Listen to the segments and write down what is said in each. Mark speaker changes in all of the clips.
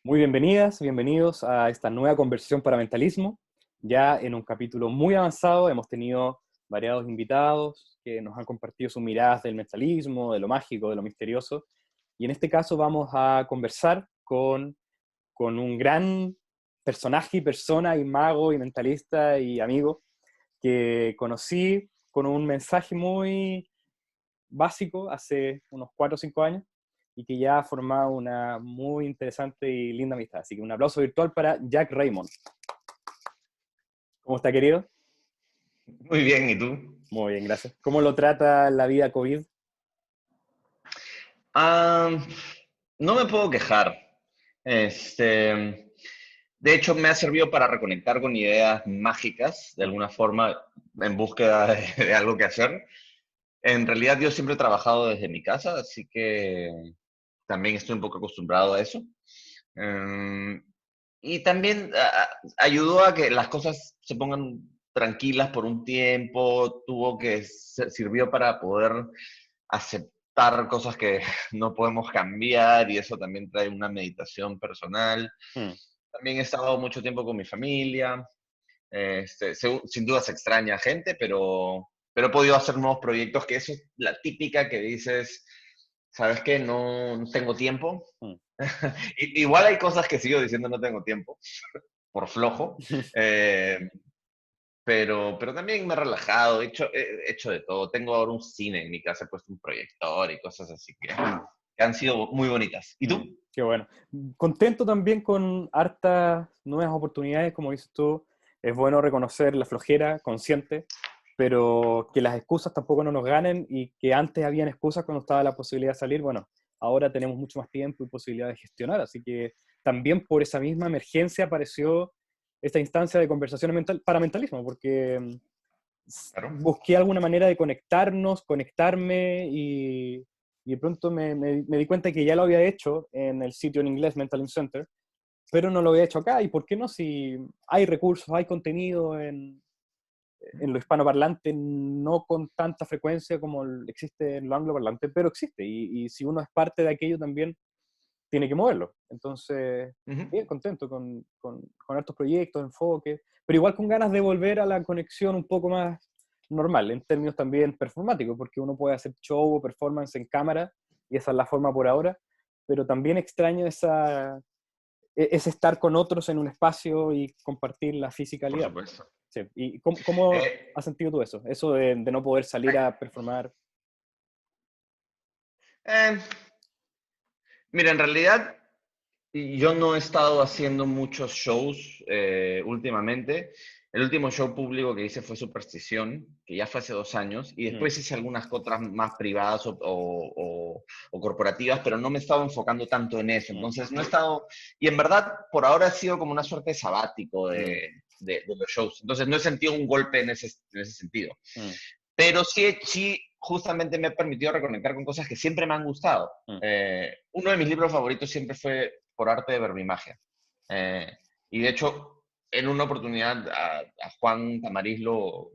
Speaker 1: Muy bienvenidas, bienvenidos a esta nueva conversación para mentalismo. Ya en un capítulo muy avanzado hemos tenido variados invitados que nos han compartido sus miradas del mentalismo, de lo mágico, de lo misterioso. Y en este caso vamos a conversar con un gran personaje y persona y mago y mentalista y amigo que conocí con un mensaje muy básico hace unos 4 o 5 años y que ya ha formado una muy interesante y linda amistad. Así que un aplauso virtual para Jack Raymond. ¿Cómo está, querido?
Speaker 2: Muy bien, ¿y tú?
Speaker 1: Muy bien, gracias. ¿Cómo lo trata la vida COVID?
Speaker 2: Ah, no me puedo quejar. De hecho, me ha servido para reconectar con ideas mágicas, de
Speaker 1: Mm,
Speaker 2: alguna forma, en búsqueda de algo que hacer. En realidad, yo siempre he trabajado desde mi casa, así que también estoy un poco acostumbrado a eso. Em, y también ayudó a que las cosas se pongan tranquilas por un tiempo, sirvió para poder aceptar cosas que no podemos cambiar y eso también trae una meditación personal.
Speaker 1: mm.
Speaker 2: También he estado mucho tiempo con mi familia, sin duda se extraña gente, pero he podido hacer nuevos proyectos, que eso es la típica que dices, ¿sabes qué? No tengo tiempo.
Speaker 1: Mm.
Speaker 2: Igual hay cosas que sigo diciendo no tengo tiempo, por flojo, eh, pero también me he relajado, he hecho de todo. Tengo ahora un cine en mi casa, he puesto un proyector y cosas así que han sido muy bonitas. ¿Y
Speaker 1: Mm,
Speaker 2: tú?
Speaker 1: qué bueno. Contento también con hartas nuevas oportunidades, como dices tú. Es bueno reconocer la flojera consciente, pero que las excusas tampoco no nos ganen y que antes habían excusas cuando estaba la posibilidad de salir. Bueno, ahora tenemos mucho más tiempo y posibilidad de gestionar, así que también por esa misma emergencia apareció esta instancia de conversación para mentalismo, porque
Speaker 2: Claro.
Speaker 1: busqué alguna manera de conectarnos, conectarme y de pronto me di cuenta que ya lo había hecho en el sitio en inglés Mental Center, pero no lo había hecho acá. ¿Y por qué no? Si hay recursos, hay contenido en lo hispanoparlante, no con tanta frecuencia como existe en lo angloparlante, pero existe. Y si uno es parte de aquello también tiene que moverlo. Entonces,
Speaker 2: Ujú.
Speaker 1: bien contento con estos proyectos, enfoques, pero igual con ganas de volver a la conexión un poco más normal, en términos también performáticos, porque uno puede hacer show o performance en cámara, y esa es la forma por ahora, pero también extraño ese estar con otros en un espacio y compartir la
Speaker 2: Por
Speaker 1: fisicalidad.
Speaker 2: supuesto.
Speaker 1: Sí. ¿Y cómo
Speaker 2: Eh,
Speaker 1: has sentido tú eso? Eso de no poder salir a performar.
Speaker 2: eh, Mira, en realidad yo no he estado haciendo muchos shows últimamente. El último show público que hice fue Superstición, que ya fue hace 2 años, y
Speaker 1: Mm,
Speaker 2: después hice algunas otras más privadas o corporativas, pero no me he estado enfocando tanto en eso.
Speaker 1: mm,
Speaker 2: Entonces no he estado, y en verdad por ahora ha sido como una suerte de sabático
Speaker 1: mm,
Speaker 2: de los shows. Entonces no he sentido un golpe en ese sentido.
Speaker 1: mm,
Speaker 2: Pero sí, justamente me ha permitido reconectar con cosas que siempre me han gustado.
Speaker 1: mm.
Speaker 2: Uno de mis libros favoritos siempre fue Por arte de verbimagia. Eh, y de hecho, en una oportunidad a Juan Tamariz no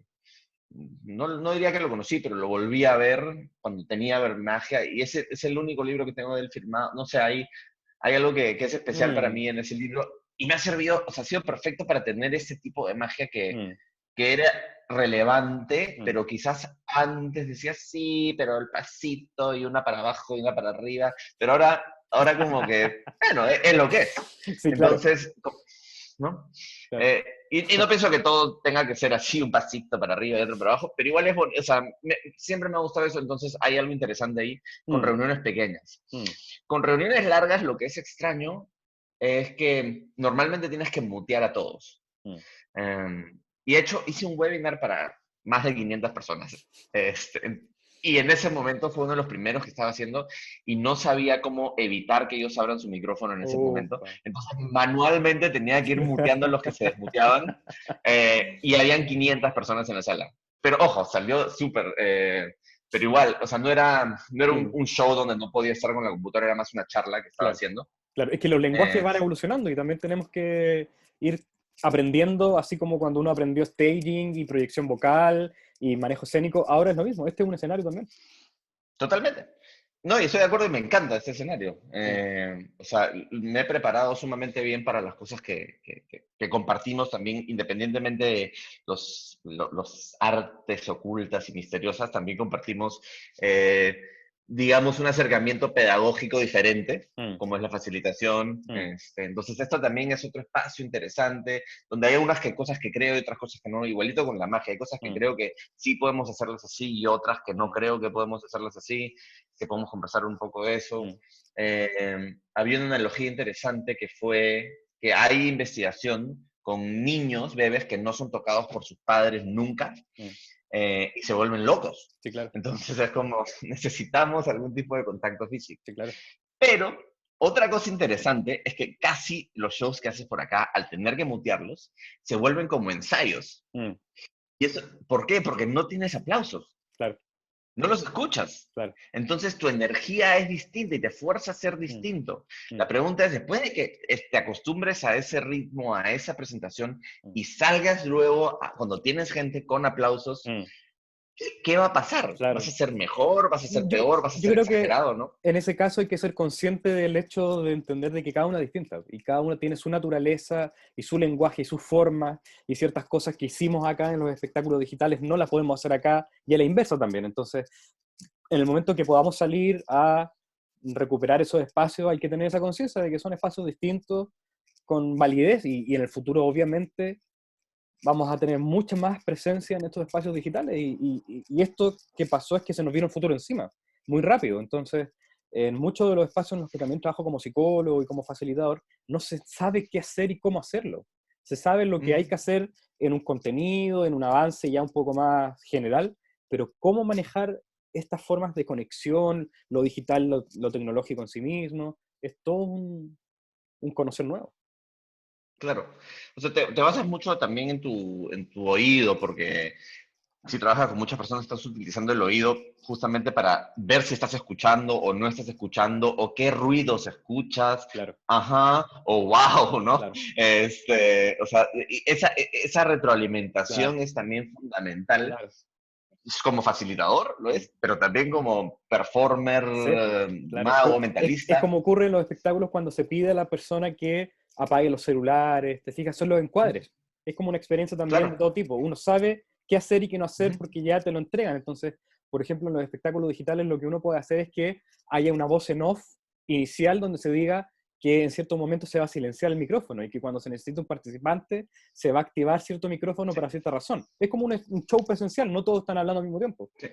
Speaker 2: diría que lo conocí, pero lo volví a ver cuando tenía verbimagia y ese es el único libro que tengo de él firmado. No sé, hay algo que es especial para
Speaker 1: Mm,
Speaker 2: mí en ese libro y me ha servido, o sea, ha sido perfecto para tener ese tipo de magia
Speaker 1: mm,
Speaker 2: que era relevante,
Speaker 1: mm.
Speaker 2: pero quizás antes decía sí, pero el pasito y una para abajo y una para arriba, pero ahora como que, bueno, es lo que es.
Speaker 1: Sí, claro,
Speaker 2: Entonces, ¿no?
Speaker 1: claro.
Speaker 2: Y no pienso que todo tenga que ser así, un pasito para arriba y otro para abajo, pero igual es bonito, o sea, siempre me ha gustado eso, entonces hay algo interesante ahí con
Speaker 1: Mm,
Speaker 2: reuniones pequeñas.
Speaker 1: mm,
Speaker 2: Con reuniones largas, lo que es extraño es que normalmente tienes que mutear a todos.
Speaker 1: mm.
Speaker 2: Y de hecho, hice un webinar para más de 500 personas. Y en ese momento fue uno de los primeros que estaba haciendo y no sabía cómo evitar que ellos abran su micrófono en ese momento.
Speaker 1: Ufa.
Speaker 2: Entonces, manualmente tenía que ir muteando a los que se desmuteaban y habían 500 personas en la sala. Pero ojo, salió súper. Pero igual, o sea, no era
Speaker 1: Mm,
Speaker 2: un show donde no podía estar con la computadora, era más una charla que estaba
Speaker 1: claro,
Speaker 2: haciendo.
Speaker 1: claro. Es que los lenguajes
Speaker 2: Eh,
Speaker 1: van evolucionando y también tenemos que ir aprendiendo, así como cuando uno aprendió staging y proyección vocal y manejo escénico, ahora es lo mismo. Este es un escenario también.
Speaker 2: Totalmente. No, y estoy de acuerdo y me encanta este escenario.
Speaker 1: Mm,
Speaker 2: O sea, me he preparado sumamente bien para las cosas que compartimos también, independientemente de los artes ocultas y misteriosas, también compartimos, eh, digamos, un acercamiento pedagógico diferente,
Speaker 1: mm,
Speaker 2: como es la facilitación.
Speaker 1: mm,
Speaker 2: Entonces, esto también es otro espacio interesante, donde hay unas cosas que creo y otras cosas que no, igualito con la magia. Hay cosas que
Speaker 1: mm,
Speaker 2: creo que sí podemos hacerlas así y otras que no
Speaker 1: mm,
Speaker 2: creo que podemos hacerlas así, que podemos conversar un poco de eso.
Speaker 1: mm,
Speaker 2: Había una analogía interesante que fue que hay investigación con niños, bebés, que no son tocados por sus padres nunca
Speaker 1: mm.
Speaker 2: y se vuelven locos.
Speaker 1: Sí, claro,
Speaker 2: Entonces es como, necesitamos algún tipo de contacto físico.
Speaker 1: sí, claro.
Speaker 2: Pero otra cosa interesante es que casi los shows que haces por acá, al tener que mutearlos, se vuelven como ensayos.
Speaker 1: Mm,
Speaker 2: ¿Y eso por qué? Porque no tienes aplausos.
Speaker 1: claro,
Speaker 2: No los escuchas.
Speaker 1: claro.
Speaker 2: Entonces tu energía es distinta y te fuerza a ser
Speaker 1: Mm,
Speaker 2: distinto.
Speaker 1: mm,
Speaker 2: La pregunta es, después de que te acostumbres a ese ritmo, a esa presentación
Speaker 1: mm,
Speaker 2: y salgas luego cuando tienes gente con aplausos,
Speaker 1: mm.
Speaker 2: ¿qué va a pasar? ¿Vas
Speaker 1: Claro.
Speaker 2: a ser mejor? ¿Vas a ser
Speaker 1: Yo,
Speaker 2: peor? ¿Vas a
Speaker 1: yo
Speaker 2: ser
Speaker 1: creo que
Speaker 2: exagerado? ¿No?
Speaker 1: en ese caso hay que ser consciente del hecho de entender de que cada una es distinta y cada una tiene su naturaleza y su lenguaje y su forma y ciertas cosas que hicimos acá en los espectáculos digitales no las podemos hacer acá y a la inversa también. Entonces, en el momento que podamos salir a recuperar esos espacios hay que tener esa conciencia de que son espacios distintos con validez y en el futuro obviamente vamos a tener mucha más presencia en estos espacios digitales y esto que pasó es que se nos vino el futuro encima, muy rápido. Entonces, en muchos de los espacios en los que también trabajo como psicólogo y como facilitador, no se sabe qué hacer y cómo hacerlo. Se sabe lo que hay
Speaker 2: Mm,
Speaker 1: que hacer en un contenido, en un avance ya un poco más general, pero cómo manejar estas formas de conexión, lo digital, lo tecnológico en sí mismo, es todo un conocer nuevo.
Speaker 2: claro. O sea, te basas mucho también en tu oído, porque si trabajas con muchas personas, estás utilizando el oído justamente para ver si estás escuchando o no estás escuchando, o qué ruidos escuchas,
Speaker 1: Claro,
Speaker 2: ajá, o wow, ¿no?
Speaker 1: claro,
Speaker 2: O sea, esa
Speaker 1: claro,
Speaker 2: retroalimentación es también fundamental.
Speaker 1: claro.
Speaker 2: Es como facilitador, lo es, pero también como performer,
Speaker 1: Sí, claro.
Speaker 2: mago,
Speaker 1: Es
Speaker 2: mentalista.
Speaker 1: como ocurre en los espectáculos cuando se pide a la persona que apague los celulares, te fijas, son los encuadres. Es como una experiencia también de
Speaker 2: Claro.
Speaker 1: todo tipo. Uno sabe qué hacer y qué no hacer
Speaker 2: Ujú.
Speaker 1: porque ya te lo entregan. Entonces, por ejemplo, en los espectáculos digitales lo que uno puede hacer es que haya una voz en off inicial donde se diga que en ciertos momentos se va a silenciar el micrófono y que cuando se necesita un participante se va a activar cierto micrófono
Speaker 2: Sí,
Speaker 1: para cierta razón. Es como un show presencial, no todos están hablando al mismo tiempo.
Speaker 2: sí.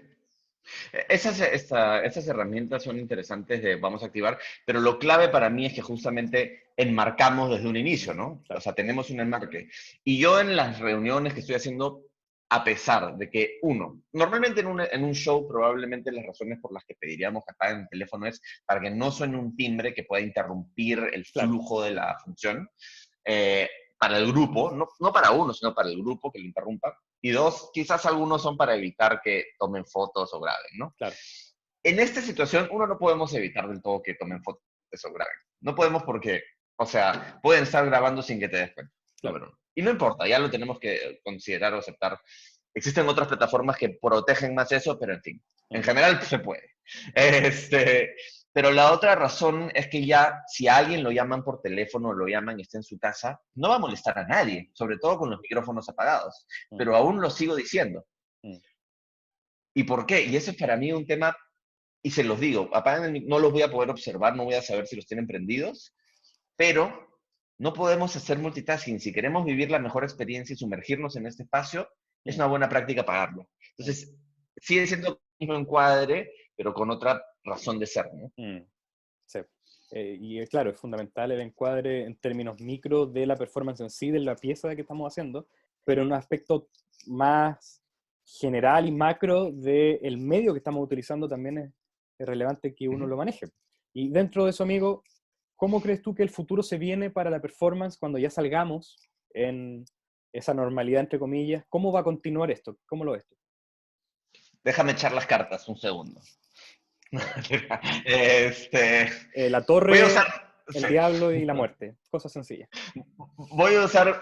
Speaker 2: Esas herramientas son interesantes de vamos a activar, pero lo clave para mí es que justamente enmarcamos desde un inicio, ¿no? O
Speaker 1: Claro.
Speaker 2: sea, tenemos un enmarque. Y yo en las reuniones que estoy haciendo, a pesar de que, uno, normalmente en un show probablemente las razones por las que pediríamos que apaguen el teléfono es para que no suene un timbre que pueda interrumpir el
Speaker 1: Claro.
Speaker 2: flujo de la función. Eh, para el grupo, no para uno, sino para el grupo que lo interrumpa. Y dos, quizás algunos son para evitar que tomen fotos o graben, ¿no?
Speaker 1: Claro.
Speaker 2: En esta situación, uno no podemos evitar del todo que tomen fotos o graben. No podemos porque, o sea, pueden estar grabando sin que te des cuenta.
Speaker 1: Claro.
Speaker 2: Número uno. Y no importa, ya lo tenemos que considerar o aceptar. Existen otras plataformas que protegen más eso, pero en fin, en
Speaker 1: Mm,
Speaker 2: general pues, se puede. Este, pero la otra razón es que ya, si a alguien lo llaman por teléfono, lo llaman y está en su casa, no va a molestar a nadie, sobre todo con los micrófonos apagados.
Speaker 1: mm,
Speaker 2: Pero aún lo sigo diciendo.
Speaker 1: mm.
Speaker 2: ¿Y por qué? Y eso es para mí un tema, y se los digo, apagan no los voy a poder observar, no voy a saber si los tienen prendidos, pero no podemos hacer multitasking. Si queremos vivir la mejor experiencia y sumergirnos en este espacio, es
Speaker 1: Mm,
Speaker 2: una buena práctica pagarlo.
Speaker 1: mm,
Speaker 2: Entonces, sigue siendo el mismo encuadre, pero con otra razón de ser, ¿no?
Speaker 1: mm. Sí. Claro, es fundamental el encuadre en términos micro de la performance en sí, de la pieza que estamos haciendo, pero en un aspecto más general y macro del medio que estamos utilizando también es relevante que uno
Speaker 2: Ujú.
Speaker 1: lo maneje. Y dentro de eso, amigo, ¿cómo crees tú que el futuro se viene para la performance cuando ya salgamos en esa normalidad, entre comillas? ¿Cómo va a continuar esto? ¿Cómo lo ves tú?
Speaker 2: Déjame echar las cartas un segundo. Este,
Speaker 1: La
Speaker 2: voy a usar,
Speaker 1: torre, el
Speaker 2: sí,
Speaker 1: diablo y la muerte, cosas sencillas.
Speaker 2: voy a usar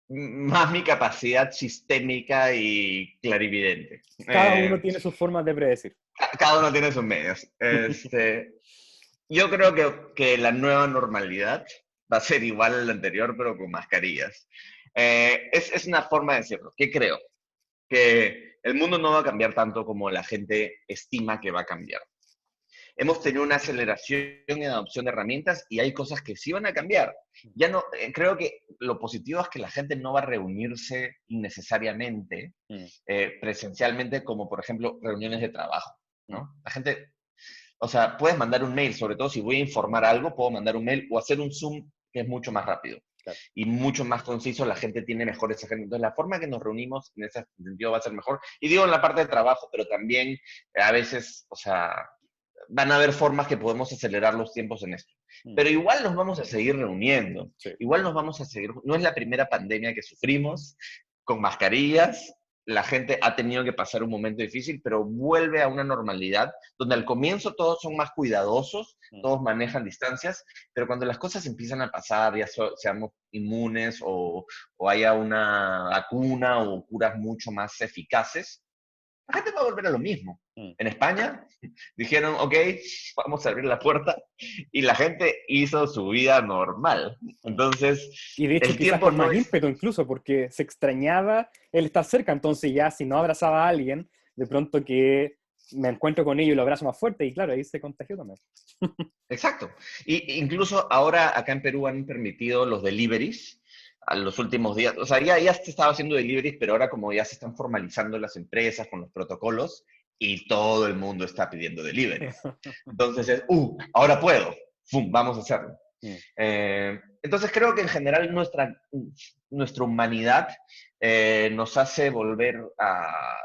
Speaker 2: más mi capacidad sistémica y clarividente.
Speaker 1: Cada uno tiene sus formas de predecir.
Speaker 2: Cada uno tiene sus medios. Yo creo que la nueva normalidad va a ser igual a la anterior, pero con mascarillas. Es una forma de decirlo. ¿Qué creo? Que el mundo no va a cambiar tanto como la gente estima que va a cambiar. Hemos tenido una aceleración en adopción de herramientas y hay cosas que sí van a cambiar. Ya no, creo que lo positivo es que la gente no va a reunirse innecesariamente
Speaker 1: Mm,
Speaker 2: presencialmente, como por ejemplo reuniones de trabajo,
Speaker 1: mm,
Speaker 2: ¿no? La gente, o sea, puedes mandar un mail, sobre todo si voy a informar algo, puedo mandar un mail o hacer un Zoom que es mucho más rápido
Speaker 1: claro.
Speaker 2: y mucho más conciso, la gente tiene mejores agendas. Entonces, la forma que nos reunimos en ese sentido va a ser mejor. Y digo en la parte de trabajo, pero también a veces, o sea, van a haber formas que podemos acelerar los tiempos en esto.
Speaker 1: Mm,
Speaker 2: Pero igual nos vamos a seguir reuniendo,
Speaker 1: sí.
Speaker 2: igual nos vamos a seguir, no es la primera pandemia que sufrimos con mascarillas, la gente ha tenido que pasar un momento difícil, pero vuelve a una normalidad donde al comienzo todos son más cuidadosos,
Speaker 1: Mm,
Speaker 2: todos manejan distancias, pero cuando las cosas empiezan a pasar, ya seamos inmunes o haya una vacuna o curas mucho más eficaces, la gente va a volver a lo mismo.
Speaker 1: mm.
Speaker 2: En España dijeron, ok, vamos a abrir la puerta y la gente hizo su vida normal.
Speaker 1: Mm.
Speaker 2: Entonces,
Speaker 1: Y de hecho
Speaker 2: el
Speaker 1: quizás
Speaker 2: tiempo
Speaker 1: con
Speaker 2: no
Speaker 1: más
Speaker 2: es
Speaker 1: ímpetu incluso, porque se extrañaba el estar cerca, entonces ya si no abrazaba a alguien, de pronto que me encuentro con ellos y lo abrazo más fuerte, y claro, ahí se contagió también.
Speaker 2: exacto. Y incluso ahora acá en Perú han permitido los deliveries a los últimos días. O sea, ya se estaba haciendo deliveries, pero ahora como ya se están formalizando las empresas con los protocolos y todo el mundo está pidiendo deliveries. Entonces es, ahora puedo. ¡Fum! Vamos a hacerlo.
Speaker 1: Mm,
Speaker 2: Entonces creo que en general nuestra humanidad nos hace volver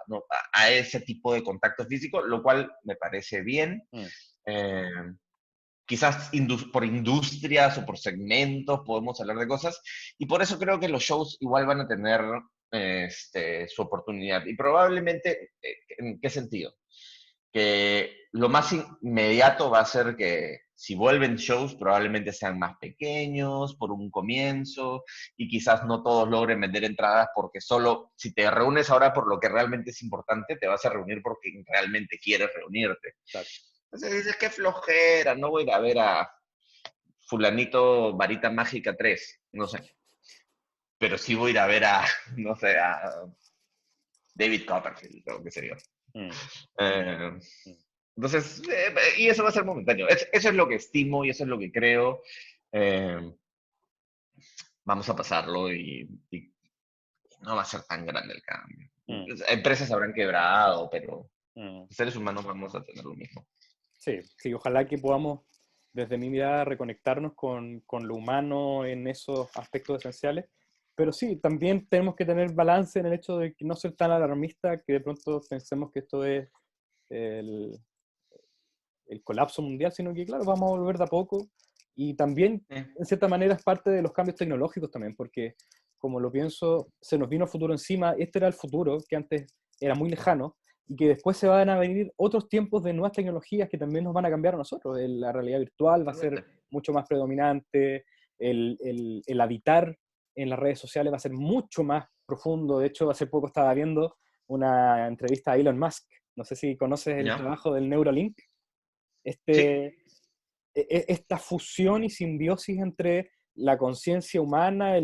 Speaker 2: no, a ese tipo de contacto físico, lo cual me parece bien.
Speaker 1: mm,
Speaker 2: Eh, Quizás por industrias o por segmentos podemos hablar de cosas, y por eso creo que los shows igual van a tener su oportunidad. Y probablemente, ¿en qué sentido? Que lo más inmediato va a ser que si vuelven shows probablemente sean más pequeños por un comienzo y quizás no todos logren vender entradas porque solo si te reúnes ahora por lo que realmente es importante, te vas a reunir porque realmente quieres reunirte.
Speaker 1: claro.
Speaker 2: Entonces dices, qué flojera, no voy a ir a ver a fulanito Varita Mágica 3 no sé, pero sí voy a ir a ver a, no sé, a David Copperfield, o qué sé yo.
Speaker 1: Mm,
Speaker 2: Eh,
Speaker 1: mm.
Speaker 2: entonces, y eso va a ser momentáneo. Eso es lo que estimo y eso es lo que creo. Eh, Vamos a pasarlo y no va a ser tan grande el cambio.
Speaker 1: Mm,
Speaker 2: Empresas habrán quebrado, pero
Speaker 1: mm.
Speaker 2: los seres humanos vamos a tener lo mismo.
Speaker 1: Sí, sí, ojalá que podamos, desde mi mirada, reconectarnos con lo humano en esos aspectos esenciales. Pero sí, también tenemos que tener balance en el hecho de que no ser tan alarmista que de pronto pensemos que esto es el, el colapso mundial, sino que, claro, vamos a volver de a poco. Y también, en cierta manera, es parte de los cambios tecnológicos también, porque, como lo pienso, se nos vino el futuro encima. Este era el futuro, que antes era muy lejano, y que después se van a venir otros tiempos de nuevas tecnologías que también nos van a cambiar a nosotros. La realidad virtual va a ser
Speaker 2: Totalmente.
Speaker 1: mucho más predominante, el habitar en las redes sociales va a ser mucho más profundo. De hecho, hace poco estaba viendo una entrevista a Elon Musk. No sé si conoces el
Speaker 2: ¿Ya?
Speaker 1: trabajo del Neuralink,
Speaker 2: Sí.
Speaker 1: esta fusión y simbiosis entre la conciencia humana,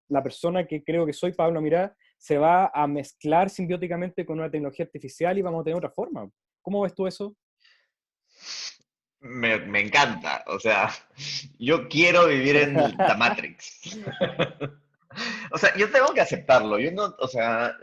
Speaker 1: la persona que creo que soy, Pablo Mirá, se va a mezclar simbióticamente con una tecnología artificial y vamos a tener otra forma. ¿Cómo ves tú eso?
Speaker 2: Me encanta. O sea, yo quiero vivir en la Matrix. O sea, yo tengo que aceptarlo. Yo no, o sea,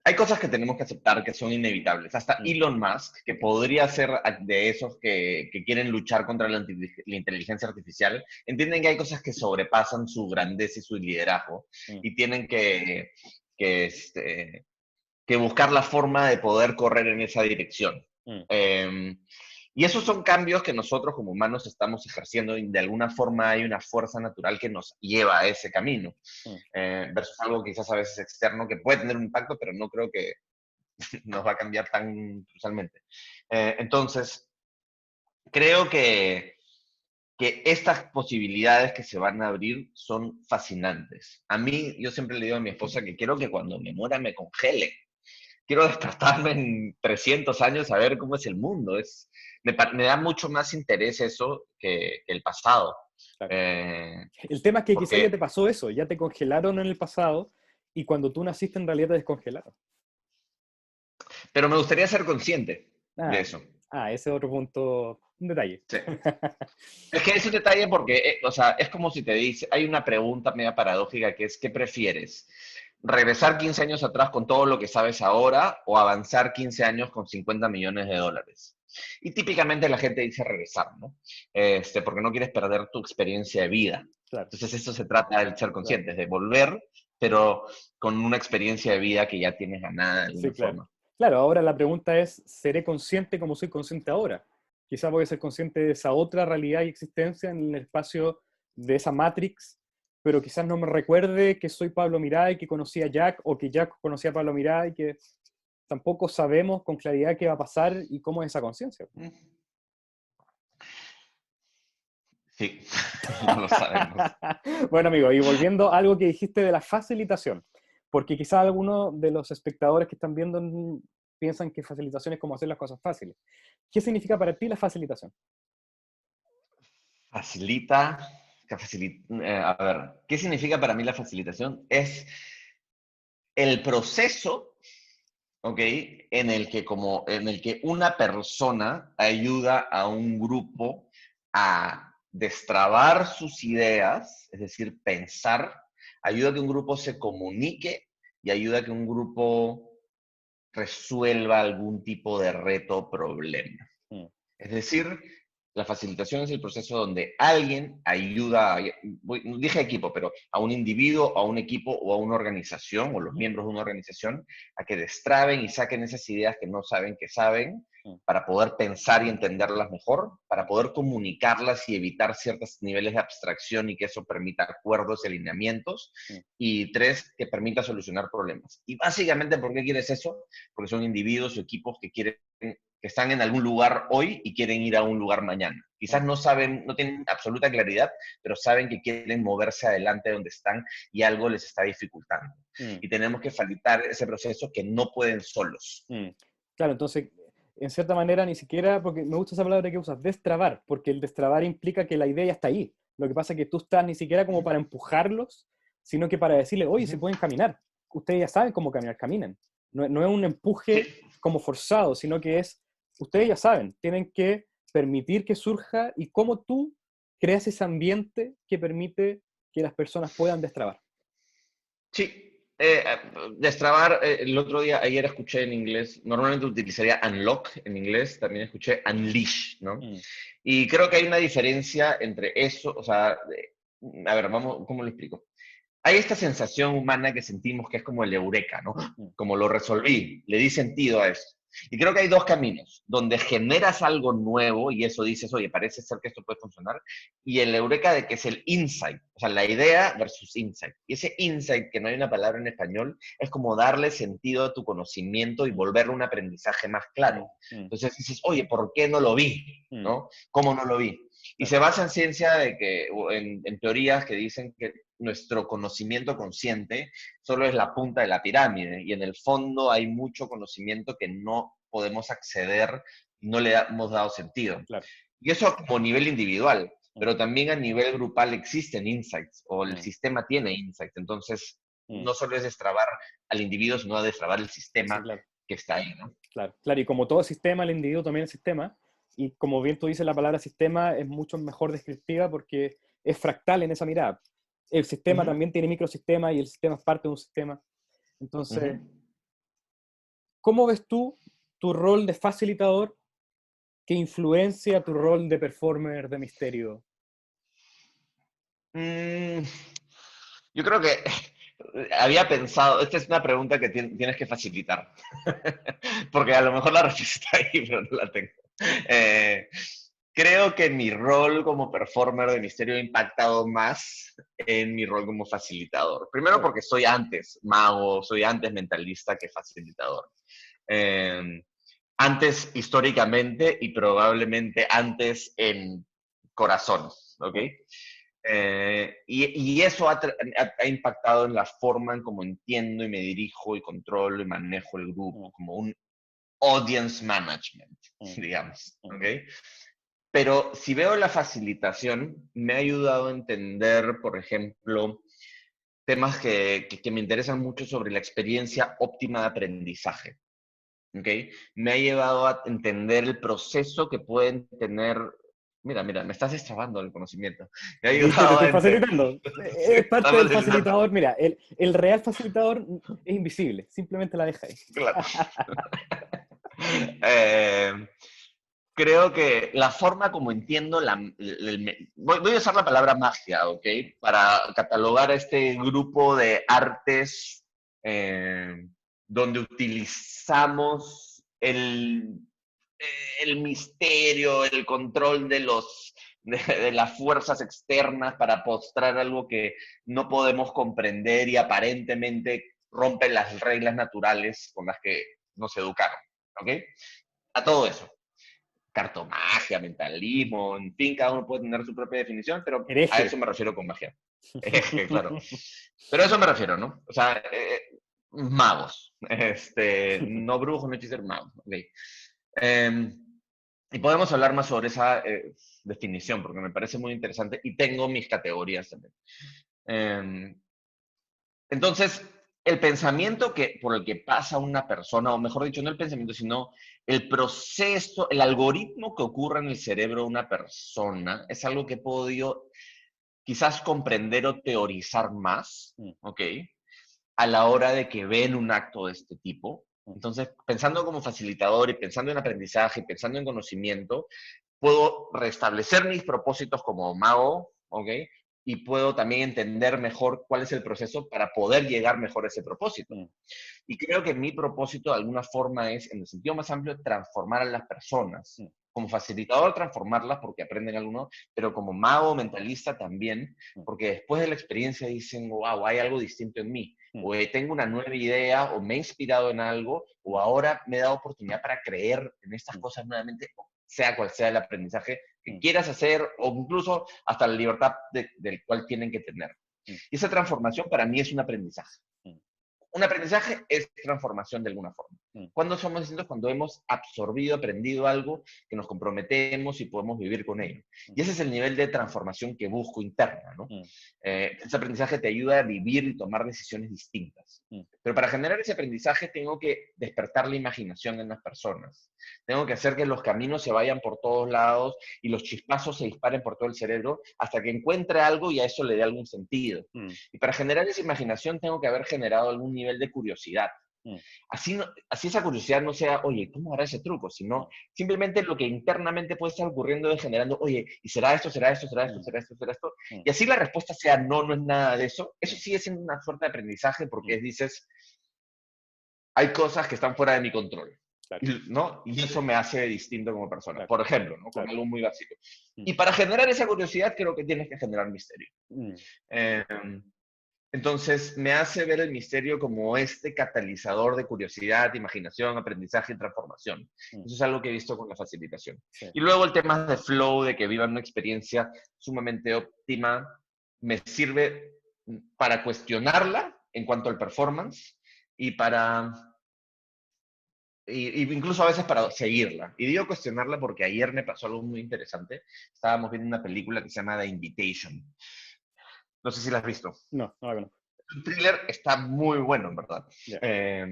Speaker 2: hay cosas que tenemos que aceptar que son inevitables. Hasta
Speaker 1: Mm,
Speaker 2: Elon Musk, que podría ser de esos que quieren luchar contra la inteligencia artificial, entienden que hay cosas que sobrepasan su grandeza y su liderazgo
Speaker 1: mm,
Speaker 2: y tienen que, este, que buscar la forma de poder correr en esa dirección.
Speaker 1: mm,
Speaker 2: Eh, y esos son cambios que nosotros como humanos estamos ejerciendo y de alguna forma hay una fuerza natural que nos lleva a ese camino,
Speaker 1: mm,
Speaker 2: versus algo quizás a veces externo que puede tener un impacto, pero no creo que nos va a cambiar tan crucialmente. Entonces, creo que estas posibilidades que se van a abrir son fascinantes. A mí, yo siempre le digo a mi esposa que quiero que cuando me muera me congele quiero despertarme en 300 años a ver cómo es el mundo. Me da mucho más interés eso que el pasado.
Speaker 1: Claro.
Speaker 2: Eh,
Speaker 1: El tema es que quizás ya
Speaker 2: porque,
Speaker 1: te pasó eso, ya te congelaron en el pasado y cuando tú naciste en realidad te descongelaron.
Speaker 2: pero me gustaría ser consciente de
Speaker 1: Ah,
Speaker 2: eso.
Speaker 1: ese es otro punto, un detalle.
Speaker 2: Sí. Es que es un detalle porque, o sea, es como si te dice, hay una pregunta media paradójica que es, ¿qué prefieres? ¿Regresar 15 años atrás con todo lo que sabes ahora o avanzar 15 años con 50 millones de dólares? Y típicamente la gente dice regresar, ¿no? Porque no quieres perder tu experiencia de vida.
Speaker 1: Claro,
Speaker 2: Entonces, eso se trata de ser
Speaker 1: claro.
Speaker 2: conscientes, de volver, pero con una experiencia de vida que ya tienes ganada de
Speaker 1: Sí,
Speaker 2: alguna
Speaker 1: claro.
Speaker 2: forma.
Speaker 1: Claro, ahora la pregunta es, ¿seré consciente como soy consciente ahora? Quizás voy a ser consciente de esa otra realidad y existencia en el espacio de esa Matrix, pero quizás no me recuerde que soy Pablo Miray, que conocí a Jack, o que Jack conocía a Pablo Miray, que tampoco sabemos con claridad qué va a pasar y cómo es esa conciencia.
Speaker 2: Mm. Sí, no lo sabemos.
Speaker 1: Bueno, amigo, y volviendo a algo que dijiste de la facilitación, porque quizás algunos de los espectadores que están viendo piensan que facilitación es como hacer las cosas fáciles. ¿Qué significa para ti la facilitación?
Speaker 2: Facilita, a ver, ¿qué significa para mí la facilitación? Es el proceso, ¿ok? En el que una persona ayuda a un grupo a destrabar sus ideas, es decir, pensar, ayuda a que un grupo se comunique y ayuda a que un grupo resuelva algún tipo de reto o problema.
Speaker 1: Mm,
Speaker 2: Es decir, la facilitación es el proceso donde alguien ayuda, dije equipo, pero a un individuo, a un equipo o a una organización o los
Speaker 1: mm,
Speaker 2: miembros de una organización a que destraben y saquen esas ideas que no saben que saben
Speaker 1: mm,
Speaker 2: para poder pensar y entenderlas mejor, para
Speaker 1: mm,
Speaker 2: poder comunicarlas y evitar ciertos niveles de abstracción y que eso permita acuerdos y alineamientos.
Speaker 1: mm,
Speaker 2: Y tres, que permita solucionar problemas. Y básicamente, ¿por qué quieres eso? Porque son individuos o equipos que quieren que están en algún lugar hoy y quieren ir a un lugar mañana. Quizás
Speaker 1: mm,
Speaker 2: no saben, no tienen absoluta claridad, pero saben que quieren moverse adelante de donde están y algo les está dificultando.
Speaker 1: mm,
Speaker 2: Y tenemos que facilitar ese proceso que no pueden solos.
Speaker 1: mm. Claro, entonces, en cierta manera, ni siquiera, porque me gusta esa palabra que usas, destrabar, porque el destrabar implica que la idea ya está ahí. Lo que pasa es que tú estás ni siquiera como para empujarlos, sino que para decirle,
Speaker 2: Uh
Speaker 1: oye, se
Speaker 2: -huh.
Speaker 1: pueden caminar. Ustedes ya saben cómo caminar, caminen. No, no es un
Speaker 2: Sí,
Speaker 1: empuje como forzado, sino que es, ustedes ya saben, tienen que permitir que surja y cómo tú creas ese ambiente que permite que las personas puedan destrabar.
Speaker 2: sí. Destrabar, el otro día, ayer escuché en inglés, normalmente utilizaría unlock en inglés, también escuché unleash, ¿no?
Speaker 1: Mm,
Speaker 2: Y creo que hay una diferencia entre eso, o sea, a ver, vamos, ¿cómo lo explico? Hay esta sensación humana que sentimos que es como el eureka, ¿no?
Speaker 1: mm,
Speaker 2: Como lo resolví, le di sentido a esto. Y creo que hay dos caminos, donde generas algo nuevo y eso dices, oye, parece ser que esto puede funcionar, y el eureka de que es el insight, o sea, la idea versus insight. Y ese insight, que no hay una palabra en español, es como darle sentido a tu conocimiento y
Speaker 1: mm,
Speaker 2: volverlo un aprendizaje más claro.
Speaker 1: mm, mm,
Speaker 2: Entonces dices, oye, ¿por qué no lo vi?
Speaker 1: mm,
Speaker 2: ¿No? ¿Cómo no lo vi? Y
Speaker 1: claro,
Speaker 2: se basa en ciencia de que, en teorías que dicen que nuestro conocimiento consciente solo es la punta de la pirámide y en el fondo hay mucho conocimiento que no podemos acceder y no le hemos dado sentido.
Speaker 1: claro.
Speaker 2: Y eso como nivel individual,
Speaker 1: Mm,
Speaker 2: pero también a nivel grupal existen insights o el
Speaker 1: mm,
Speaker 2: sistema tiene insights. Entonces,
Speaker 1: mm.
Speaker 2: no solo es destrabar al individuo, sino destrabar el
Speaker 1: Sí,
Speaker 2: sistema
Speaker 1: claro.
Speaker 2: que está ahí, ¿no?
Speaker 1: Claro, claro, y como todo sistema, el individuo también es sistema, y como bien tú dices, la palabra sistema es mucho mejor descriptiva porque es fractal en esa mirada. El
Speaker 2: Uh
Speaker 1: sistema
Speaker 2: -huh,
Speaker 1: también tiene microsistemas y el sistema es parte de un sistema.
Speaker 2: uh -huh.
Speaker 1: Entonces, ¿cómo ves tú tu rol de facilitador que influencia tu rol de performer de misterio?
Speaker 2: Mm, yo creo que había pensado, esta es una pregunta que tienes que facilitar, porque a lo mejor la respuesta está ahí, pero no la tengo. Eh, creo que mi rol como performer de misterio ha impactado más en mi rol como facilitador. Primero
Speaker 1: Claro.
Speaker 2: porque soy antes mago, soy antes mentalista que facilitador. Eh, antes históricamente y probablemente antes en corazón, ¿ok?
Speaker 1: Mm,
Speaker 2: Y eso ha impactado en la forma en cómo entiendo y me dirijo y controlo y manejo el grupo, como un audience management, digamos, ¿ok? Pero si veo la facilitación, me ha ayudado a entender, por ejemplo, temas que me interesan mucho sobre la experiencia óptima de aprendizaje. ¿Okay? Me ha llevado a entender el proceso que pueden tener. Mira, me estás destrabando el conocimiento. Me ha
Speaker 1: ¿Viste? Te
Speaker 2: ayudado a
Speaker 1: estoy
Speaker 2: entender.
Speaker 1: facilitando.
Speaker 2: Sí,
Speaker 1: Es
Speaker 2: está
Speaker 1: parte del
Speaker 2: facilitando.
Speaker 1: facilitador. Mira, el real facilitador es invisible. Simplemente la deja ahí.
Speaker 2: Claro. Eh, Creo que la forma como entiendo voy a usar la palabra magia, ¿ok? Para catalogar a este grupo de artes donde utilizamos el misterio, el control de las fuerzas externas para postrar algo que no podemos comprender y aparentemente rompe las reglas naturales con las que nos educaron, ¿ok? A todo eso cartomagia, mentalismo, en fin, cada uno puede tener su propia definición, pero a eso
Speaker 1: Hereje.
Speaker 2: me refiero con magia. Claro. Pero a eso me refiero, ¿no? O sea, magos. No brujos, no hechiceros, magos. Okay. Y podemos hablar más sobre esa definición, porque me parece muy interesante y tengo mis categorías también. Eh, entonces, el pensamiento por el que pasa una persona, o mejor dicho, no el pensamiento, sino el proceso, el algoritmo que ocurre en el cerebro de una persona, es algo que he podido quizás comprender o teorizar más, ¿ok? A la hora de que ven un acto de este tipo. Entonces, pensando como facilitador y pensando en aprendizaje y pensando en conocimiento, puedo restablecer mis propósitos como mago, ¿ok? Y puedo también entender mejor cuál es el proceso para poder llegar mejor a ese propósito. Y creo que mi propósito de alguna forma es, en el sentido más amplio, transformar a las personas. Como facilitador, transformarlas porque aprenden algo nuevo, pero como mago mentalista también, porque después de la experiencia dicen, wow, hay algo distinto en mí, o tengo una nueva idea, o me he inspirado en algo, o ahora me he dado oportunidad para creer en estas cosas nuevamente, sea cual sea el aprendizaje que quieras hacer, o incluso hasta la libertad del cual tienen que tener. Y esa transformación para mí es un aprendizaje. Un aprendizaje es transformación de alguna forma. ¿Cuándo somos distintos? Cuando hemos absorbido, aprendido algo que nos comprometemos y podemos vivir con ello. Y ese es el nivel de transformación que busco interna, ¿no? Ese aprendizaje te ayuda a vivir y tomar decisiones distintas. Pero para generar ese aprendizaje tengo que despertar la imaginación en las personas. Tengo que hacer que los caminos se vayan por todos lados y los chispazos se disparen por todo el cerebro hasta que encuentre algo y a eso le dé algún sentido. Y para generar esa imaginación tengo que haber generado algún nivel de curiosidad. Así esa curiosidad no sea, oye, ¿cómo hará ese truco? Sino simplemente lo que internamente puede estar ocurriendo es generando, oye, ¿y será esto, será esto, será esto, será esto, será esto? Y así la respuesta sea no, no es nada de eso. Eso sigue siendo una suerte de aprendizaje porque dices, hay cosas que están fuera de mi control.
Speaker 1: Claro.
Speaker 2: ¿No? Y eso me hace distinto como persona.
Speaker 1: Claro.
Speaker 2: Por ejemplo, ¿no? Con algo muy básico. Y para generar esa curiosidad creo que tienes que generar misterio. Eh, entonces, me hace ver el misterio como este catalizador de curiosidad, imaginación, aprendizaje y transformación. Eso es algo que he visto con la facilitación.
Speaker 1: Sí.
Speaker 2: Y luego el tema de flow, de que vivan una experiencia sumamente óptima, me sirve para cuestionarla en cuanto al performance y incluso a veces para seguirla. Y digo cuestionarla porque ayer me pasó algo muy interesante. Estábamos viendo una película que se llama The Invitation. No sé si la has visto.
Speaker 1: No, no la conozco.
Speaker 2: El thriller está muy bueno, en verdad.
Speaker 1: Yeah.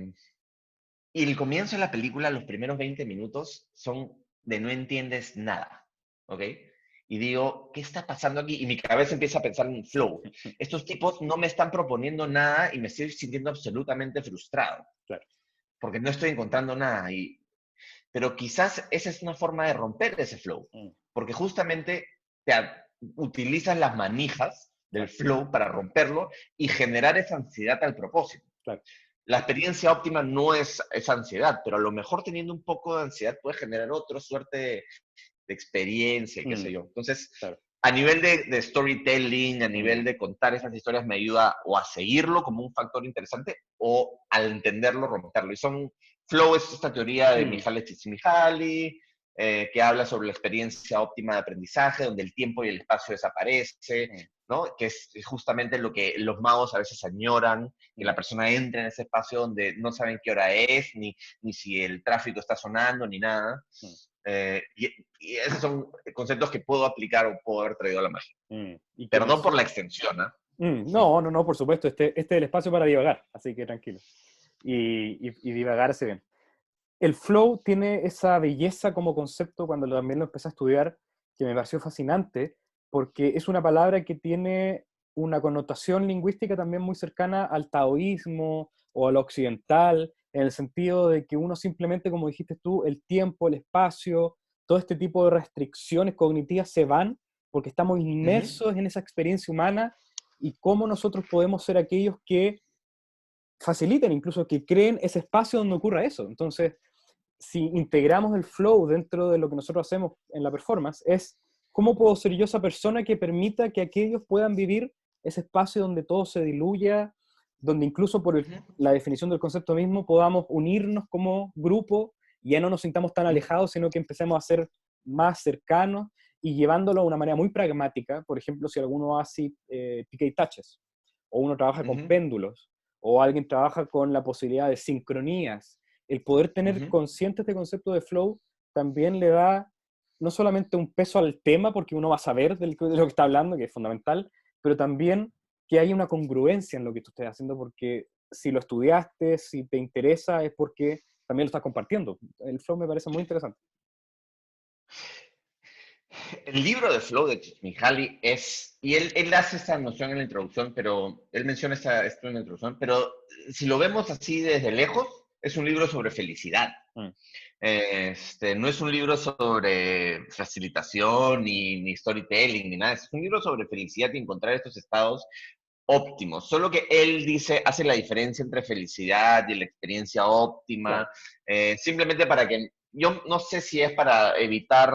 Speaker 2: Y el comienzo de la película, los primeros 20 minutos, son de no entiendes nada, ¿ok? Y digo, ¿qué está pasando aquí? Y mi cabeza empieza a pensar en flow. Estos tipos no me están proponiendo nada y me estoy sintiendo absolutamente frustrado.
Speaker 1: Claro.
Speaker 2: Porque no estoy encontrando nada. Pero quizás esa es una forma de romper ese flow. Porque justamente utilizas las manijas del flow para romperlo y generar esa ansiedad al propósito.
Speaker 1: Claro.
Speaker 2: La experiencia óptima no es esa ansiedad, pero a lo mejor teniendo un poco de ansiedad puede generar otra suerte de experiencia, qué sé yo. Entonces,
Speaker 1: claro.
Speaker 2: a nivel de storytelling, a nivel de contar esas historias, me ayuda o a seguirlo como un factor interesante o al entenderlo, romperlo. Y flow es esta teoría de Mihaly Csikszentmihalyi, que habla sobre la experiencia óptima de aprendizaje, donde el tiempo y el espacio desaparece,
Speaker 1: mm,
Speaker 2: ¿no? Que es justamente lo que los magos a veces añoran, que
Speaker 1: mm,
Speaker 2: la persona entre en ese espacio donde no saben qué hora es, ni si el tráfico está sonando, ni nada.
Speaker 1: mm,
Speaker 2: Y esos son conceptos que puedo aplicar o puedo haber traído a la magia.
Speaker 1: y que
Speaker 2: Perdón por la extensión, ¿ah?
Speaker 1: No, no, no, por supuesto, este es el espacio para divagar, así que tranquilo. Y divagar hace bien. El flow tiene esa belleza como concepto cuando también lo empecé a estudiar, que me pareció fascinante, porque es una palabra que tiene una connotación lingüística también muy cercana al taoísmo o a lo occidental, en el sentido de que uno simplemente, como dijiste tú, el tiempo, el espacio, todo este tipo de restricciones cognitivas se van porque estamos
Speaker 2: Ujú,
Speaker 1: inmersos en esa experiencia humana y cómo nosotros podemos ser aquellos que faciliten, incluso que creen ese espacio donde ocurra eso. Entonces, si integramos el flow dentro de lo que nosotros hacemos en la performance, es cómo puedo ser yo esa persona que permita que aquellos puedan vivir ese espacio donde todo se diluya, donde incluso por
Speaker 2: ujú,
Speaker 1: la definición del concepto mismo podamos unirnos como grupo y ya no nos sintamos tan
Speaker 2: ujú,
Speaker 1: alejados, sino que empecemos a ser más cercanos y llevándolo de una manera muy pragmática. Por ejemplo, si alguno hace pick and touches, o uno trabaja con
Speaker 2: ujú,
Speaker 1: péndulos, o alguien trabaja con la posibilidad de sincronías, el poder tener
Speaker 2: ujú.
Speaker 1: consciente este concepto de flow también le da no solamente un peso al tema, porque uno va a saber de lo que está hablando, que es fundamental, pero también que hay una congruencia en lo que tú estés haciendo, porque si lo estudiaste, si te interesa, es porque también lo estás compartiendo. El flow me parece muy interesante.
Speaker 2: El libro de Flow de Csikszentmihalyi es, y él hace esta noción en la introducción, pero él menciona esto en la introducción, pero si lo vemos así desde lejos, es un libro sobre felicidad.
Speaker 1: Mm,
Speaker 2: No es un libro sobre facilitación, ni storytelling, ni nada. Es un libro sobre felicidad y encontrar estos estados óptimos. Solo que él dice, hace la diferencia entre felicidad y la experiencia óptima,
Speaker 1: claro.
Speaker 2: simplemente para que, yo no sé si es para evitar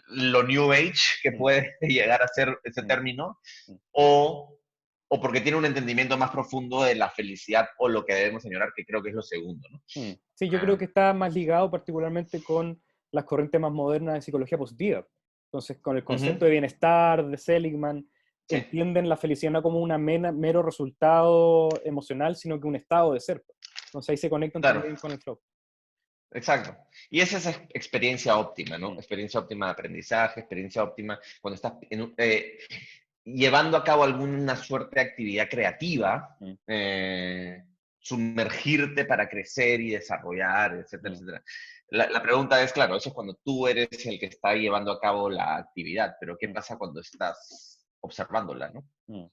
Speaker 2: lo New Age que
Speaker 1: Mm,
Speaker 2: puede llegar a ser ese
Speaker 1: mm,
Speaker 2: término,
Speaker 1: mm,
Speaker 2: o, o porque tiene un entendimiento más profundo de la felicidad o lo que debemos señalar, que creo que es lo segundo, ¿no?
Speaker 1: mm. Sí, yo creo
Speaker 2: Ah,
Speaker 1: que está más ligado particularmente con las corrientes más modernas de psicología positiva. Entonces, con el concepto
Speaker 2: ujú,
Speaker 1: de bienestar de Seligman,
Speaker 2: sí,
Speaker 1: entienden la felicidad no como un mero resultado emocional, sino que un estado de ser. Entonces ahí se conectan
Speaker 2: claro,
Speaker 1: también con el flow.
Speaker 2: exacto. Y esa es esa experiencia óptima, ¿no?
Speaker 1: Mm,
Speaker 2: Experiencia óptima de aprendizaje, experiencia óptima cuando estás llevando a cabo alguna suerte de actividad creativa,
Speaker 1: mm,
Speaker 2: eh, sumergirte para crecer y desarrollar, etcétera,
Speaker 1: mm,
Speaker 2: etcétera. La pregunta es, claro, eso es cuando tú eres el que está llevando a cabo la actividad, pero ¿qué
Speaker 1: mm,
Speaker 2: pasa cuando estás observándola, ¿no?
Speaker 1: mm,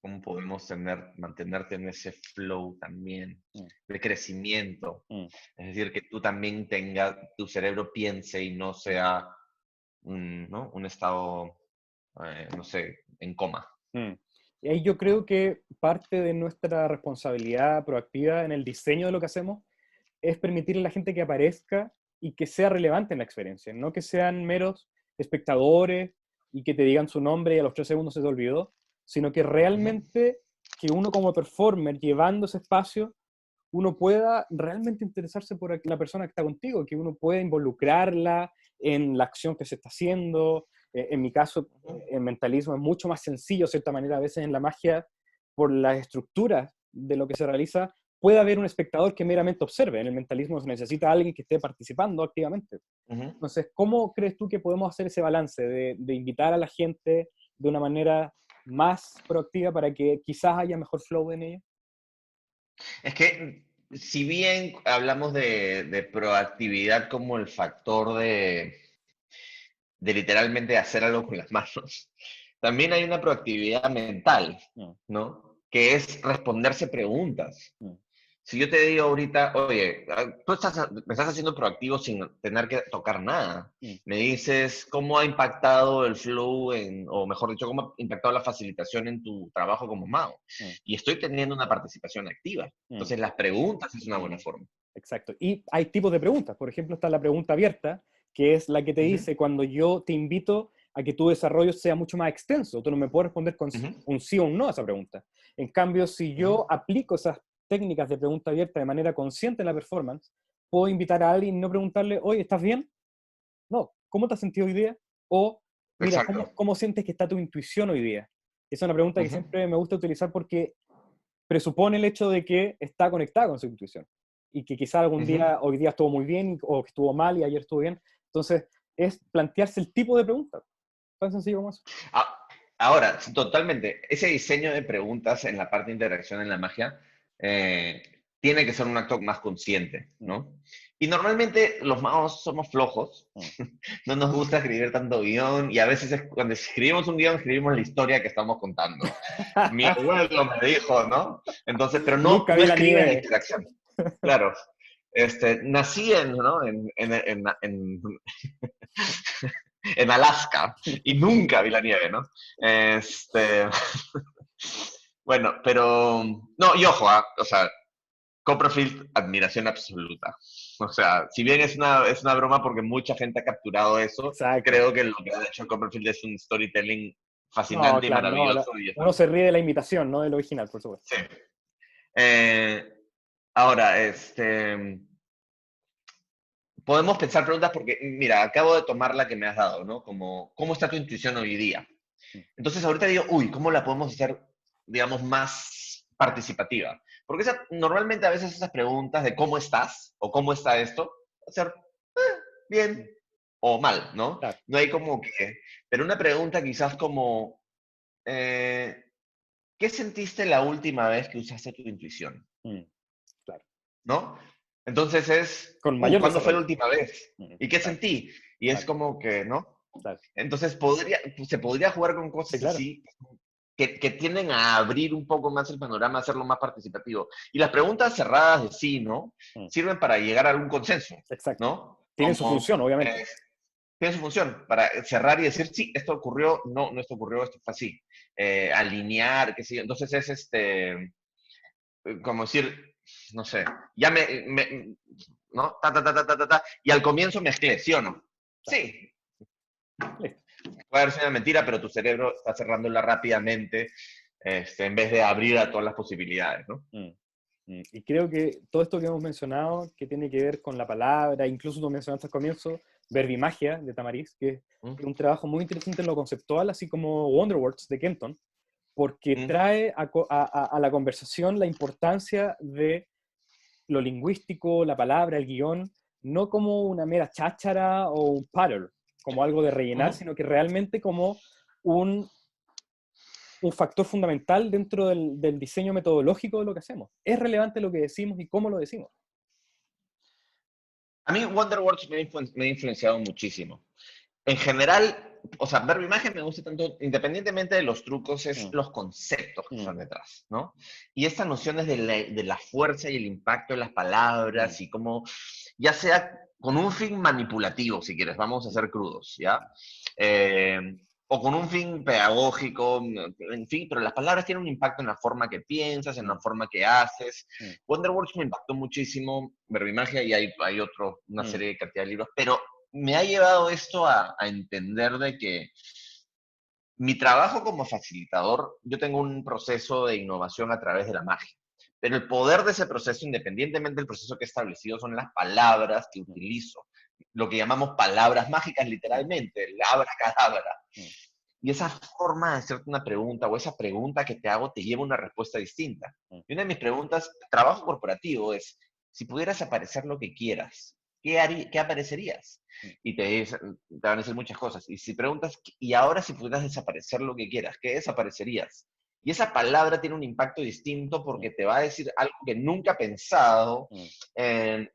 Speaker 2: ¿Cómo podemos mantenerte en ese flow también
Speaker 1: mm,
Speaker 2: de crecimiento?
Speaker 1: mm,
Speaker 2: Es decir, que tú también tengas, tu cerebro piense y no
Speaker 1: mm,
Speaker 2: sea ¿no? Un estado, no sé, en coma.
Speaker 1: mm. Y ahí yo creo que parte de nuestra responsabilidad proactiva en el diseño de lo que hacemos es permitirle a la gente que aparezca y que sea relevante en la experiencia, no que sean meros espectadores y que te digan su nombre y a los 3 segundos se te olvidó, sino que
Speaker 2: Ujú,
Speaker 1: realmente que uno como performer llevando ese espacio, uno pueda realmente interesarse por la persona que está contigo, que uno pueda involucrarla en la acción que se está haciendo. En mi caso,
Speaker 2: ujú.
Speaker 1: en mentalismo es mucho más sencillo, de cierta manera, a veces en la magia, por las estructuras de lo que se realiza, puede haber un espectador que meramente observe. En el mentalismo se necesita alguien que esté participando activamente.
Speaker 2: Ujú.
Speaker 1: Entonces, ¿cómo crees tú que podemos hacer ese balance de invitar a la gente de una manera más proactiva para que quizás haya mejor flow en ella?
Speaker 2: Es que si bien hablamos de proactividad como el factor de literalmente hacer algo con las manos, también hay una proactividad mental,
Speaker 1: Mm,
Speaker 2: ¿no? Que es responderse preguntas.
Speaker 1: mm,
Speaker 2: Si yo te digo ahorita, oye, me estás haciendo proactivo sin tener que tocar nada.
Speaker 1: mm,
Speaker 2: Me dices cómo ha impactado el flow o mejor dicho, cómo ha impactado la facilitación en tu trabajo como mago.
Speaker 1: mm,
Speaker 2: Y estoy teniendo una participación activa.
Speaker 1: mm.
Speaker 2: Entonces, las preguntas es una buena forma.
Speaker 1: Exacto. Y hay tipos de preguntas. Por ejemplo, está la pregunta abierta, que es la que te
Speaker 2: Ujú,
Speaker 1: dice cuando yo te invito a que tu desarrollo sea mucho más extenso. Tú no me puedes responder con
Speaker 2: ujú,
Speaker 1: un sí o un no a esa pregunta. En cambio, si
Speaker 2: ujú,
Speaker 1: yo aplico esas técnicas de pregunta abierta de manera consciente en la performance, puedo invitar a alguien y no preguntarle, oye, ¿estás bien? ¿cómo te has sentido hoy día? O, mira,
Speaker 2: Exacto.
Speaker 1: ¿cómo sientes que está tu intuición hoy día? Esa es una pregunta que
Speaker 2: Ujú,
Speaker 1: siempre me gusta utilizar porque presupone el hecho de que está conectada con su intuición y que quizá algún
Speaker 2: ujú.
Speaker 1: día, hoy día estuvo muy bien o que estuvo mal y ayer estuvo bien. Entonces, es plantearse el tipo de pregunta. Tan sencillo como eso.
Speaker 2: Ah, ahora, sí, totalmente, ese diseño de preguntas en la parte de interacción en la magia eh, tiene que ser un acto más consciente,
Speaker 1: Mm,
Speaker 2: ¿no? Y normalmente los magos somos flojos,
Speaker 1: mm.
Speaker 2: no nos gusta escribir tanto guión y a veces cuando escribimos un guión escribimos la historia que estamos contando. Mi abuelo me dijo, ¿no? Entonces, pero no,
Speaker 1: Nunca
Speaker 2: no
Speaker 1: vi la
Speaker 2: escriben la
Speaker 1: nieve.
Speaker 2: interacción. Claro. Nací ¿no? en Alaska y nunca vi la nieve, ¿no? Este, bueno, pero no, y ojo, o sea, Copperfield, admiración absoluta. O sea, si bien es una broma porque mucha gente ha capturado eso,
Speaker 1: Exacto.
Speaker 2: creo que lo que ha hecho Copperfield es un storytelling
Speaker 1: No,
Speaker 2: fascinante y
Speaker 1: claro, no.
Speaker 2: maravilloso. Y
Speaker 1: Uno se ríe de la imitación, no del original, por supuesto.
Speaker 2: sí. Eh, ahora, podemos pensar preguntas porque, mira, acabo de tomar la que me has dado, ¿no? Como, ¿cómo está tu intuición hoy día?
Speaker 1: Mm,
Speaker 2: Entonces ahorita digo, uy, ¿cómo la podemos hacer, digamos, más participativa? Porque normalmente a veces esas preguntas de cómo estás o cómo está esto, va a ser
Speaker 1: mm,
Speaker 2: bien o mal, ¿no?
Speaker 1: claro.
Speaker 2: No hay como que, pero una pregunta quizás como, eh, ¿qué sentiste la última vez que usaste tu intuición?
Speaker 1: Mm, claro.
Speaker 2: ¿No? Entonces
Speaker 1: Con mayor
Speaker 2: ¿cuándo fue la
Speaker 1: desarrollo.
Speaker 2: última vez? ¿Y qué
Speaker 1: Claro,
Speaker 2: sentí? Y es
Speaker 1: claro,
Speaker 2: como que, ¿no?
Speaker 1: claro.
Speaker 2: Entonces se podría jugar con
Speaker 1: Sí,
Speaker 2: cosas
Speaker 1: claro.
Speaker 2: así que tienden a abrir un poco más el panorama, a hacerlo más participativo. Y las preguntas cerradas de sí, ¿no?
Speaker 1: Mm,
Speaker 2: Sirven para llegar a algún consenso,
Speaker 1: exacto.
Speaker 2: ¿no?
Speaker 1: Tienen su
Speaker 2: Como
Speaker 1: función, obviamente.
Speaker 2: eh, tiene su función, para cerrar y decir, sí, esto ocurrió, no, no esto ocurrió, esto fue así. Alinear, qué sé yo. Entonces es como decir, no sé, ya ¿no? Y al comienzo mezclé, ¿sí o no?
Speaker 1: Claro.
Speaker 2: Sí,
Speaker 1: Listo.
Speaker 2: puede haber sido una mentira, pero tu cerebro está cerrándola rápidamente en vez de abrir a todas las posibilidades, ¿no?
Speaker 1: Mm, Y creo que todo esto que hemos mencionado, que tiene que ver con la palabra, incluso tú mencionaste al comienzo, Verbimagia de Tamariz, que
Speaker 2: Mm,
Speaker 1: es un trabajo muy interesante en lo conceptual, así como Wonderwords de Kenton, porque
Speaker 2: mm,
Speaker 1: trae a la conversación la importancia de lo lingüístico, la palabra, el guión, no como una mera cháchara o un pattern, como algo de rellenar,
Speaker 2: ujú.
Speaker 1: sino que realmente como un, un factor fundamental dentro del diseño metodológico de lo que hacemos. Es relevante lo que decimos y cómo lo decimos.
Speaker 2: A mí Wonderworks me ha influenciado muchísimo. En general, o sea, ver mi imagen me gusta tanto, independientemente de los trucos, es
Speaker 1: Mm,
Speaker 2: los conceptos que
Speaker 1: mm,
Speaker 2: están detrás, ¿no? Y estas nociones de la fuerza y el impacto de las
Speaker 1: mm,
Speaker 2: palabras y cómo, ya sea con un fin manipulativo, si quieres, vamos a ser crudos, ¿ya? Eh, o con un fin pedagógico, en fin, pero las palabras tienen un impacto en la forma que piensas, en la
Speaker 1: mm,
Speaker 2: forma que haces.
Speaker 1: mm,
Speaker 2: Wonderworks me impactó muchísimo, Verbimagia, y hay una
Speaker 1: mm,
Speaker 2: serie de cantidad de libros, pero me ha llevado esto a entender de que mi trabajo como facilitador, yo tengo un proceso de innovación a través de la magia, pero el poder de ese proceso, independientemente del proceso que he establecido, son las palabras que
Speaker 1: mm,
Speaker 2: utilizo, lo que llamamos palabras mágicas
Speaker 1: mm,
Speaker 2: literalmente, el abracadabra.
Speaker 1: mm,
Speaker 2: Y esa forma de hacerte una pregunta o esa pregunta que te hago te lleva a una respuesta distinta.
Speaker 1: mm,
Speaker 2: Y una de mis preguntas, trabajo corporativo, es, si pudieras aparecer lo que quieras, ¿qué aparecerías?
Speaker 1: mm,
Speaker 2: Y te van a decir muchas cosas. Y si preguntas, y ahora si pudieras desaparecer lo que quieras, ¿qué desaparecerías? Y esa palabra tiene un impacto distinto
Speaker 1: mm,
Speaker 2: porque te va a decir algo que nunca ha pensado,
Speaker 1: mm,
Speaker 2: eh,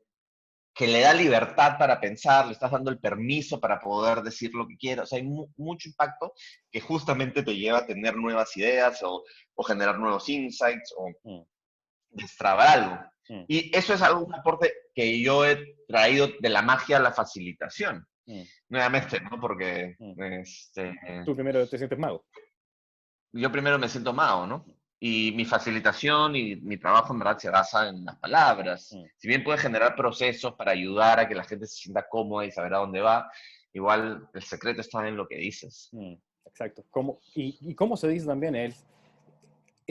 Speaker 2: que le da libertad para pensar, le estás dando el permiso para poder decir lo que quieras. O sea, hay mucho impacto que justamente te lleva a tener nuevas ideas o generar nuevos insights o
Speaker 1: mm,
Speaker 2: destrabar algo.
Speaker 1: mm,
Speaker 2: Y eso es algo, un aporte que yo he traído de la magia a la facilitación.
Speaker 1: mm,
Speaker 2: Nuevamente, ¿no? Porque
Speaker 1: mm.
Speaker 2: este,
Speaker 1: Tú primero te sientes mago.
Speaker 2: yo primero me siento mago, ¿no? Y mi facilitación y mi trabajo en verdad se basa en las palabras.
Speaker 1: Mm,
Speaker 2: Si bien puede generar procesos para ayudar a que la gente se sienta cómoda y saber a dónde va, igual el secreto está en lo que dices.
Speaker 1: mm, exacto. Y cómo se dice también, he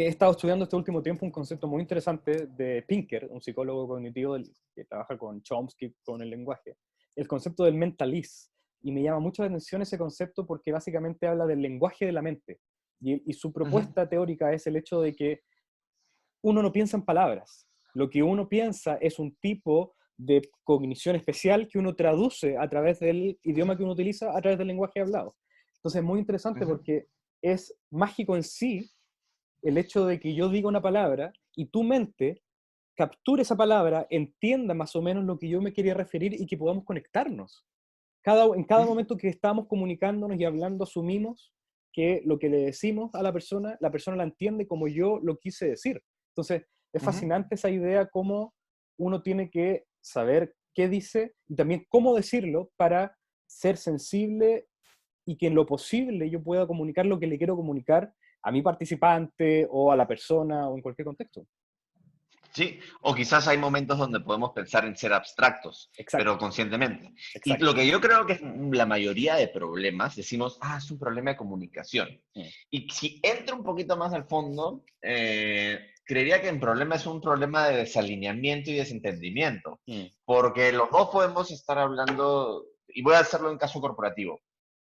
Speaker 1: estado estudiando este último tiempo un concepto muy interesante de Pinker, un psicólogo cognitivo que trabaja con Chomsky, con el lenguaje, el concepto del mentaliz, y me llama mucho la atención ese concepto porque básicamente habla del lenguaje de la mente. Y su
Speaker 2: Ujú,
Speaker 1: propuesta teórica es el hecho de que uno no piensa en palabras. Lo que uno piensa es un tipo de cognición especial que uno traduce a través del idioma que uno utiliza, a través del lenguaje hablado. Entonces es muy interesante
Speaker 2: ujú.
Speaker 1: porque es mágico en sí el hecho de que yo diga una palabra y tu mente capture esa palabra, entienda más o menos lo que yo me quería referir y que podamos conectarnos. En cada
Speaker 2: Ujú,
Speaker 1: momento que estamos comunicándonos y hablando, asumimos que lo que le decimos a la persona la entiende como yo lo quise decir. Entonces, es
Speaker 2: ujú.
Speaker 1: fascinante esa idea cómo uno tiene que saber qué dice y también cómo decirlo para ser sensible y que en lo posible yo pueda comunicar lo que le quiero comunicar a mi participante o a la persona o en cualquier contexto.
Speaker 2: Sí, o quizás hay momentos donde podemos pensar en ser abstractos, pero
Speaker 1: Exacto,
Speaker 2: conscientemente. Y lo
Speaker 1: exacto.
Speaker 2: que yo creo que es la mayoría de problemas, decimos, es un problema de comunicación.
Speaker 1: Mm,
Speaker 2: Y si entro un poquito más al fondo, creería que el problema es un problema de desalineamiento y desentendimiento,
Speaker 1: mm,
Speaker 2: porque los dos podemos estar hablando, y voy a hacerlo en caso corporativo,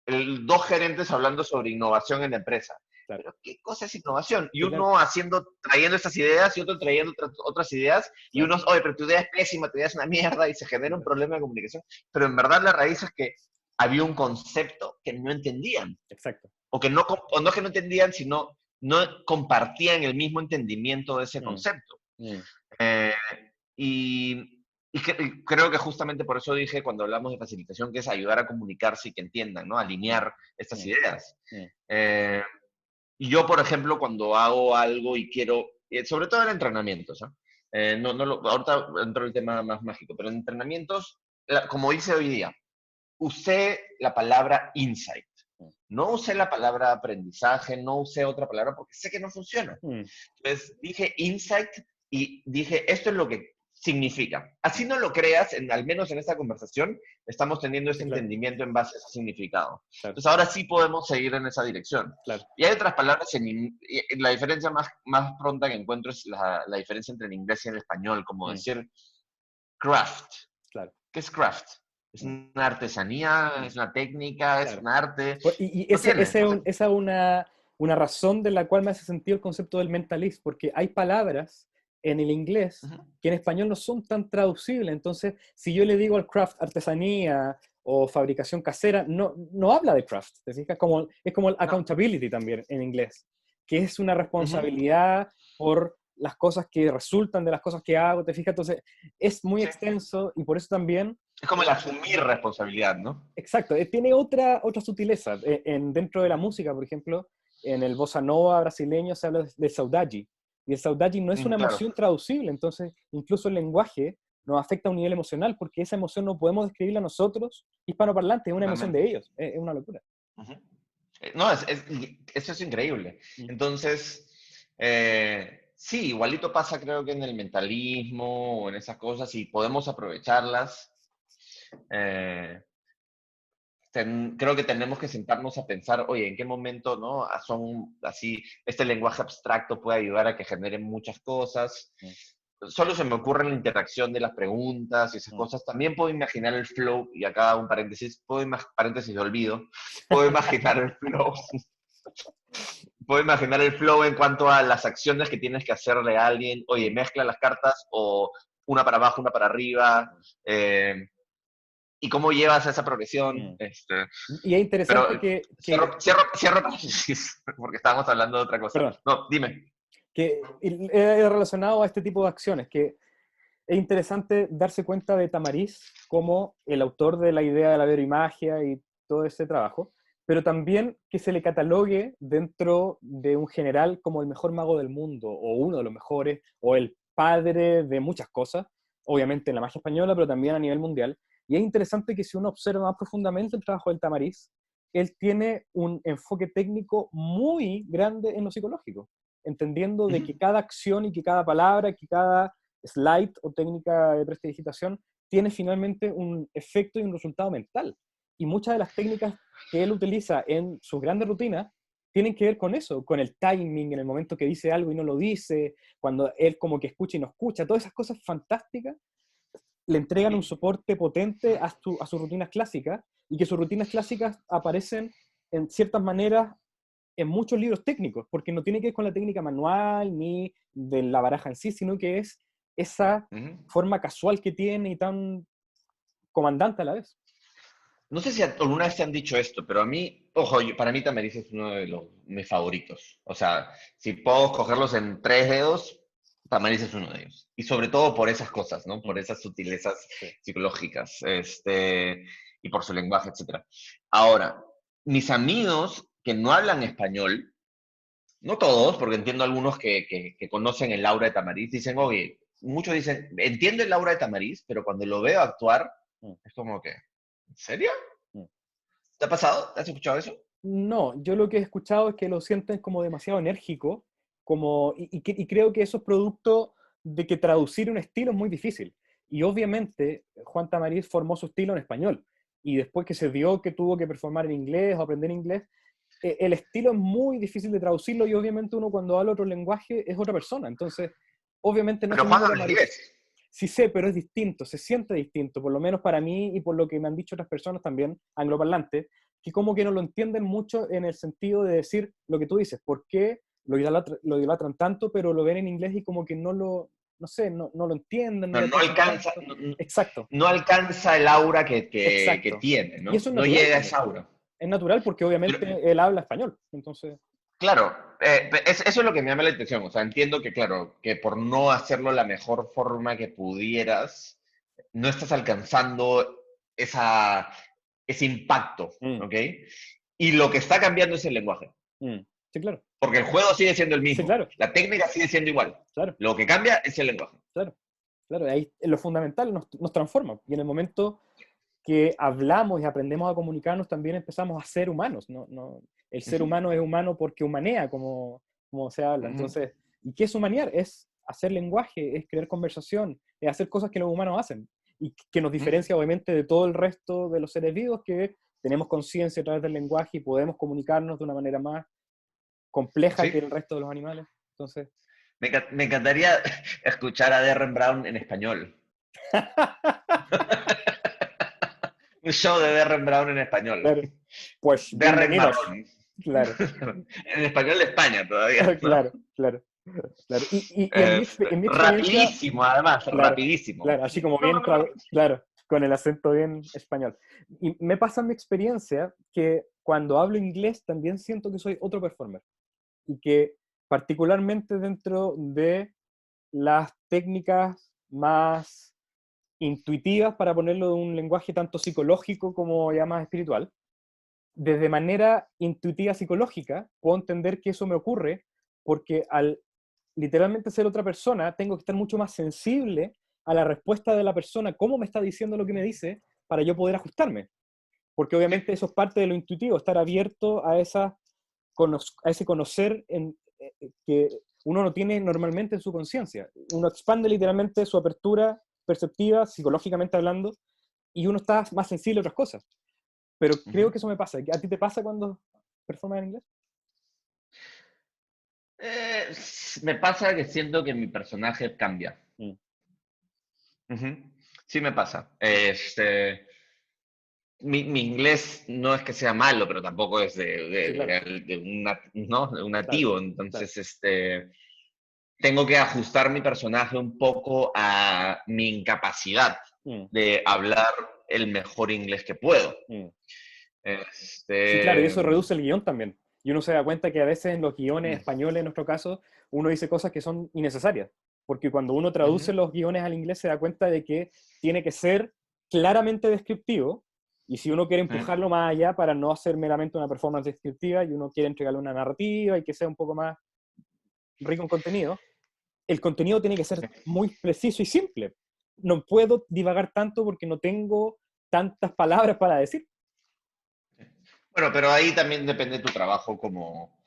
Speaker 2: dos gerentes hablando sobre innovación en la empresa.
Speaker 1: claro.
Speaker 2: Pero ¿qué cosa es innovación? Y
Speaker 1: Sí, claro,
Speaker 2: uno trayendo estas ideas y otro trayendo otras ideas, y
Speaker 1: claro,
Speaker 2: unos, oye, pero tu idea es pésima, tu idea es una mierda, y se genera un problema de comunicación. Pero en verdad la raíz es que había un concepto que no entendían,
Speaker 1: exacto.
Speaker 2: o que no, o no que no entendían, sino no compartían el mismo entendimiento de ese
Speaker 1: Mm,
Speaker 2: concepto.
Speaker 1: mm,
Speaker 2: Eh, y creo que justamente por eso dije cuando hablamos de facilitación que es ayudar a comunicarse y que entiendan, ¿no?
Speaker 1: mm,
Speaker 2: Alinear estas
Speaker 1: mm,
Speaker 2: ideas.
Speaker 1: mm,
Speaker 2: Eh, y yo, por ejemplo, cuando hago algo y quiero, sobre todo en entrenamientos, ¿no? Ahorita entro en el tema más mágico, pero en entrenamientos, como dice hoy día, usé la palabra insight.
Speaker 1: mm,
Speaker 2: No usé la palabra aprendizaje, no usé otra palabra porque sé que no funciona.
Speaker 1: mm,
Speaker 2: Entonces dije insight y dije, esto es lo que significa. Así no lo creas, al menos en esta conversación, estamos teniendo ese
Speaker 1: sí, claro,
Speaker 2: entendimiento en base a ese significado.
Speaker 1: claro,
Speaker 2: Entonces ahora sí podemos seguir en esa dirección.
Speaker 1: claro.
Speaker 2: Y hay otras palabras, la diferencia más pronta que encuentro es la diferencia entre el inglés y el español, como
Speaker 1: Mm,
Speaker 2: decir craft.
Speaker 1: claro,
Speaker 2: ¿Qué es craft? ¿Es
Speaker 1: mm,
Speaker 2: una artesanía? ¿Es una técnica? ¿Es
Speaker 1: claro.
Speaker 2: un arte?
Speaker 1: Y
Speaker 2: No tiene. O sea,
Speaker 1: esa es una razón de la cual me hace sentido el concepto del mentalismo, porque hay palabras en el inglés
Speaker 2: ujú,
Speaker 1: que en español no son tan traducibles. Entonces, si yo le digo al craft artesanía o fabricación casera, no habla de craft. ¿Te fijas? Es como el
Speaker 2: no,
Speaker 1: accountability también en inglés, que es una
Speaker 2: ujú,
Speaker 1: responsabilidad por las cosas que resultan de las cosas que hago. ¿Te fijas? Entonces, es muy
Speaker 2: sí.
Speaker 1: extenso y por eso también
Speaker 2: Es como el asumir responsabilidad, ¿no?
Speaker 1: exacto, tiene otra sutileza. Dentro de la música, por ejemplo, en el bossa nova brasileño se habla de saudade, y el saudade no es una
Speaker 2: Claro.
Speaker 1: emoción traducible, entonces incluso el lenguaje nos afecta a un nivel emocional, porque esa emoción no podemos describirla nosotros, hispanoparlantes, es una emoción de
Speaker 2: Totalmente.
Speaker 1: ellos, es una locura.
Speaker 2: Ujú. No, eso es increíble.
Speaker 1: Mm,
Speaker 2: Entonces, sí, igualito pasa creo que en el mentalismo o en esas cosas y podemos aprovecharlas. eh, Creo que tenemos que sentarnos a pensar, oye, ¿en qué momento, no? Son así, este lenguaje abstracto puede ayudar a que generen muchas cosas.
Speaker 1: mm,
Speaker 2: Solo se me ocurre la interacción de las preguntas y esas
Speaker 1: mm.
Speaker 2: cosas. También puedo imaginar el flow, y acá un paréntesis, paréntesis de olvido, puedo imaginar el flow, puedo imaginar el flow en cuanto a las acciones que tienes que hacerle a alguien, oye,
Speaker 1: Mm,
Speaker 2: mezcla las cartas o una para abajo, una para arriba, eh, y cómo llevas esa progresión.
Speaker 1: mm. Y es
Speaker 2: Pero
Speaker 1: interesante
Speaker 2: cierro
Speaker 1: mm,
Speaker 2: paréntesis, porque estábamos hablando de otra cosa.
Speaker 1: perdón,
Speaker 2: No, dime.
Speaker 1: relacionado a este tipo de acciones, que es interesante darse cuenta de Tamariz como el autor de la idea de la veroimagia y todo ese trabajo, pero también que se le catalogue dentro de un general como el mejor mago del mundo, o uno de los mejores, o el padre de muchas cosas, obviamente en la magia española, pero también a nivel mundial. Y es interesante que si uno observa más profundamente el trabajo del Tamariz, él tiene un enfoque técnico muy grande en lo psicológico, entendiendo de que cada acción y que cada palabra, que cada slide o técnica de prestidigitación tiene finalmente un efecto y un resultado mental. Y muchas de las técnicas que él utiliza en sus grandes rutinas tienen que ver con eso, con el timing, en el momento que dice algo y no lo dice, cuando él como que escucha y no escucha, todas esas cosas fantásticas le entregan un soporte potente a sus rutinas clásicas, y que sus rutinas clásicas aparecen en ciertas maneras en muchos libros técnicos, porque no tiene que ver con la técnica manual ni de la baraja en sí, sino que es esa
Speaker 2: Ujú.
Speaker 1: forma casual que tiene y tan comandante a la vez.
Speaker 2: No sé si alguna vez te han dicho esto, pero a mí, ojo, para mí Tamariz es uno de mis favoritos. O sea, si puedo cogerlos en 3 dedos, Tamariz es uno de ellos. Y sobre todo por esas cosas, ¿no? Por
Speaker 1: Mm,
Speaker 2: esas sutilezas
Speaker 1: sí.
Speaker 2: psicológicas, y por su lenguaje, etcétera. Ahora, mis amigos que no hablan español, no todos, porque entiendo algunos que conocen el aura de Tamariz, dicen, oye, muchos dicen, entiendo el aura de Tamariz, pero cuando lo veo actuar,
Speaker 1: Mm,
Speaker 2: es como que, ¿en serio?
Speaker 1: mm.
Speaker 2: ¿Te ha pasado? ¿Te has escuchado eso?
Speaker 1: No, yo lo que he escuchado es que lo sienten como demasiado enérgico, y creo que eso es producto de que traducir un estilo es muy difícil. Y obviamente Juan Tamariz formó su estilo en español, y después que se vio que tuvo que performar en inglés o aprender inglés, el estilo es muy difícil de traducirlo, y obviamente uno cuando habla otro lenguaje es otra persona. Entonces, obviamente no es
Speaker 2: Pero
Speaker 1: el
Speaker 2: Juan
Speaker 1: mismo
Speaker 2: habla
Speaker 1: Tamariz.
Speaker 2: inglés.
Speaker 1: Sí sé, pero es distinto, se siente distinto, por lo menos para mí y por lo que me han dicho otras personas también, angloparlantes, que como que no lo entienden mucho en el sentido de decir lo que tú dices, ¿por qué lo idolatran tanto, pero lo ven en inglés y como que no sé, no lo entienden, no
Speaker 2: No,
Speaker 1: lo
Speaker 2: no
Speaker 1: aprecian
Speaker 2: alcanza,
Speaker 1: tanto?
Speaker 2: no,
Speaker 1: Exacto,
Speaker 2: no alcanza el aura que
Speaker 1: exacto.
Speaker 2: tiene,
Speaker 1: Y
Speaker 2: ¿no?
Speaker 1: eso es
Speaker 2: No
Speaker 1: natural
Speaker 2: llega a
Speaker 1: también.
Speaker 2: esa aura.
Speaker 1: Es natural porque
Speaker 2: Pero,
Speaker 1: obviamente él habla español, entonces...
Speaker 2: claro, eso es lo que me llama la atención. O sea, entiendo que, claro, que por no hacerlo la mejor forma que pudieras, no estás alcanzando esa, ese impacto,
Speaker 1: Mm,
Speaker 2: ¿ok? Y lo que está cambiando es el lenguaje.
Speaker 1: mm. Sí, claro.
Speaker 2: Porque el juego sigue siendo el
Speaker 1: Sí,
Speaker 2: mismo.
Speaker 1: claro,
Speaker 2: La técnica sigue siendo igual.
Speaker 1: claro,
Speaker 2: Lo que cambia es el lenguaje.
Speaker 1: claro. Claro, ahí en lo fundamental nos transforma. Y en el momento que hablamos y aprendemos a comunicarnos, también empezamos a ser humanos. El ser
Speaker 2: Ujú,
Speaker 1: humano es humano porque humanea, como se habla.
Speaker 2: ujú,
Speaker 1: Entonces, ¿y qué es humanear? Es hacer lenguaje, es crear conversación, es hacer cosas que los humanos hacen. Y que nos
Speaker 2: ujú.
Speaker 1: diferencia, obviamente, de todo el resto de los seres vivos, que tenemos conciencia a través del lenguaje y podemos comunicarnos de una manera más compleja
Speaker 2: Sí.
Speaker 1: que el resto de los animales. Entonces,
Speaker 2: Me encantaría escuchar a Derren Brown en español. Un show de Derren Brown en español.
Speaker 1: claro, pues
Speaker 2: Derren
Speaker 1: bienvenidos.
Speaker 2: Marrón.
Speaker 1: Claro,
Speaker 2: En español de España todavía, ¿no?
Speaker 1: claro, claro. Claro. Y en mi experiencia,
Speaker 2: Rapidísimo, además,
Speaker 1: claro,
Speaker 2: rapidísimo.
Speaker 1: claro, así como bien, claro, con el acento bien español. Y me pasa en mi experiencia que cuando hablo inglés también siento que soy otro performer. Y que particularmente dentro de las técnicas más intuitivas, para ponerlo de un lenguaje tanto psicológico como ya más espiritual, desde manera intuitiva psicológica, puedo entender que eso me ocurre porque al literalmente ser otra persona, tengo que estar mucho más sensible a la respuesta de la persona, cómo me está diciendo lo que me dice, para yo poder ajustarme. Porque
Speaker 2: Sí,
Speaker 1: obviamente eso es parte de lo intuitivo, estar abierto a ese conocer que uno no tiene normalmente en su conciencia. Uno expande literalmente su apertura perceptiva, psicológicamente hablando, y uno está más sensible a otras cosas. Pero creo
Speaker 2: ujú.
Speaker 1: que eso me pasa. ¿A ti te pasa cuando performas en inglés?
Speaker 2: Me pasa que siento que mi personaje cambia.
Speaker 1: Mm,
Speaker 2: Ujú. Sí me pasa. Mi inglés no es que sea malo, pero tampoco es
Speaker 1: sí, claro,
Speaker 2: ¿no? De un
Speaker 1: claro,
Speaker 2: nativo.
Speaker 1: claro.
Speaker 2: Entonces, tengo que ajustar mi personaje un poco a mi incapacidad
Speaker 1: Mm,
Speaker 2: de hablar el mejor inglés que puedo.
Speaker 1: mm. Sí, claro, y
Speaker 2: Este,
Speaker 1: eso reduce el guión también. Y uno se da cuenta que a veces en los guiones
Speaker 2: mm,
Speaker 1: españoles, en nuestro caso, uno dice cosas que son innecesarias. Porque cuando uno traduce
Speaker 2: ujú,
Speaker 1: los guiones al inglés se da cuenta de que tiene que ser claramente descriptivo. Y si uno quiere
Speaker 2: sí,
Speaker 1: empujarlo más allá para no hacer meramente una performance descriptiva y uno quiere entregarle una narrativa y que sea un poco más rico en contenido, el contenido tiene que ser muy preciso y simple. No puedo divagar tanto porque no tengo tantas palabras para decir.
Speaker 2: bueno, pero ahí también depende tu trabajo como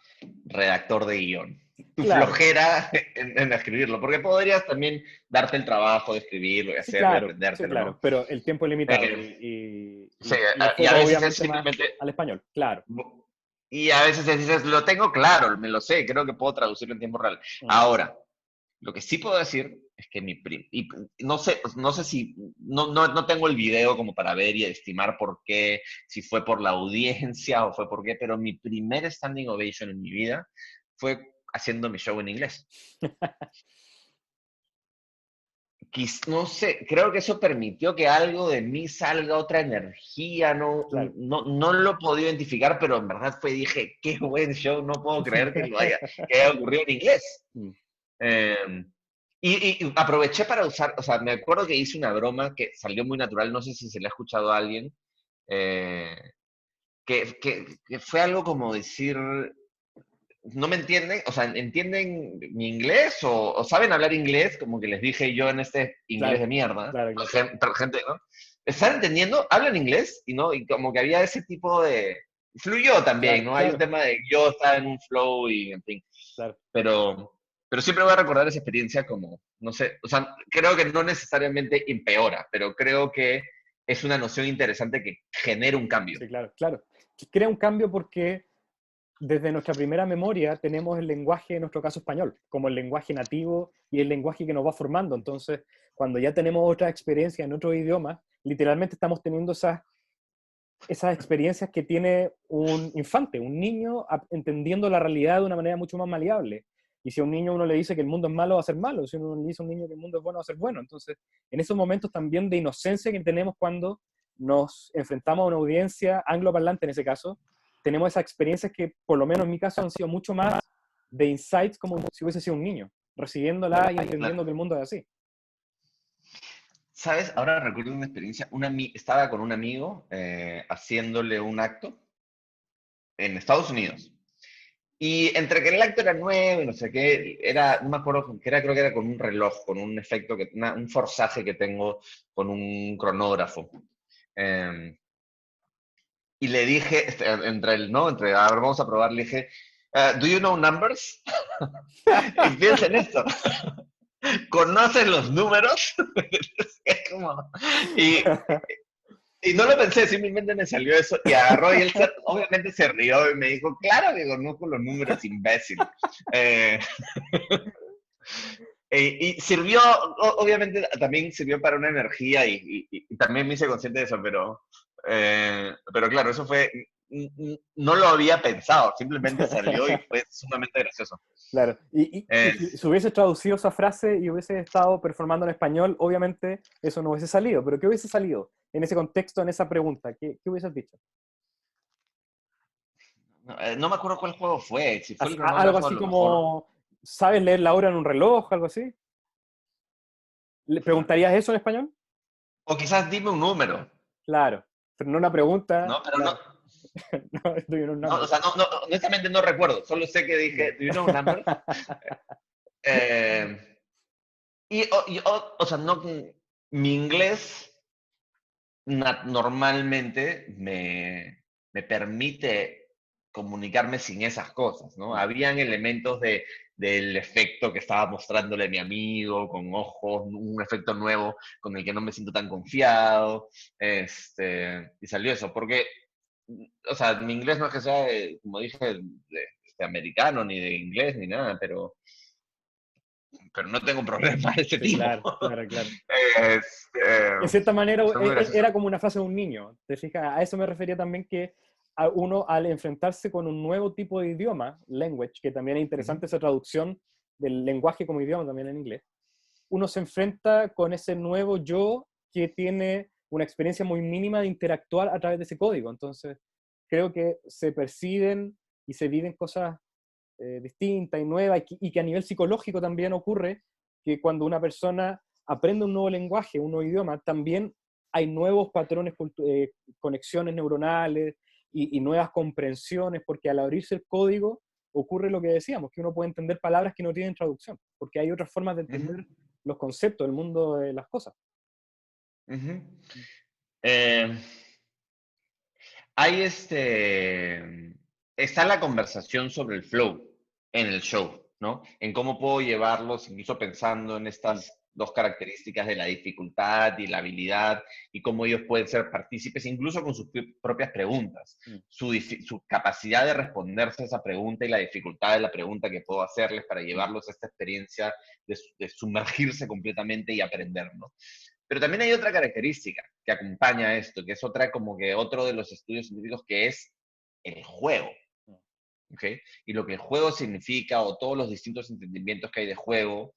Speaker 2: redactor de guión. Tu
Speaker 1: Claro,
Speaker 2: flojera en escribirlo, porque podrías también darte el trabajo de escribirlo y hacerlo y
Speaker 1: sí,
Speaker 2: aprendértelo,
Speaker 1: claro,
Speaker 2: pero
Speaker 1: pero el tiempo es limitado
Speaker 2: eh, sí,
Speaker 1: y el
Speaker 2: y a
Speaker 1: foco
Speaker 2: veces es
Speaker 1: obviamente más
Speaker 2: simplemente,
Speaker 1: al español, claro.
Speaker 2: y a veces dices, lo tengo claro, me lo sé, creo que puedo traducirlo en tiempo real.
Speaker 1: Mm,
Speaker 2: Ahora, Lo que sí puedo decir es que y no sé si, no tengo el video como para ver y estimar por qué, si fue por la audiencia o fue por qué, pero mi primer standing ovation en mi vida fue haciendo mi show en inglés. No sé, creo que eso permitió que algo de mí salga, otra energía,
Speaker 1: Claro.
Speaker 2: no lo puedo identificar, pero en verdad dije, qué buen show, no puedo creer que haya ocurrido en inglés.
Speaker 1: Mm,
Speaker 2: Eh, y aproveché para usar, o sea, me acuerdo que hice una broma que salió muy natural, no sé si se le ha escuchado a alguien, eh, que fue algo como decir, no me entienden, o sea, ¿entienden mi inglés o saben hablar inglés? Como que les dije yo en este inglés
Speaker 1: claro,
Speaker 2: de mierda,
Speaker 1: claro, claro.
Speaker 2: gente, ¿no? ¿Están entendiendo? ¿Hablan inglés? Y, ¿no? Y como que había ese tipo de... Fluyó también,
Speaker 1: Claro,
Speaker 2: ¿no? Hay un
Speaker 1: claro,
Speaker 2: tema de yo estaba en un flow y en fin.
Speaker 1: claro.
Speaker 2: Pero siempre voy a recordar esa experiencia como, no sé, o sea, creo que no necesariamente empeora, pero creo que es una noción interesante que genera un cambio.
Speaker 1: Sí, claro, claro. Que crea un cambio porque desde nuestra primera memoria tenemos el lenguaje, en nuestro caso español, como el lenguaje nativo y el lenguaje que nos va formando. Entonces, cuando ya tenemos otra experiencia en otro idioma, literalmente estamos teniendo esas experiencias que tiene un infante, un niño entendiendo la realidad de una manera mucho más maleable. Y si a un niño uno le dice que el mundo es malo, va a ser malo. Si uno le dice a un niño que el mundo es bueno, va a ser bueno. Entonces, en esos momentos también de inocencia que tenemos cuando nos enfrentamos a una audiencia angloparlante en ese caso, tenemos esas experiencias que, por lo menos en mi caso, han sido mucho más de insights como si hubiese sido un niño, recibiéndola y
Speaker 2: Claro.
Speaker 1: entendiendo que el mundo es así.
Speaker 2: ¿Sabes? Ahora recuerdo una experiencia. Estaba con un amigo haciéndole un acto en Estados Unidos. Y entre que el acto era nuevo y no sé qué, no me acuerdo con qué era, creo que era con un reloj, con un efecto, un forzaje que tengo con un cronógrafo. Eh, y le dije, a ver, vamos a probar, le dije, ¿Do you know numbers? Y piensa en esto. ¿Conoces los números? Es como, y, y no lo pensé, simplemente me salió eso y agarró y él obviamente se rió y me dijo, claro que conozco los números, imbécil. Eh, y sirvió, obviamente también sirvió para una energía y también me hice consciente de eso, pero claro, eso fue, no lo había pensado, simplemente salió y fue sumamente gracioso.
Speaker 1: Claro, y si hubiese traducido esa frase y hubiese estado performando en español, obviamente eso no hubiese salido, pero ¿qué hubiese salido en ese contexto, en esa pregunta? ¿Qué hubieses dicho?
Speaker 2: No me acuerdo cuál juego fue, si fue el
Speaker 1: Algo
Speaker 2: cronógrafo a
Speaker 1: así
Speaker 2: lo mejor,
Speaker 1: como, ¿sabes leer la hora en un reloj? Algo así. ¿Le preguntarías eso en español?
Speaker 2: o quizás dime un número,
Speaker 1: Claro, pero no una pregunta,
Speaker 2: ¿no? Pero no,
Speaker 1: claro. No, estoy en un
Speaker 2: no, o
Speaker 1: number.
Speaker 2: sea, honestamente no recuerdo, solo sé que dije,
Speaker 1: Ya.
Speaker 2: ¿do you know numbers? Eh, o sea, no, mi inglés normalmente me permite comunicarme sin esas cosas, ¿no?
Speaker 1: Mm.
Speaker 2: Habían elementos del efecto que estaba mostrándole mi amigo, con ojos, un efecto nuevo con el que no me siento tan confiado, y salió eso, porque, o sea, mi inglés no es que sea, como dije, de americano, ni de inglés, ni nada, pero no tengo un problema de ese
Speaker 1: Sí,
Speaker 2: tipo.
Speaker 1: claro, claro, claro.
Speaker 2: Este,
Speaker 1: En cierta manera
Speaker 2: fue muy gracioso.
Speaker 1: era como una frase de un niño, ¿te fijas? A eso me refería también que a uno al enfrentarse con un nuevo tipo de idioma, language, que también es
Speaker 2: Ujú,
Speaker 1: interesante esa traducción del lenguaje como idioma también en inglés, uno se enfrenta con ese nuevo yo que tiene una experiencia muy mínima de interactuar a través de ese código. Entonces, creo que se perciben y se viven cosas distintas y nuevas y que a nivel psicológico también ocurre que cuando una persona aprende un nuevo lenguaje, un nuevo idioma, también hay nuevos patrones, conexiones neuronales y nuevas comprensiones, porque al abrirse el código ocurre lo que decíamos, que uno puede entender palabras que no tienen traducción, porque hay otras formas de
Speaker 2: ujú,
Speaker 1: entender los conceptos, el mundo de las cosas.
Speaker 2: ujú. Eh, hay está la conversación sobre el flow en el show, ¿no? En cómo puedo llevarlos, incluso pensando en estas dos características de la dificultad y la habilidad y cómo ellos pueden ser partícipes incluso con sus propias preguntas, su capacidad de responderse a esa pregunta y la dificultad de la pregunta que puedo hacerles para llevarlos a esta experiencia de sumergirse completamente y aprender, ¿no? Pero también hay otra característica que acompaña a esto, que es otra como que otro de los estudios científicos, que es el juego. ¿Okay? Y lo que el juego significa o todos los distintos entendimientos que hay de juego,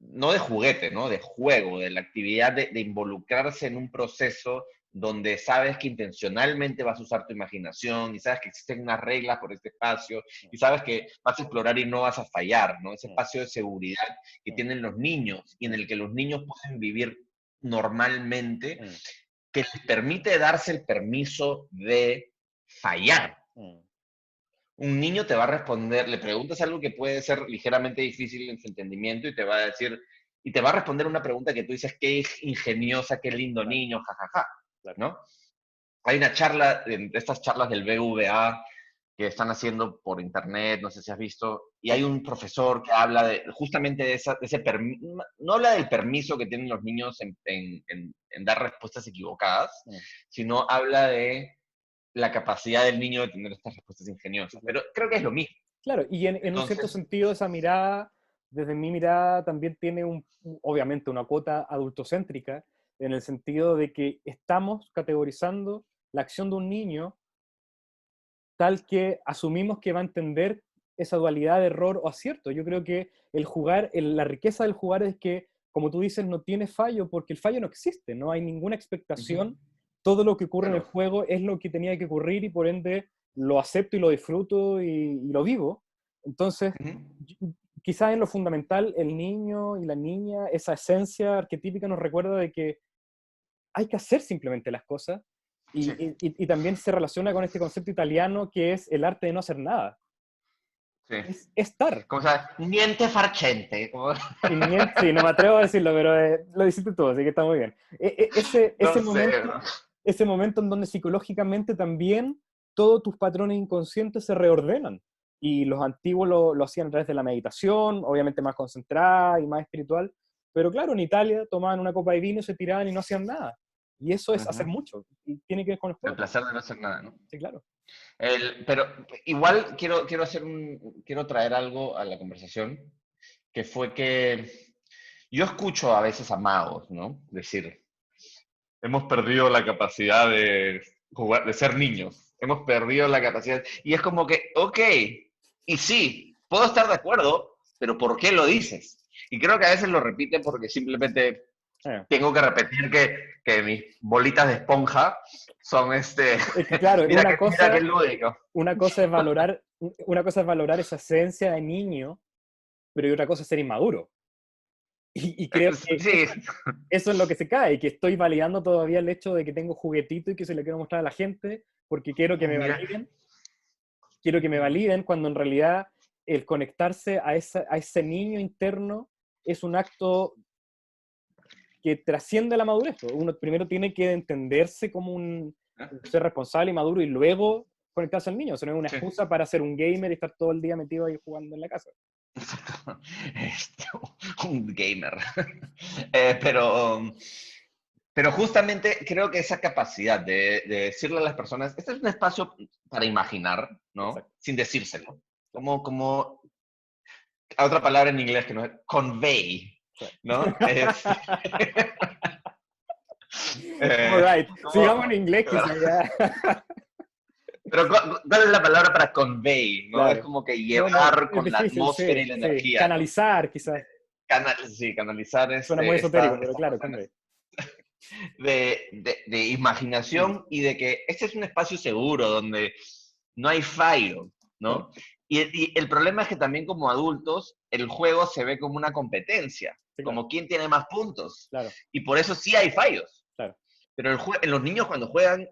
Speaker 2: no de juguete, ¿no? De juego, de la actividad de involucrarse en un proceso donde sabes que intencionalmente vas a usar tu imaginación y sabes que existen unas reglas por este espacio y sabes que vas a explorar y no vas a fallar, ¿no? Ese espacio de seguridad que tienen los niños y en el que los niños pueden vivir normalmente, que les permite darse el permiso de fallar. Un niño te va a responder, le preguntas algo que puede ser ligeramente difícil en su entendimiento y te va a decir, y te va a responder una pregunta que tú dices, qué ingeniosa, qué lindo niño, jajaja, ¿no? Hay una charla, de estas charlas del BVA que están haciendo por internet, no sé si has visto, y hay un profesor que habla de justamente de ese permiso, no habla del permiso que tienen los niños en dar respuestas equivocadas, sino habla de la capacidad del niño de tener estas respuestas ingeniosas. Pero creo que es lo mismo.
Speaker 1: Claro, y en un cierto
Speaker 2: Entonces,
Speaker 1: sentido esa mirada, desde mi mirada, también tiene obviamente una cuota adultocéntrica, en el sentido de que estamos categorizando la acción de un niño tal que asumimos que va a entender esa dualidad de error o acierto. Yo creo que el jugar, la riqueza del jugar es que, como tú dices, no tiene fallo, porque el fallo no existe, no hay ninguna expectación. Todo lo que ocurre en el
Speaker 2: claro.
Speaker 1: juego es lo que tenía que ocurrir y por ende lo acepto y lo disfruto y lo vivo. Entonces, quizás en lo fundamental, el niño y la niña, esa esencia arquetípica nos recuerda de que hay que hacer simplemente las cosas
Speaker 2: Sí.
Speaker 1: y también se relaciona con este concepto italiano que es el arte de no hacer nada.
Speaker 2: Sí.
Speaker 1: Es estar.
Speaker 2: Como sabes, niente farchente.
Speaker 1: Sí, no me atrevo a decirlo, pero lo dijiste tú, así que está muy bien.
Speaker 2: No sé, bro.
Speaker 1: Ese momento en donde psicológicamente también todos tus patrones inconscientes se reordenan. Y los antiguos lo hacían a través de la meditación, obviamente más concentrada y más espiritual. Pero claro, en Italia tomaban una copa de vino, se tiraban y no hacían nada. Y eso es hacer mucho. Y tiene que ver con el
Speaker 2: El
Speaker 1: juego
Speaker 2: placer
Speaker 1: también.
Speaker 2: de no hacer nada, ¿no?
Speaker 1: Sí, claro.
Speaker 2: Pero igual quiero traer algo a la conversación, que fue que yo escucho a veces a magos, ¿no? Decir, hemos perdido la capacidad de jugar, de ser niños. Hemos perdido la capacidad. Y es como que, ok, y sí, puedo estar de acuerdo, pero ¿por qué lo dices? Y creo que a veces lo repite porque simplemente
Speaker 1: Eh.
Speaker 2: tengo que repetir que mis bolitas de esponja son
Speaker 1: Es que claro,
Speaker 2: mira qué lúdico.
Speaker 1: una cosa es valorar esa esencia de niño, pero otra cosa es ser inmaduro. Y creo que
Speaker 2: Sí,
Speaker 1: eso es lo que se cae, que estoy validando todavía el hecho de que tengo juguetito y que se le quiero mostrar a la gente porque
Speaker 2: mira.
Speaker 1: quiero que me validen cuando en realidad el conectarse a ese niño interno es un acto que trasciende la madurez. Uno primero tiene que entenderse como un ser responsable y maduro y luego conectarse al niño. O sea, no es una
Speaker 2: Sí.
Speaker 1: excusa para ser un gamer y estar todo el día metido ahí jugando en la casa.
Speaker 2: Este, un gamer. Pero, pero justamente creo que esa capacidad de decirle a las personas, este es un espacio para imaginar, ¿no?
Speaker 1: Exacto.
Speaker 2: Sin decírselo. Como a otra palabra en inglés que no es convey, ¿no?
Speaker 1: All right. Sigamos en
Speaker 2: Como,
Speaker 1: inglés,
Speaker 2: claro.
Speaker 1: quizás ya.
Speaker 2: Pero ¿cuál es la palabra para convey? ¿No? Es
Speaker 1: Claro.
Speaker 2: como que
Speaker 1: Bueno,
Speaker 2: llevar
Speaker 1: es
Speaker 2: con la
Speaker 1: difícil,
Speaker 2: atmósfera
Speaker 1: sí,
Speaker 2: y la
Speaker 1: sí.
Speaker 2: energía, ¿no?
Speaker 1: Canalizar, quizás.
Speaker 2: Sí, canalizar
Speaker 1: Suena muy esotérico, pero
Speaker 2: estas
Speaker 1: claro,
Speaker 2: cuestiones
Speaker 1: conve.
Speaker 2: de imaginación y de que este es un espacio seguro donde no hay fallo,
Speaker 1: Claro,
Speaker 2: ¿no? Y el problema es que también como adultos el juego se ve como una competencia,
Speaker 1: sí, claro,
Speaker 2: como quién tiene más puntos.
Speaker 1: claro,
Speaker 2: Y por eso sí hay fallos.
Speaker 1: claro.
Speaker 2: Pero en los niños cuando juegan,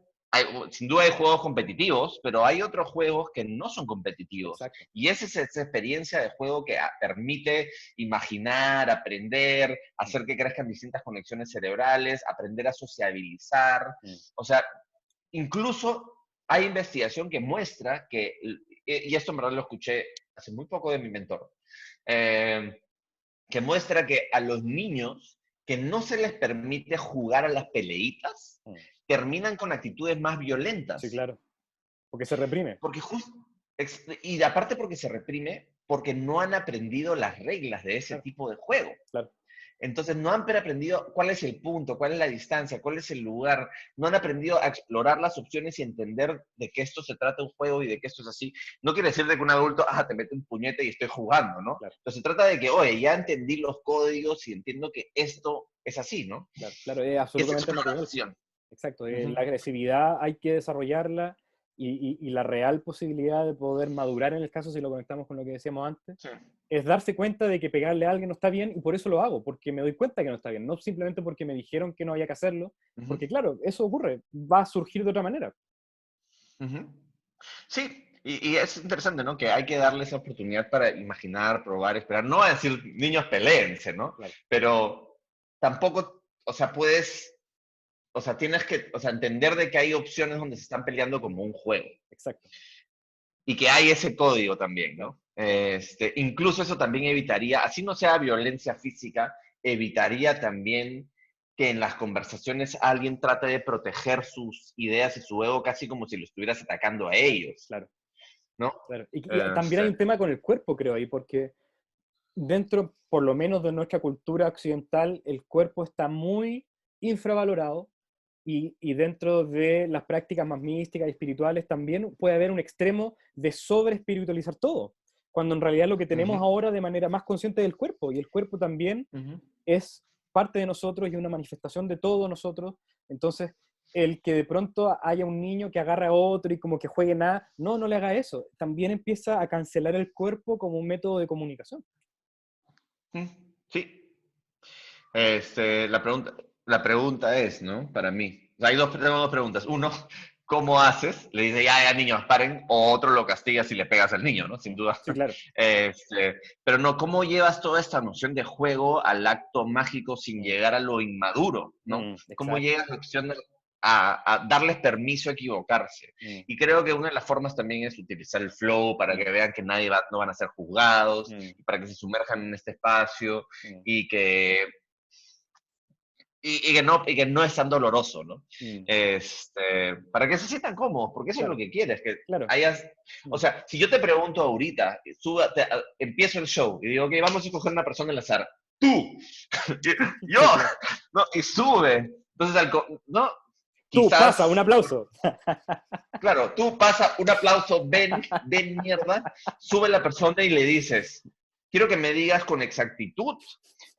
Speaker 2: sin duda hay juegos competitivos, pero hay otros juegos que no son competitivos.
Speaker 1: Exacto.
Speaker 2: Y esa es esa experiencia de juego que permite imaginar, aprender, hacer que crezcan distintas conexiones cerebrales, aprender a sociabilizar. O sea, incluso hay investigación que muestra que, y esto en verdad lo escuché hace muy poco de mi mentor, que muestra que a los niños que no se les permite jugar a las peleitas,
Speaker 1: Mm.
Speaker 2: terminan con actitudes más
Speaker 1: Sí,
Speaker 2: violentas.
Speaker 1: claro. Porque se reprime.
Speaker 2: Porque y aparte porque se reprime, porque no han aprendido las reglas de ese
Speaker 1: Claro,
Speaker 2: tipo de juego.
Speaker 1: claro.
Speaker 2: Entonces no han aprendido cuál es el punto, cuál es la distancia, cuál es el lugar. No han aprendido a explorar las opciones y entender de qué esto se trata un juego y de qué esto es así. No quiere decir de que un adulto, te mete un puñete y estoy jugando, ¿no?
Speaker 1: Claro,
Speaker 2: Entonces se trata de que, oye, ya entendí los códigos y entiendo que esto es así, ¿no?
Speaker 1: claro, claro, es
Speaker 2: Y es
Speaker 1: absolutamente natural.
Speaker 2: exploración.
Speaker 1: Exacto,
Speaker 2: Ujú.
Speaker 1: la agresividad hay que desarrollarla y la real posibilidad de poder madurar en el caso, si lo conectamos con lo que decíamos antes,
Speaker 2: Sí.
Speaker 1: es darse cuenta de que pegarle a alguien no está bien y por eso lo hago, porque me doy cuenta que no está bien, no simplemente porque me dijeron que no había que hacerlo,
Speaker 2: Ujú.
Speaker 1: porque claro, eso ocurre, va a surgir de otra manera.
Speaker 2: Ujú. Sí, y es interesante, ¿no? Que hay que darle esa oportunidad para imaginar, probar, esperar. No va a decir niños peleense, ¿no?
Speaker 1: Claro,
Speaker 2: Pero tampoco, o sea, puedes, o sea, tienes que, o sea, entender de que hay opciones donde se están peleando como un juego
Speaker 1: exacto,
Speaker 2: y que hay ese código también,
Speaker 1: claro,
Speaker 2: ¿no?
Speaker 1: claro.
Speaker 2: Incluso eso también evitaría, así no sea violencia física, evitaría también que en las conversaciones alguien trate de proteger sus ideas y su ego casi como si lo estuvieras atacando a ellos,
Speaker 1: Claro,
Speaker 2: ¿no?
Speaker 1: claro. Y también hay
Speaker 2: Este,
Speaker 1: un tema con el cuerpo, creo, ahí, porque dentro, por lo menos de nuestra cultura occidental, el cuerpo está muy infravalorado y dentro de las prácticas más místicas y espirituales también puede haber un extremo de sobre espiritualizar todo, cuando en realidad lo que tenemos
Speaker 2: ujú,
Speaker 1: ahora de manera más consciente es el cuerpo, y el cuerpo también
Speaker 2: ujú.
Speaker 1: es parte de nosotros y una manifestación de todos nosotros. Entonces, el que de pronto haya un niño que agarre a otro y como que juegue nada, no, no le haga eso. También empieza a cancelar el cuerpo como un método de comunicación.
Speaker 2: Mm, sí. La pregunta es, ¿no? Para mí. O sea, tengo dos preguntas. Uno, ¿cómo haces? Le dice, ya, ya, niños, paren. O otro lo castigas y le pegas al niño, ¿no? Sin duda.
Speaker 1: Sí, claro.
Speaker 2: Pero no, ¿cómo llevas toda esta noción de juego al acto mágico sin
Speaker 1: Mm,
Speaker 2: llegar a lo inmaduro, ¿no? ¿Cómo
Speaker 1: exacto.
Speaker 2: llegas a la opción a darles permiso a equivocarse?
Speaker 1: Mm,
Speaker 2: Y creo que una de las formas también es utilizar el flow para
Speaker 1: mm,
Speaker 2: que vean que no van a ser juzgados,
Speaker 1: mm,
Speaker 2: y para que se sumerjan en este espacio
Speaker 1: mm,
Speaker 2: y y que no es tan doloroso, ¿no?
Speaker 1: mm.
Speaker 2: Para que se sientan cómodos, porque eso es lo
Speaker 1: Claro,
Speaker 2: que quieres, que
Speaker 1: claro.
Speaker 2: hayas, o
Speaker 1: Mm.
Speaker 2: sea, si yo te pregunto ahorita, empiezo el show y digo, ok, vamos a escoger una persona al azar, tú, yo,
Speaker 1: Sí, claro.
Speaker 2: ¿no? Y sube, entonces, ¿no?
Speaker 1: Tú, pasa, un
Speaker 2: Quizás,
Speaker 1: aplauso.
Speaker 2: claro, tú pasa un aplauso, ven mierda, sube la persona y le dices, quiero que me digas con exactitud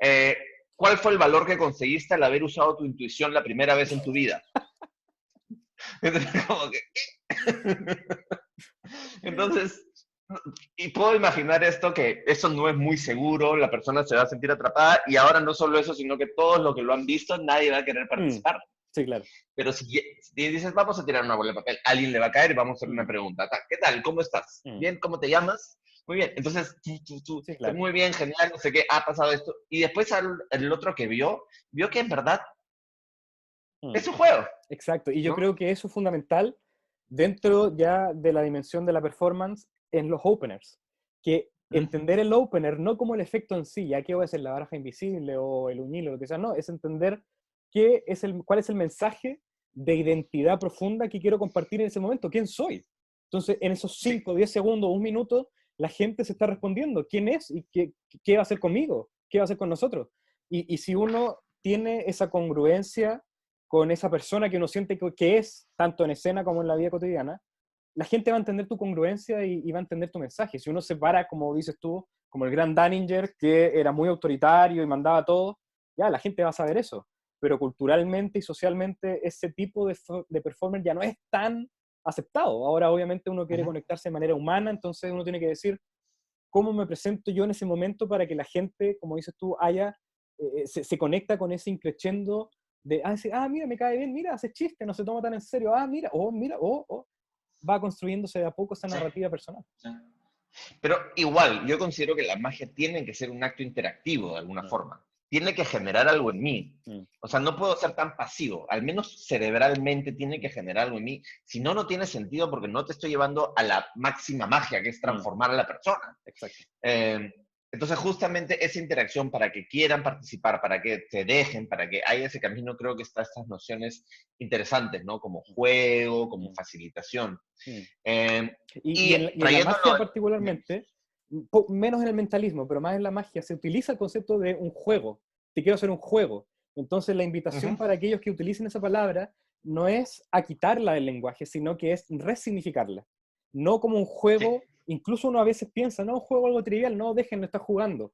Speaker 2: eh, cuál fue el valor que conseguiste al haber usado tu intuición la primera vez en tu vida. Entonces, como que, entonces, y puedo imaginar esto, que eso no es muy seguro, la persona se va a sentir atrapada y ahora no solo eso, sino que todos los que lo han visto, nadie va a querer
Speaker 1: Mm,
Speaker 2: participar.
Speaker 1: sí, claro.
Speaker 2: Pero si dices, vamos a tirar una bola de papel, alguien le va a caer y vamos a hacer una
Speaker 1: Mm,
Speaker 2: pregunta. ¿Qué tal? ¿Cómo estás?
Speaker 1: mm,
Speaker 2: ¿Bien? ¿Cómo te llamas? Muy bien. Entonces,
Speaker 1: sí,
Speaker 2: estoy
Speaker 1: claro.
Speaker 2: muy bien, genial, no sé qué, ha pasado esto. Y después el otro que vio que en verdad
Speaker 1: Mm,
Speaker 2: es un juego,
Speaker 1: exacto. Y yo
Speaker 2: ¿no?
Speaker 1: creo que eso es fundamental dentro ya de la dimensión de la performance en los openers. Que
Speaker 2: Mm,
Speaker 1: entender el opener no como el efecto en sí, ya que voy a ser la baraja invisible o el uñil o lo que sea, no, es entender cuál es el mensaje de identidad profunda que quiero compartir en ese momento, quién soy. Entonces, en esos
Speaker 2: sí.
Speaker 1: 5 10 segundos, un minuto, la gente se está respondiendo quién es y qué va a hacer conmigo, qué va a hacer con nosotros. Y si uno tiene esa congruencia con esa persona que uno siente que es, tanto en escena como en la vida cotidiana, la gente va a entender tu congruencia y va a entender tu mensaje. Si uno se para, como dices tú, como el gran Daninger, que era muy autoritario y mandaba todo, ya la gente va a saber eso. Pero culturalmente y socialmente ese tipo de performance ya no es tan aceptado. Ahora obviamente uno quiere
Speaker 2: Ujú.
Speaker 1: conectarse de manera humana, entonces uno tiene que decir cómo me presento yo en ese momento para que la gente, como dices tú, se conecta con ese increchendo de, mira, me cae bien, mira, hace chiste, no se toma tan en serio, mira, va construyéndose de a poco esa
Speaker 2: Sí,
Speaker 1: narrativa personal.
Speaker 2: sí. Pero igual, yo considero que la magia tiene que ser un acto interactivo de alguna
Speaker 1: Mm,
Speaker 2: forma. Tiene que generar algo en mí.
Speaker 1: mm,
Speaker 2: O sea, no puedo ser tan pasivo. Al menos cerebralmente tiene que
Speaker 1: mm,
Speaker 2: generar algo en mí. Si no, no tiene sentido porque no te estoy llevando a la máxima magia, que es
Speaker 1: mm,
Speaker 2: transformar a la persona.
Speaker 1: exacto.
Speaker 2: Eh, Entonces, justamente esa interacción para que quieran participar, para que te dejen, para que haya ese camino, creo que está estas nociones interesantes, ¿no? Como juego, como
Speaker 1: Mm,
Speaker 2: facilitación.
Speaker 1: mm.
Speaker 2: Eh,
Speaker 1: Y
Speaker 2: y
Speaker 1: en la
Speaker 2: trayéndolo...
Speaker 1: magia particularmente, menos en el mentalismo, pero más en la magia, se utiliza el concepto de un juego. Te quiero hacer un juego. Entonces la invitación
Speaker 2: Ujú,
Speaker 1: para aquellos que utilicen esa palabra no es a quitarla del lenguaje, sino que es resignificarla. No como un
Speaker 2: sí,
Speaker 1: juego, incluso uno a veces piensa, no, un juego algo trivial, no, déjenlo, está jugando.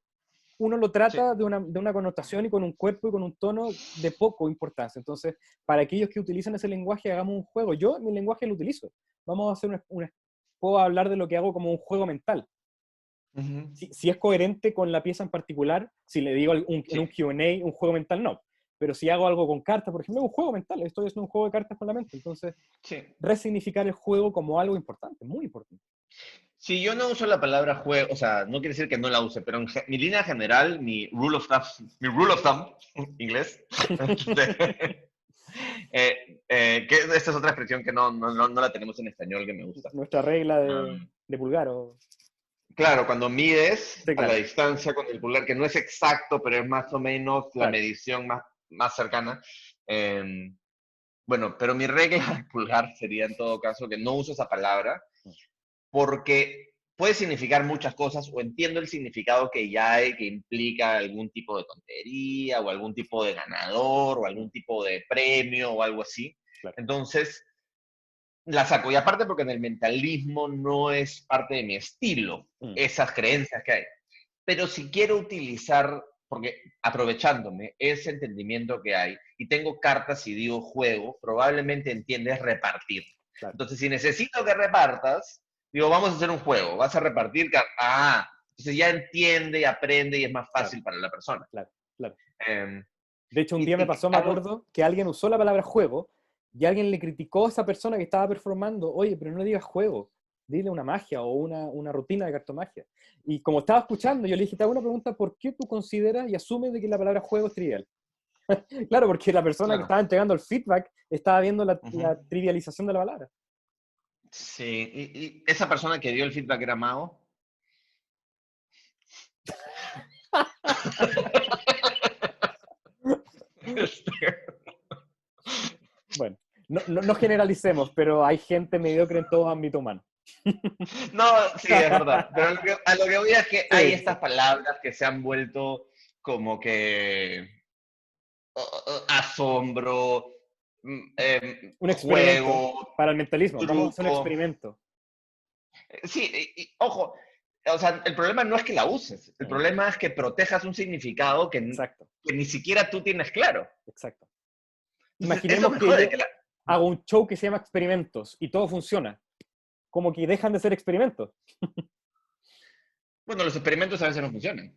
Speaker 1: Uno lo
Speaker 2: sí.
Speaker 1: trata de una connotación y con un cuerpo y con un tono de poco importancia. Entonces, para aquellos que utilizan ese lenguaje, hagamos un juego. Yo mi lenguaje lo utilizo. Vamos a hacer puedo hablar de lo que hago como un juego mental.
Speaker 2: Ujú,
Speaker 1: Si es coherente con la pieza en particular, si le digo en un
Speaker 2: sí,
Speaker 1: Q&A un juego mental, no. Pero si hago algo con cartas, por ejemplo, es un juego mental, estoy haciendo un juego de cartas con la mente. Entonces,
Speaker 2: sí.
Speaker 1: resignificar el juego como algo importante, muy importante.
Speaker 2: Si yo no uso la palabra juego, o sea, no quiere decir que no la use, pero mi línea general, mi rule of thumb, inglés, este, que esta es otra expresión que no la tenemos en español que me gusta.
Speaker 1: Nuestra regla
Speaker 2: Um,
Speaker 1: de pulgar. O,
Speaker 2: claro, cuando mides
Speaker 1: sí,
Speaker 2: a la
Speaker 1: claro,
Speaker 2: distancia con el pulgar, que no es exacto, pero es más o menos la
Speaker 1: claro.
Speaker 2: medición más cercana. em, bueno, pero mi regla de pulgar sería en todo caso que no uso esa palabra porque puede significar muchas cosas o entiendo el significado que ya hay, que implica algún tipo de tontería o algún tipo de ganador o algún tipo de premio o algo así.
Speaker 1: Claro.
Speaker 2: Entonces, la saco. Y aparte porque en el mentalismo no es parte de mi estilo,
Speaker 1: Mm,
Speaker 2: esas creencias que hay. Pero si quiero utilizar, porque aprovechándome ese entendimiento que hay, y tengo cartas y digo juego, probablemente entiendes repartir.
Speaker 1: claro,
Speaker 2: Entonces, si necesito que repartas, digo, vamos a hacer un juego, vas a repartir cartas. Ah, entonces ya entiende y aprende y es más
Speaker 1: claro,
Speaker 2: fácil para la persona.
Speaker 1: claro, claro.
Speaker 2: Eh,
Speaker 1: De hecho, un día me
Speaker 2: y
Speaker 1: pasó, me acuerdo, que alguien usó la palabra juego y alguien le criticó a esa persona que estaba performando, oye, pero no le digas juego, dile una magia o una rutina de cartomagia. Y como estaba escuchando, yo le dije, te hago una pregunta, ¿por qué tú consideras y asumes de que la palabra juego es trivial? Claro, porque la persona que
Speaker 2: claro.
Speaker 1: estaba entregando el feedback estaba viendo
Speaker 2: Ujú.
Speaker 1: la trivialización de la palabra.
Speaker 2: Sí, y esa persona que dio el feedback era Mao. Este,
Speaker 1: Bueno, no generalicemos, pero hay gente mediocre en todo ámbito humano.
Speaker 2: No, sí, es verdad. Pero a lo que voy es que hay
Speaker 1: Sí, sí,
Speaker 2: estas palabras que se han vuelto como que asombro,
Speaker 1: un experimento
Speaker 2: juego,
Speaker 1: para el mentalismo. Vamos a hacer un
Speaker 2: truco.
Speaker 1: experimento.
Speaker 2: Sí, ojo, o sea, el problema no es que la uses, el
Speaker 1: Mm,
Speaker 2: problema es que protejas un significado
Speaker 1: exacto,
Speaker 2: que ni siquiera tú tienes claro.
Speaker 1: exacto.
Speaker 2: Entonces, eso
Speaker 1: Imaginemos
Speaker 2: me
Speaker 1: que
Speaker 2: jode.
Speaker 1: yo hago un show que se llama experimentos y todo funciona. Como que dejan de ser experimentos.
Speaker 2: Bueno, los experimentos a veces no funcionan.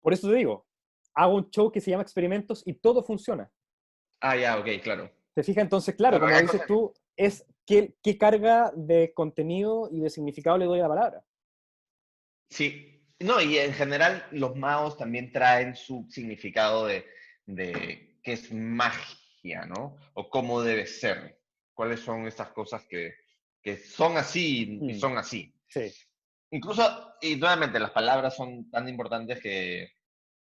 Speaker 1: Por eso te digo, hago un show que se llama experimentos y todo funciona.
Speaker 2: Ah, ya, ok, claro.
Speaker 1: ¿Te fijas? Entonces, claro,
Speaker 2: Claro,
Speaker 1: como
Speaker 2: hay
Speaker 1: dices
Speaker 2: cosas.
Speaker 1: tú, es qué carga de contenido y de significado le doy a la palabra.
Speaker 2: Sí, no, y en general los magos también traen su significado de qué es magia, ¿no? O cómo debe ser. ¿Cuáles son estas cosas que son así y
Speaker 1: Mm,
Speaker 2: son así?
Speaker 1: sí.
Speaker 2: Incluso, y nuevamente, las palabras son tan importantes que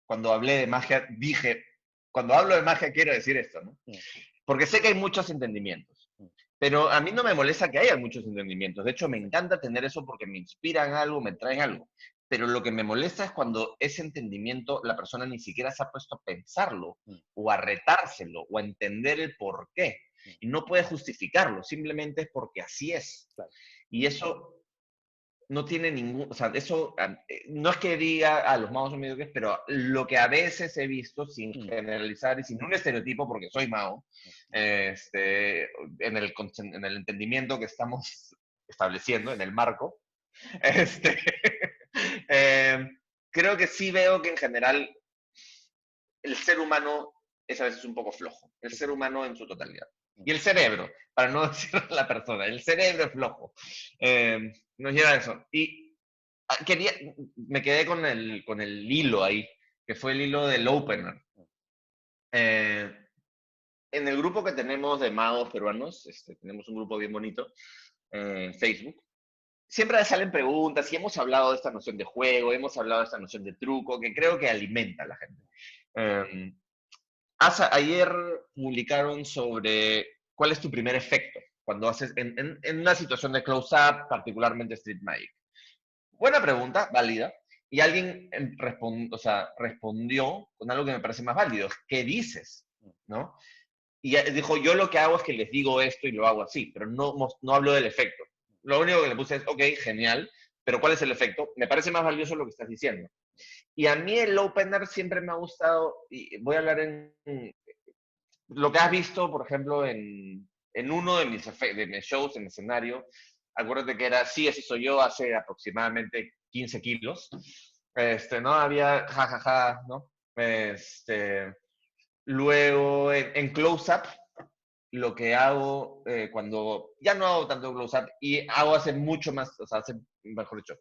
Speaker 2: cuando hablé de magia, dije, cuando hablo de magia quiero decir esto, ¿no?
Speaker 1: Mm,
Speaker 2: Porque sé que hay muchos entendimientos.
Speaker 1: mm,
Speaker 2: Pero a mí no me molesta que haya muchos entendimientos. De hecho, me
Speaker 1: perfecto.
Speaker 2: encanta tener eso porque me inspiran algo, me traen algo. Pero lo que me molesta es cuando ese entendimiento la persona ni siquiera se ha puesto a pensarlo
Speaker 1: Mm,
Speaker 2: o a retárselo o a entender el por qué.
Speaker 1: mm,
Speaker 2: Y no puede justificarlo, simplemente es porque así es.
Speaker 1: claro.
Speaker 2: Y eso no tiene ningún, o sea, eso no es que diga a los magos son mediocres, pero lo que a veces he visto, sin
Speaker 1: Mm,
Speaker 2: generalizar y sin un estereotipo, porque soy mago,
Speaker 1: mm,
Speaker 2: en el entendimiento que estamos estableciendo, en el marco, este, eh, creo que sí veo que en general el ser humano es a veces un poco flojo, el ser
Speaker 1: perfecto.
Speaker 2: humano en su totalidad.
Speaker 1: Mm,
Speaker 2: Y el cerebro, para no decir la persona, el cerebro es flojo. Nos lleva a eso. Y quería, me quedé con el hilo ahí, que fue el hilo del opener.
Speaker 1: mm,
Speaker 2: Eh, en el grupo que tenemos de magos peruanos, tenemos un grupo bien bonito en Facebook, siempre salen preguntas y hemos hablado de esta noción de juego, hemos hablado de esta noción de truco, que creo que alimenta a la gente. Eh, ayer publicaron sobre cuál es tu primer efecto cuando haces en una situación de close-up, particularmente Street Magic. Buena pregunta, válida. Y alguien o sea, respondió con algo que me parece más válido. ¿Qué dices? ¿No? Y dijo, yo lo que hago es que les digo esto y lo hago así, pero no hablo del efecto. Lo único que le puse es, ok, genial, pero ¿cuál es el efecto? Me parece más valioso lo que estás diciendo. Y a mí el opener siempre me ha gustado, y voy a hablar en lo que has visto, por ejemplo, en uno de mis shows en escenario. Acuérdate que era, sí, ese soy yo, hace aproximadamente 15 kilos. ¿No? Había jajaja, ja, ja, ¿no? Luego, en close-up, lo que hago cuando ya no hago tanto close-up y hago hace mucho más, o sea, hace, mejor dicho,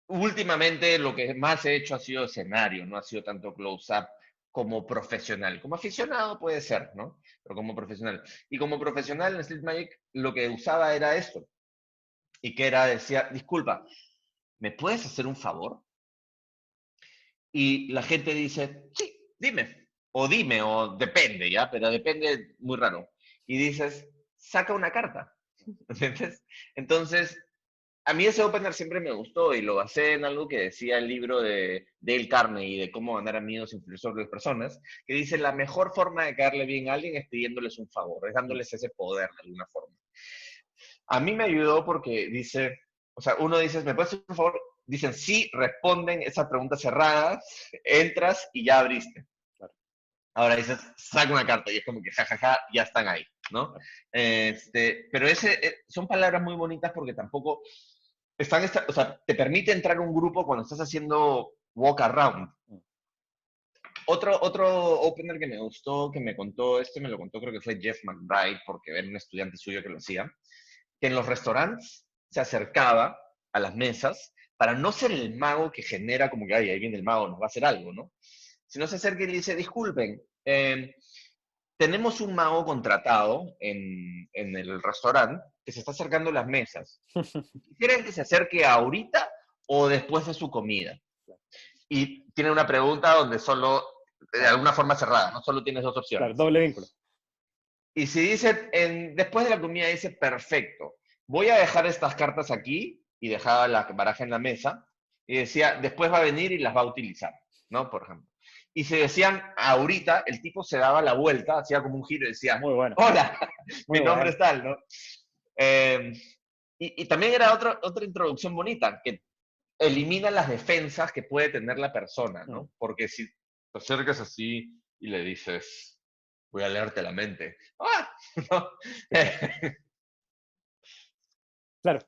Speaker 2: últimamente lo que más he hecho ha sido escenario, no ha sido tanto close-up como profesional. Como aficionado puede ser, ¿no? Pero como profesional. Y como profesional en Street Magic lo que usaba era esto. Y que era, decía, disculpa, ¿me puedes hacer un favor? Y la gente dice, sí, dime, o depende, ¿ya? Pero depende muy raro. Y dices, saca una carta. ¿Entiendes? Entonces, a mí ese opener siempre me gustó y lo basé en algo que decía el libro de Dale Carnegie de cómo ganar amigos e influir sobre las personas, que dice la mejor forma de caerle bien a alguien es pidiéndoles un favor, es dándoles ese poder de alguna forma. A mí me ayudó porque dice, o sea, uno dice, ¿me puedes hacer un favor? Dicen sí, responden esas preguntas cerradas, entras y ya abriste.
Speaker 1: Claro.
Speaker 2: Ahora dices, saca una carta y es como que jajaja, ya están ahí, ¿no?
Speaker 1: Claro.
Speaker 2: Pero son palabras muy bonitas porque tampoco o sea, te permite entrar a un grupo cuando estás haciendo walk around.
Speaker 1: Mm.
Speaker 2: Otro opener que me gustó, que me contó, me lo contó creo que fue Jeff McBride, porque era un estudiante suyo que lo hacía, que en los restaurantes se acercaba a las mesas para no ser el mago que genera como que, ay, ahí viene el mago, nos va a hacer algo, ¿no? Sino se acerca y le dice, disculpen, tenemos un mago contratado en el restaurante que se está acercando a las mesas. ¿Quieren que se acerque ahorita o después de su comida? Y tiene una pregunta donde solo, de
Speaker 1: Claro,
Speaker 2: alguna forma cerrada, no solo tienes dos
Speaker 1: claro,
Speaker 2: opciones.
Speaker 1: doble vínculo.
Speaker 2: Y si dice, después de la comida, dice, perfecto, voy a dejar estas cartas aquí y dejaba la baraja en la mesa. Y decía, después va a venir y las va a utilizar, ¿no? Por ejemplo. Y si decían ahorita, el tipo se daba la vuelta, hacía como un giro y decía,
Speaker 1: Muy bueno,
Speaker 2: hola,
Speaker 1: muy
Speaker 2: mi nombre
Speaker 1: bueno.
Speaker 2: es tal, ¿no? Eh, y también era otra introducción bonita, que elimina las defensas que puede tener la persona,
Speaker 1: Mm.
Speaker 2: ¿no? Porque si te acercas así y le dices, voy a leerte la mente, ¡ah! ¿No?
Speaker 1: Sí, claro.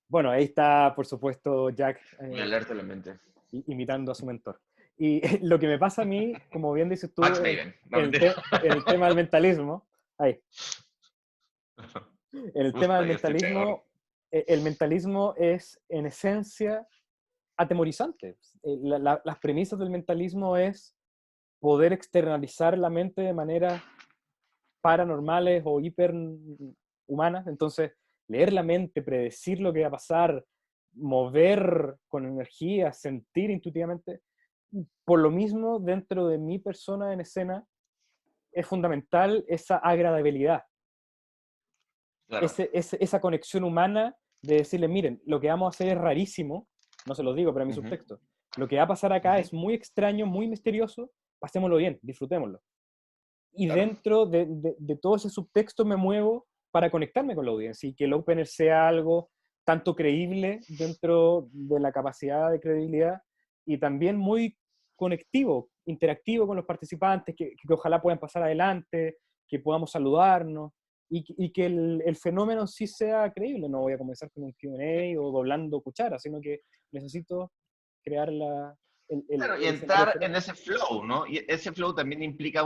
Speaker 1: Bueno, ahí está, por supuesto, Jack
Speaker 2: Voy a leerte la mente.
Speaker 1: imitando a su mentor. Y lo que me pasa a mí, como bien dices tú,
Speaker 2: Max Maven, no mentira.
Speaker 1: en el tema del mentalismo, ahí, en el tema
Speaker 2: Puta,
Speaker 1: del
Speaker 2: yo estoy peor.
Speaker 1: mentalismo, el mentalismo es en esencia atemorizante. Las premisas del mentalismo es poder externalizar la mente de maneras paranormales o hiperhumanas. Entonces, leer la mente, predecir lo que va a pasar, mover con energía, sentir intuitivamente, por lo mismo, dentro de mi persona en escena, es fundamental esa agradabilidad,
Speaker 2: Claro.
Speaker 1: esa conexión humana de decirle, miren, lo que vamos a hacer es rarísimo, no se lo digo, pero en mi
Speaker 2: Ujú,
Speaker 1: subtexto, lo que va a pasar acá
Speaker 2: ujú,
Speaker 1: es muy extraño, muy misterioso, pasémoslo bien, disfrutémoslo. Y
Speaker 2: claro.
Speaker 1: dentro de todo ese subtexto me muevo para conectarme con la audiencia y que el opener sea algo tanto creíble dentro de la capacidad de credibilidad y también muy conectivo, interactivo con los participantes, que ojalá puedan pasar adelante, que podamos saludarnos y que el fenómeno sí sea creíble. No voy a comenzar con un Q&A o doblando cuchara, sino que necesito crear
Speaker 2: Claro, y
Speaker 1: el escenario del
Speaker 2: entrar en
Speaker 1: fenómeno.
Speaker 2: ese flow, ¿no? Y ese flow también implica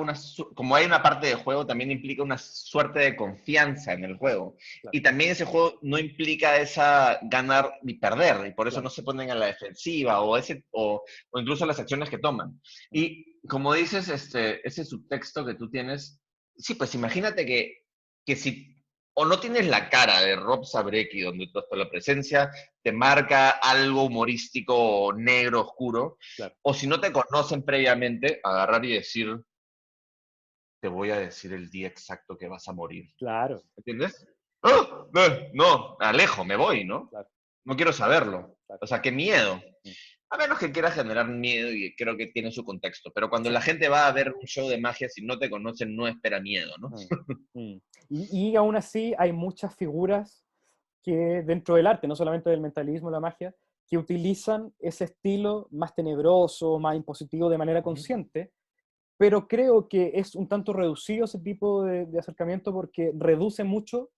Speaker 2: como hay una parte de juego, también implica una suerte de confianza en el juego.
Speaker 1: Claro,
Speaker 2: Y también ese juego no implica esa ganar ni perder, y por eso no
Speaker 1: claro.
Speaker 2: se ponen a la defensiva o incluso las acciones que toman. Y como dices, ese subtexto que tú tienes, sí, pues imagínate que si o no tienes la cara de Rob Zabrecky, donde toda la presencia te marca algo humorístico, negro, oscuro,
Speaker 1: Claro,
Speaker 2: o si no te conocen previamente, agarrar y decir, te voy a decir el día exacto que vas a morir.
Speaker 1: claro,
Speaker 2: ¿Entiendes? ¡Ah! No, no, me alejo, me voy, ¿no?
Speaker 1: claro,
Speaker 2: No quiero saberlo.
Speaker 1: claro.
Speaker 2: O sea, qué miedo.
Speaker 1: Mm.
Speaker 2: A menos que quiera generar miedo y creo que tiene su contexto. Pero cuando la
Speaker 1: Sí.
Speaker 2: gente va a ver un show de magia, si no te conocen, no espera miedo, ¿no?
Speaker 1: Mm, mm. Y aún así hay muchas figuras que dentro del arte, no solamente del mentalismo, la magia, que utilizan ese estilo más tenebroso, más impositivo de manera
Speaker 2: Ujú.
Speaker 1: consciente, pero creo que es un tanto reducido ese tipo de acercamiento porque reduce mucho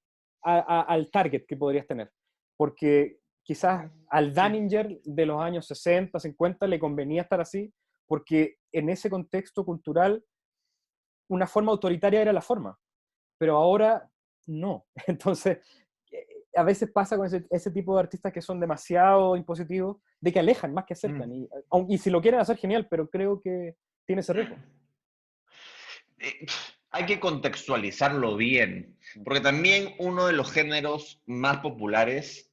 Speaker 1: al target que podrías tener. Porque quizás al
Speaker 2: Sí.
Speaker 1: Daninger de los años 60, 50 le convenía estar así, porque en ese contexto cultural una forma autoritaria era la forma, pero ahora no. Entonces, a veces pasa con ese tipo de artistas que son demasiado impositivos, de que alejan más que acercan.
Speaker 2: Mm.
Speaker 1: Y si lo quieren hacer, genial, pero creo que tiene ese riesgo.
Speaker 2: Hay que contextualizarlo bien,
Speaker 1: Mm,
Speaker 2: porque también uno de los géneros más populares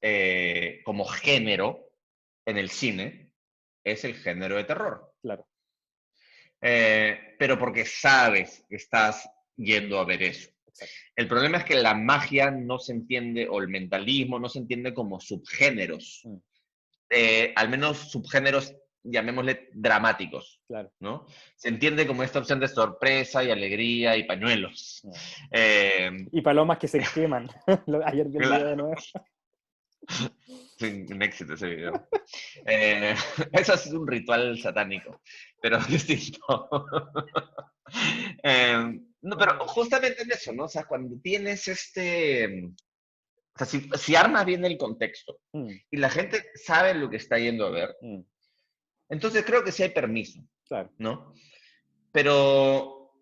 Speaker 2: como género en el cine es el género de terror.
Speaker 1: claro,
Speaker 2: Pero porque sabes que estás yendo a ver eso.
Speaker 1: exacto.
Speaker 2: El problema es que la magia no se entiende, o el mentalismo no se entiende como subgéneros,
Speaker 1: Mm,
Speaker 2: al menos subgéneros, llamémosle dramáticos,
Speaker 1: claro.
Speaker 2: ¿no? Se entiende como esta opción de sorpresa y alegría y pañuelos.
Speaker 1: Mm.
Speaker 2: Eh,
Speaker 1: Y palomas que se queman. Ayer vi el video de nuevo.
Speaker 2: sí, un éxito ese video. Eh, eso es un ritual satánico, pero distinto. No, pero justamente en eso, ¿no? O sea, cuando tienes o sea, si armas bien el contexto
Speaker 1: Mm,
Speaker 2: y la gente sabe lo que está yendo a ver,
Speaker 1: mm,
Speaker 2: entonces creo que sí hay permiso,
Speaker 1: claro.
Speaker 2: ¿no? Pero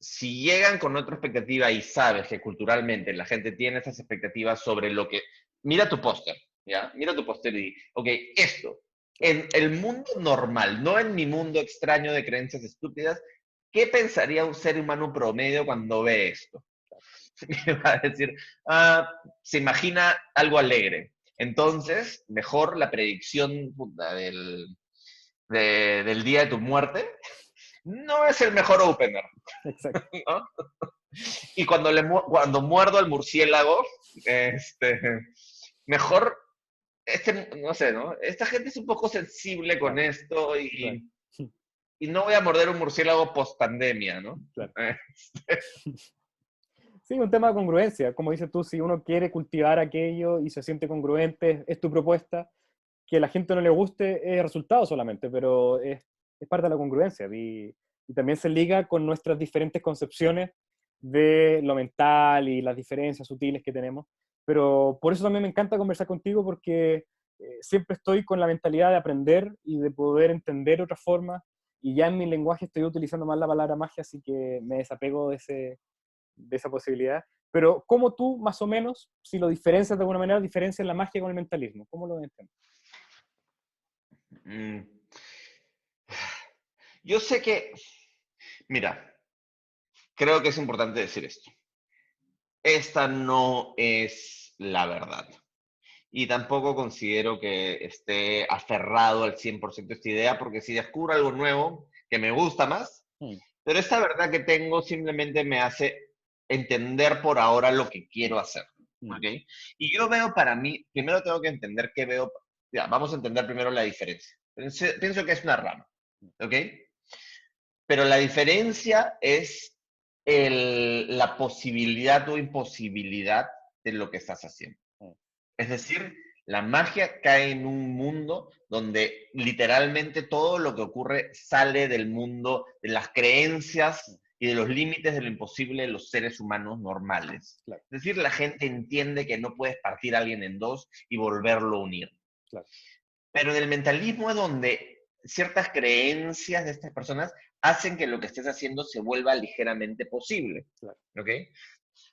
Speaker 2: si llegan con otra expectativa y sabes que culturalmente la gente tiene esas expectativas sobre lo que... Mira tu póster, ¿ya? Mira tu póster y, ok, esto,
Speaker 1: Claro.
Speaker 2: en el mundo normal, no en mi mundo extraño de creencias estúpidas, ¿qué pensaría un ser humano promedio cuando ve esto? Me va a decir, ah, se imagina algo alegre. Entonces, mejor la predicción puta, del día de tu muerte no es el mejor opener,
Speaker 1: Exacto.
Speaker 2: ¿no? Y cuando muerdo al murciélago, este, mejor, no sé, ¿no? Esta gente es un poco sensible con
Speaker 1: Claro,
Speaker 2: esto
Speaker 1: claro,
Speaker 2: y no voy a morder un murciélago post pandemia, ¿no?
Speaker 1: claro.
Speaker 2: Eh,
Speaker 1: Sí, un tema de congruencia. Como dices tú, si uno quiere cultivar aquello y se siente congruente, es tu propuesta. Que a la gente no le guste es resultado solamente, pero es parte de la congruencia. Y también se liga con nuestras diferentes concepciones de lo mental y las diferencias sutiles que tenemos. Pero por eso también me encanta conversar contigo, porque siempre estoy con la mentalidad de aprender y de poder entender otra forma. Y ya en mi lenguaje estoy utilizando más la palabra magia, así que me desapego de esa posibilidad. Pero ¿cómo tú, más o menos, si lo diferencias de alguna manera, diferencias la magia con el mentalismo? ¿Cómo lo entiendes?
Speaker 2: mm, yo sé que, mira, creo que es importante decir esto. Esta no es la verdad. Y tampoco considero que esté aferrado al 100% a esta idea, porque si descubro algo nuevo que me gusta más,
Speaker 1: Mm,
Speaker 2: pero esta verdad que tengo simplemente me hace entender por ahora lo que quiero hacer.
Speaker 1: mm,
Speaker 2: ¿Ok? Y yo veo para mí, primero tengo que entender qué veo. Ya, vamos a entender primero la diferencia. Pienso que es una rama. ¿Ok? Pero la diferencia es la posibilidad o imposibilidad de lo que estás haciendo.
Speaker 1: mm,
Speaker 2: Es decir, la magia cae en un mundo donde literalmente todo lo que ocurre sale del mundo de las
Speaker 1: mm,
Speaker 2: creencias y de los límites de lo imposible de los seres humanos normales.
Speaker 1: claro,
Speaker 2: Es decir, la gente entiende que no puedes partir a alguien en dos y volverlo a unir.
Speaker 1: claro.
Speaker 2: Pero en el mentalismo es donde ciertas creencias de estas personas hacen que lo que estés haciendo se vuelva ligeramente posible.
Speaker 1: Claro.
Speaker 2: ¿Ok?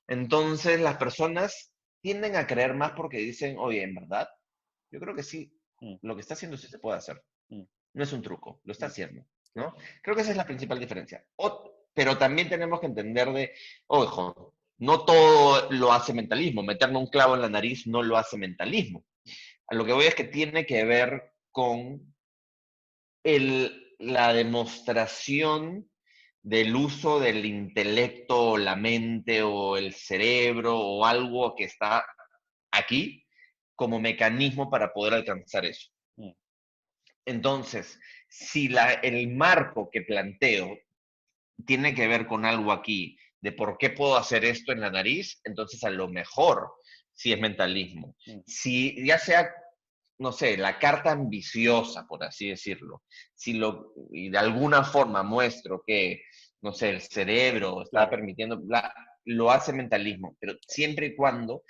Speaker 2: Entonces las personas tienden a creer más porque dicen, oye, en verdad, yo creo que sí,
Speaker 1: Mm,
Speaker 2: lo que está haciendo sí se puede hacer.
Speaker 1: mm,
Speaker 2: No es un truco, lo está
Speaker 1: mm,
Speaker 2: haciendo,
Speaker 1: claro.
Speaker 2: ¿no? Creo que esa es la principal diferencia. Pero también tenemos que entender de, ojo, No todo lo hace mentalismo. Meterme un clavo en la nariz no lo hace mentalismo. A lo que voy es que tiene que ver con la demostración del uso del intelecto o la mente o el cerebro o algo que está aquí como mecanismo para poder alcanzar eso.
Speaker 1: Mm,
Speaker 2: Entonces, si el marco que planteo tiene que ver con algo aquí, de por qué puedo hacer esto en la nariz, entonces a lo mejor sí es mentalismo.
Speaker 1: mm,
Speaker 2: Si ya sea, no sé, la carta ambiciosa, por así decirlo, y de alguna forma muestro que, no sé, el cerebro está
Speaker 1: claro.
Speaker 2: permitiendo, lo hace mentalismo, pero siempre y cuando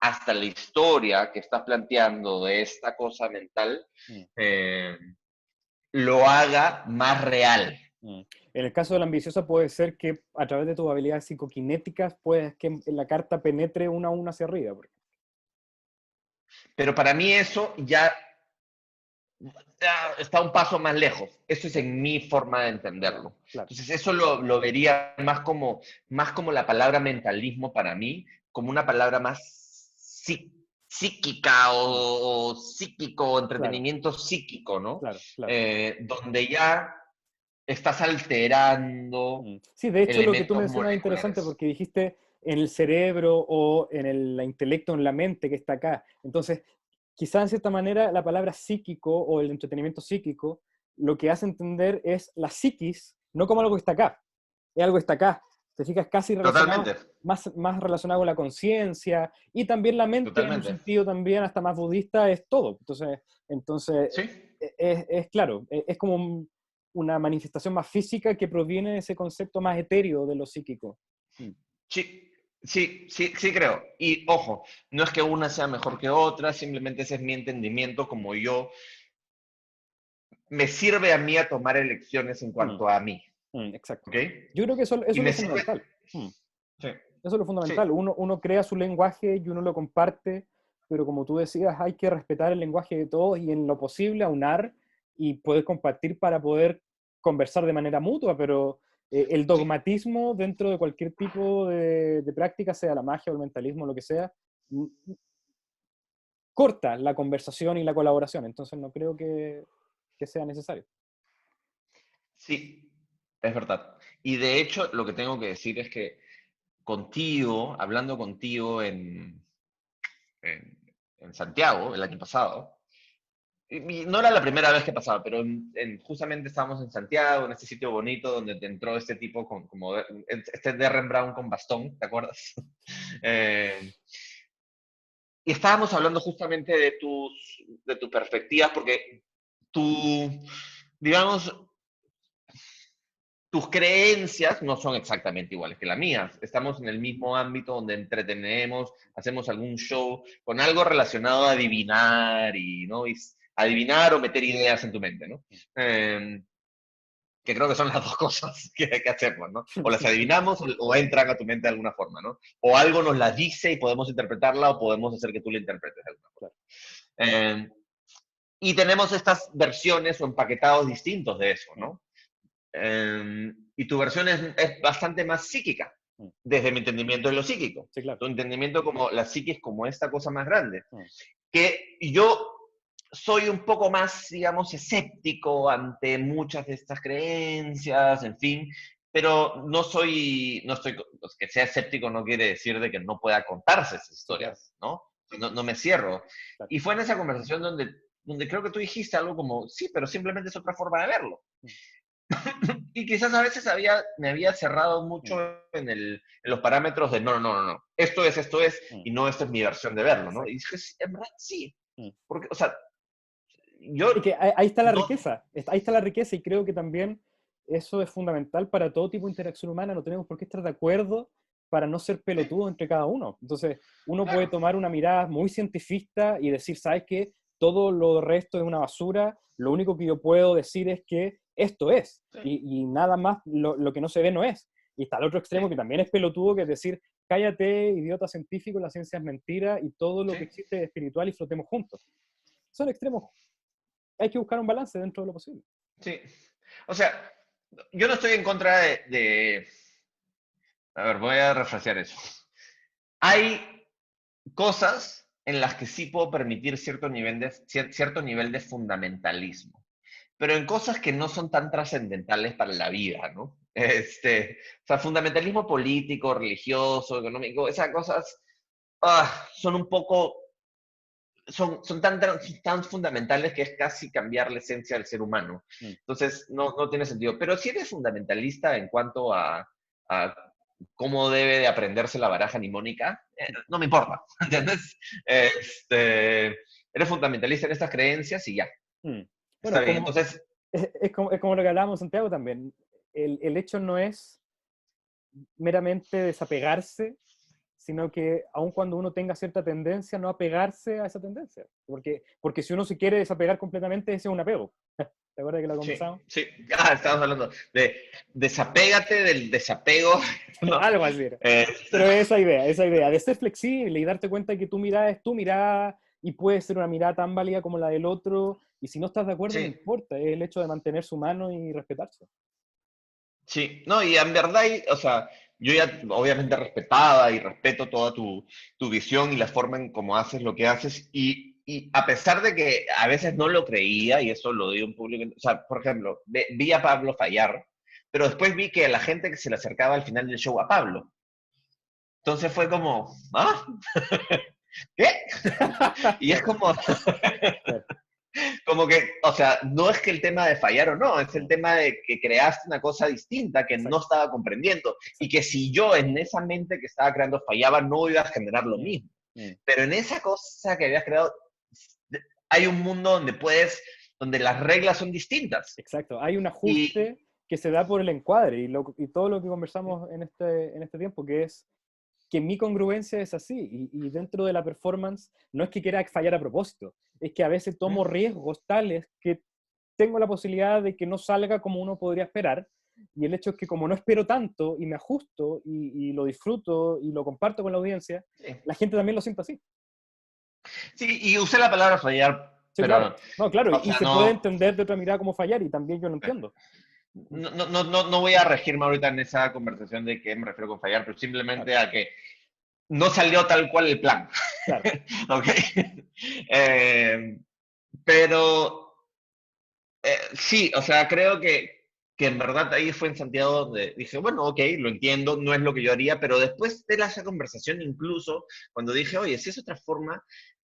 Speaker 2: hasta la historia que estás planteando de esta cosa mental
Speaker 1: Mm,
Speaker 2: eh, lo haga más real.
Speaker 1: mm. En el caso de la ambiciosa puede ser que a través de tus habilidades psicoquinéticas puedes que la carta penetre una a una hacia arriba.
Speaker 2: Pero para mí eso ya está un paso más lejos. Eso es
Speaker 1: Ya,
Speaker 2: en mi forma de
Speaker 1: claro,
Speaker 2: entenderlo.
Speaker 1: claro.
Speaker 2: Entonces, eso lo vería más como la palabra mentalismo para mí, como una palabra más psíquica
Speaker 1: Mm,
Speaker 2: o psíquico,
Speaker 1: claro,
Speaker 2: entretenimiento psíquico, ¿no?
Speaker 1: claro, claro.
Speaker 2: Donde ya estás alterando
Speaker 1: Mm. Sí, de hecho lo que tú
Speaker 2: elementos
Speaker 1: mencionas es interesante
Speaker 2: moleculares.
Speaker 1: porque dijiste en el cerebro o en el intelecto, en la mente que está acá. Entonces, quizá en cierta manera la palabra psíquico o el entretenimiento psíquico lo que hace entender es la psiquis, no como algo que está acá, es algo que está acá. Te fijas, casi relacionado,
Speaker 2: Totalmente,
Speaker 1: más relacionado con la conciencia y también la mente en un
Speaker 2: totalmente.
Speaker 1: sentido también hasta más budista es todo. Entonces
Speaker 2: Sí,
Speaker 1: es claro, es como una manifestación más física que proviene de ese concepto más etéreo de lo psíquico. Mm,
Speaker 2: sí, sí creo. Y ojo, no es que una sea mejor que otra, simplemente ese es mi entendimiento como yo me sirve a mí a tomar elecciones en
Speaker 1: mm,
Speaker 2: cuanto a mí,
Speaker 1: exacto.
Speaker 2: ¿ok?
Speaker 1: Yo creo que eso
Speaker 2: Y
Speaker 1: es lo
Speaker 2: me sirve,
Speaker 1: fundamental. Mm.
Speaker 2: sí,
Speaker 1: Eso es lo
Speaker 2: sí,
Speaker 1: fundamental. Uno crea su lenguaje y uno lo comparte, pero como tú decías, hay que respetar el lenguaje de todos y en lo posible aunar y poder compartir para poder conversar de manera mutua, pero el
Speaker 2: sí,
Speaker 1: dogmatismo dentro de cualquier tipo de práctica, sea la magia o el mentalismo, lo que sea, mm, corta la conversación y la colaboración. Entonces no creo que sea necesario.
Speaker 2: sí, es verdad. Y de hecho, lo que tengo que decir es que contigo, hablando contigo en, en Santiago el año pasado, y no era la primera vez que pasaba, pero justamente estábamos en Santiago, en este sitio bonito donde te entró este tipo este Derren Brown con bastón, ¿te acuerdas? Eh, y estábamos hablando justamente de tus perspectivas, porque tú, digamos, tus creencias no son exactamente iguales que las mías. Estamos en el mismo ámbito donde entretenemos, hacemos algún show con algo relacionado a adivinar ¿no? Adivinar o meter ideas en tu mente, ¿no? Que creo que son las dos cosas que hacemos, ¿no? O las adivinamos o entran a tu mente de alguna forma, ¿no? O algo nos las dice y podemos interpretarla o podemos hacer que tú la interpretes de alguna forma.
Speaker 1: Claro.
Speaker 2: Eh, y tenemos estas versiones o empaquetados distintos de eso,
Speaker 1: Mm,
Speaker 2: ¿no? Y tu versión es bastante más psíquica,
Speaker 1: mm.
Speaker 2: desde mi entendimiento de lo psíquico.
Speaker 1: Sí, claro.
Speaker 2: Tu entendimiento como la psiquis como esta cosa más grande.
Speaker 1: Mm,
Speaker 2: Que yo soy un poco más, digamos, escéptico ante muchas de estas creencias, en fin, pero no estoy, pues, que sea escéptico no quiere decir de que no pueda contarse esas
Speaker 1: sí, claro.
Speaker 2: historias, ¿no? No me cierro.
Speaker 1: Claro.
Speaker 2: Y fue en esa conversación donde creo que tú dijiste algo como, sí, pero simplemente es otra forma de verlo.
Speaker 1: Mm,
Speaker 2: Y quizás a veces me había cerrado mucho
Speaker 1: mm,
Speaker 2: en los parámetros de no. Esto es,
Speaker 1: mm.
Speaker 2: y no esta es mi versión de verlo, ¿no? Y
Speaker 1: Exacto.
Speaker 2: dije, sí, en verdad sí.
Speaker 1: Mm.
Speaker 2: Porque, o sea, yo
Speaker 1: Es que ahí está la
Speaker 2: no.
Speaker 1: riqueza, ahí está la riqueza y creo que también eso es fundamental para todo tipo de interacción humana, no tenemos por qué estar de acuerdo para no ser
Speaker 2: Sí,
Speaker 1: pelotudo entre cada uno. Entonces, uno puede
Speaker 2: claro.
Speaker 1: tomar una mirada muy cientifista y decir, ¿sabes qué? Todo lo resto es una basura, lo único que yo puedo decir es que esto es,
Speaker 2: Sí,
Speaker 1: y nada más lo que no se ve no es. Y está el otro
Speaker 2: sí,
Speaker 1: extremo que también es pelotudo, que es decir, cállate, idiota científico, la ciencia es mentira y todo lo
Speaker 2: sí,
Speaker 1: que existe es espiritual y flotemos juntos. Son extremos, hay que buscar un balance dentro de lo posible.
Speaker 2: sí. O sea, yo no estoy en contra A ver, voy a refrasear eso. Hay cosas en las que sí puedo permitir cierto nivel de fundamentalismo, pero en cosas que no son tan trascendentales para la vida, ¿no? O sea, fundamentalismo político, religioso, económico, esas cosas son un poco, son tan fundamentales que es casi cambiar la esencia del ser humano.
Speaker 1: Mm.
Speaker 2: Entonces, no tiene sentido. Pero si eres fundamentalista en cuanto a cómo debe de aprenderse la baraja mnemónica, no me importa, ¿entiendes? Eres fundamentalista en estas creencias y ya,
Speaker 1: Mm.
Speaker 2: está
Speaker 1: Bueno,
Speaker 2: bien.
Speaker 1: como,
Speaker 2: Entonces,
Speaker 1: es como lo que hablábamos Santiago también. El hecho no es meramente desapegarse, sino que aun cuando uno tenga cierta tendencia, no apegarse a esa tendencia. Porque si uno se quiere desapegar completamente, ese es un apego. ¿Te acuerdas que lo
Speaker 2: sí,
Speaker 1: conversamos?
Speaker 2: sí, estamos hablando de desapégate del desapego, ¿no?
Speaker 1: Algo así era.
Speaker 2: Eh,
Speaker 1: Pero esa idea de ser flexible y darte cuenta de que tu mirada es tu mirada y puede ser una mirada tan válida como la del otro, y si no estás de acuerdo, no
Speaker 2: sí,
Speaker 1: importa, es el hecho de mantenerse humano y respetarse.
Speaker 2: sí, no, y en verdad, o sea, yo ya obviamente respetaba y respeto toda tu visión y la forma en cómo haces lo que haces, y a pesar de que a veces no lo creía, y eso lo digo en público, o sea, por ejemplo, vi a Pablo fallar, pero después vi que la gente que se le acercaba al final del show a Pablo, entonces fue como, ¿ah? ¿Qué? Y es
Speaker 1: Claro,
Speaker 2: como,
Speaker 1: claro.
Speaker 2: como que, o sea, no es que el tema de fallar o no, es el
Speaker 1: Mm,
Speaker 2: tema de que creaste una cosa distinta que no
Speaker 1: exacto,
Speaker 2: estaba comprendiendo y
Speaker 1: exacto.
Speaker 2: que si yo en esa mente que estaba creando fallaba, no iba a generar lo
Speaker 1: Mm,
Speaker 2: mismo.
Speaker 1: mm,
Speaker 2: Pero en esa cosa que habías creado, hay un mundo donde las reglas son distintas.
Speaker 1: exacto. Hay un
Speaker 2: Y
Speaker 1: ajuste que se da por el encuadre y todo lo que conversamos en este tiempo, que es que mi congruencia es así, y dentro de la performance no es que quiera fallar a propósito, es que a veces tomo riesgos tales que tengo la posibilidad de que no salga como uno podría esperar, y el hecho es que como no espero tanto y me ajusto y lo disfruto y lo comparto con la audiencia,
Speaker 2: sí,
Speaker 1: la gente también lo siente así.
Speaker 2: sí, y usé la palabra fallar,
Speaker 1: Sí, claro.
Speaker 2: pero,
Speaker 1: No, claro,
Speaker 2: o
Speaker 1: y
Speaker 2: sea,
Speaker 1: se puede entender de otra mirada como fallar, y también yo lo entiendo.
Speaker 2: no voy a regirme ahorita en esa conversación de qué me refiero con fallar, pero
Speaker 1: Claro,
Speaker 2: simplemente a que no salió tal cual el plan.
Speaker 1: claro.
Speaker 2: ¿Ok? Eh, pero sí, o sea, creo que en verdad ahí fue en Santiago donde dije, bueno, ok, lo entiendo, no es lo que yo haría, pero después de esa conversación incluso, cuando dije, oye, si es otra forma,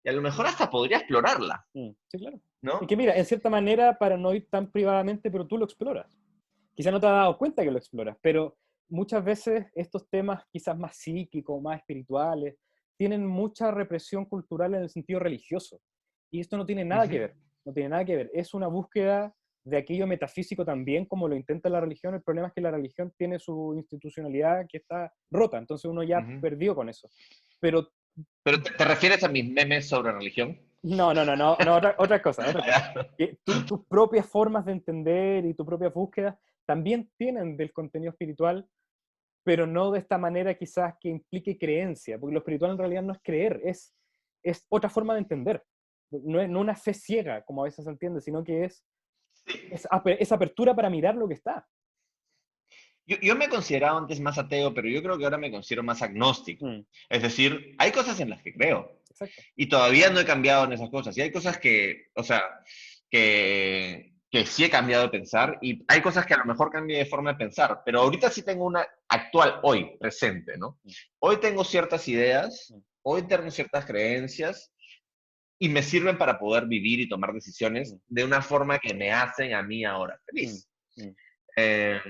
Speaker 2: y a lo mejor hasta podría explorarla,
Speaker 1: Sí, claro. Es que
Speaker 2: ¿no?
Speaker 1: mira, en cierta manera, para no ir tan privadamente, pero tú lo exploras. Quizás no te has dado cuenta que lo exploras, pero muchas veces estos temas quizás más psíquicos, más espirituales, tienen mucha represión cultural en el sentido religioso. Y esto no tiene nada que
Speaker 2: Ujú.
Speaker 1: ver, no tiene nada que ver. Es una búsqueda de aquello metafísico también, como lo intenta la religión. El problema es que la religión tiene su institucionalidad que está rota, entonces uno ya
Speaker 2: Ujú.
Speaker 1: perdió con eso. Pero
Speaker 2: Pero te refieres a mis memes sobre religión.
Speaker 1: no, otra cosa, otra cosa.
Speaker 2: Allá.
Speaker 1: Que tus propias formas de entender y tus propias búsquedas también tienen del contenido espiritual, pero no de esta manera quizás que implique creencia, porque lo espiritual en realidad no es creer, es otra forma de entender. No es no una fe ciega, como a veces se entiende, sino que es apertura para mirar lo que está.
Speaker 2: Yo me consideraba antes más ateo, pero yo creo que ahora me considero más agnóstico.
Speaker 1: Mm,
Speaker 2: Es decir, hay cosas en las que creo
Speaker 1: exacto.
Speaker 2: y todavía no he cambiado en esas cosas. Y hay cosas que, o sea, que sí he cambiado de pensar y hay cosas que a lo mejor cambié de forma de pensar, pero ahorita sí tengo una actual, hoy, presente, ¿no?
Speaker 1: Mm,
Speaker 2: Hoy tengo ciertas ideas,
Speaker 1: mm,
Speaker 2: hoy tengo ciertas creencias y me sirven para poder vivir y tomar
Speaker 1: mm,
Speaker 2: decisiones de una forma que me hacen a mí ahora
Speaker 1: mm,
Speaker 2: feliz.
Speaker 1: mm,
Speaker 2: Eh,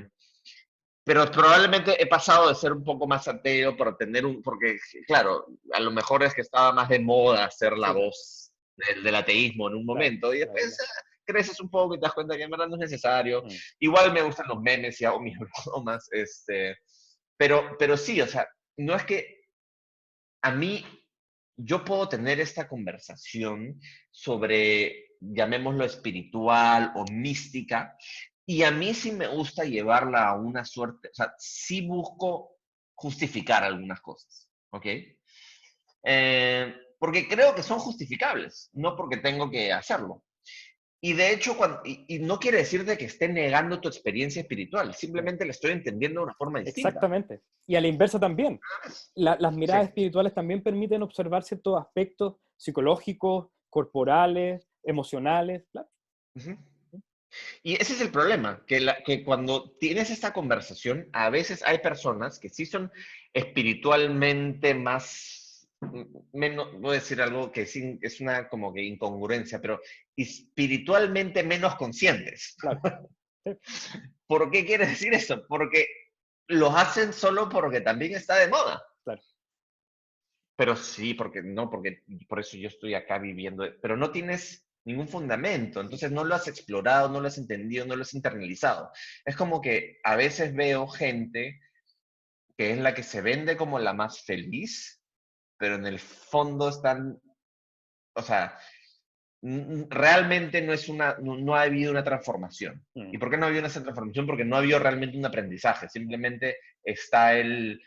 Speaker 2: pero probablemente he pasado de ser un poco más ateo por tener porque claro, a lo mejor es que estaba más de moda ser la
Speaker 1: sí, claro,
Speaker 2: voz del ateísmo en un
Speaker 1: claro,
Speaker 2: momento y
Speaker 1: claro,
Speaker 2: después
Speaker 1: claro.
Speaker 2: creces un poco y te das cuenta que en verdad no es necesario.
Speaker 1: Mm,
Speaker 2: Igual me gustan los memes y hago mis bromas, pero sí, o sea, no es que a mí yo puedo tener esta conversación sobre, llamémoslo espiritual o mística, y a mí sí me gusta llevarla a una suerte, o sea, sí busco justificar algunas cosas, ¿ok? Porque creo que son justificables, no porque tengo que hacerlo. Y de hecho, y no quiere decir de que esté negando tu experiencia espiritual, simplemente la estoy entendiendo de una forma distinta.
Speaker 1: Exactamente. Y a la inversa también. Las
Speaker 2: Sí.
Speaker 1: miradas espirituales también permiten observar ciertos aspectos psicológicos, corporales, emocionales. Claro.
Speaker 2: Ujú. Y ese es el problema, que cuando tienes esta conversación, a veces hay personas que sí son espiritualmente más, menos, voy a decir algo que sí es una como que incongruencia, pero espiritualmente menos conscientes.
Speaker 1: Claro. Sí,
Speaker 2: ¿Por qué quiere decir eso? Porque los hacen solo porque también está de moda.
Speaker 1: claro.
Speaker 2: Pero sí, porque no, porque por eso yo estoy acá viviendo, pero no tienes ningún fundamento, entonces no lo has explorado, no lo has entendido, no lo has internalizado. Es como que a veces veo gente que es la que se vende como la más feliz, pero en el fondo están, o sea, realmente no es no ha habido una transformación.
Speaker 1: Mm,
Speaker 2: ¿Y por qué no ha habido esa transformación? Porque no ha habido realmente un aprendizaje, simplemente está el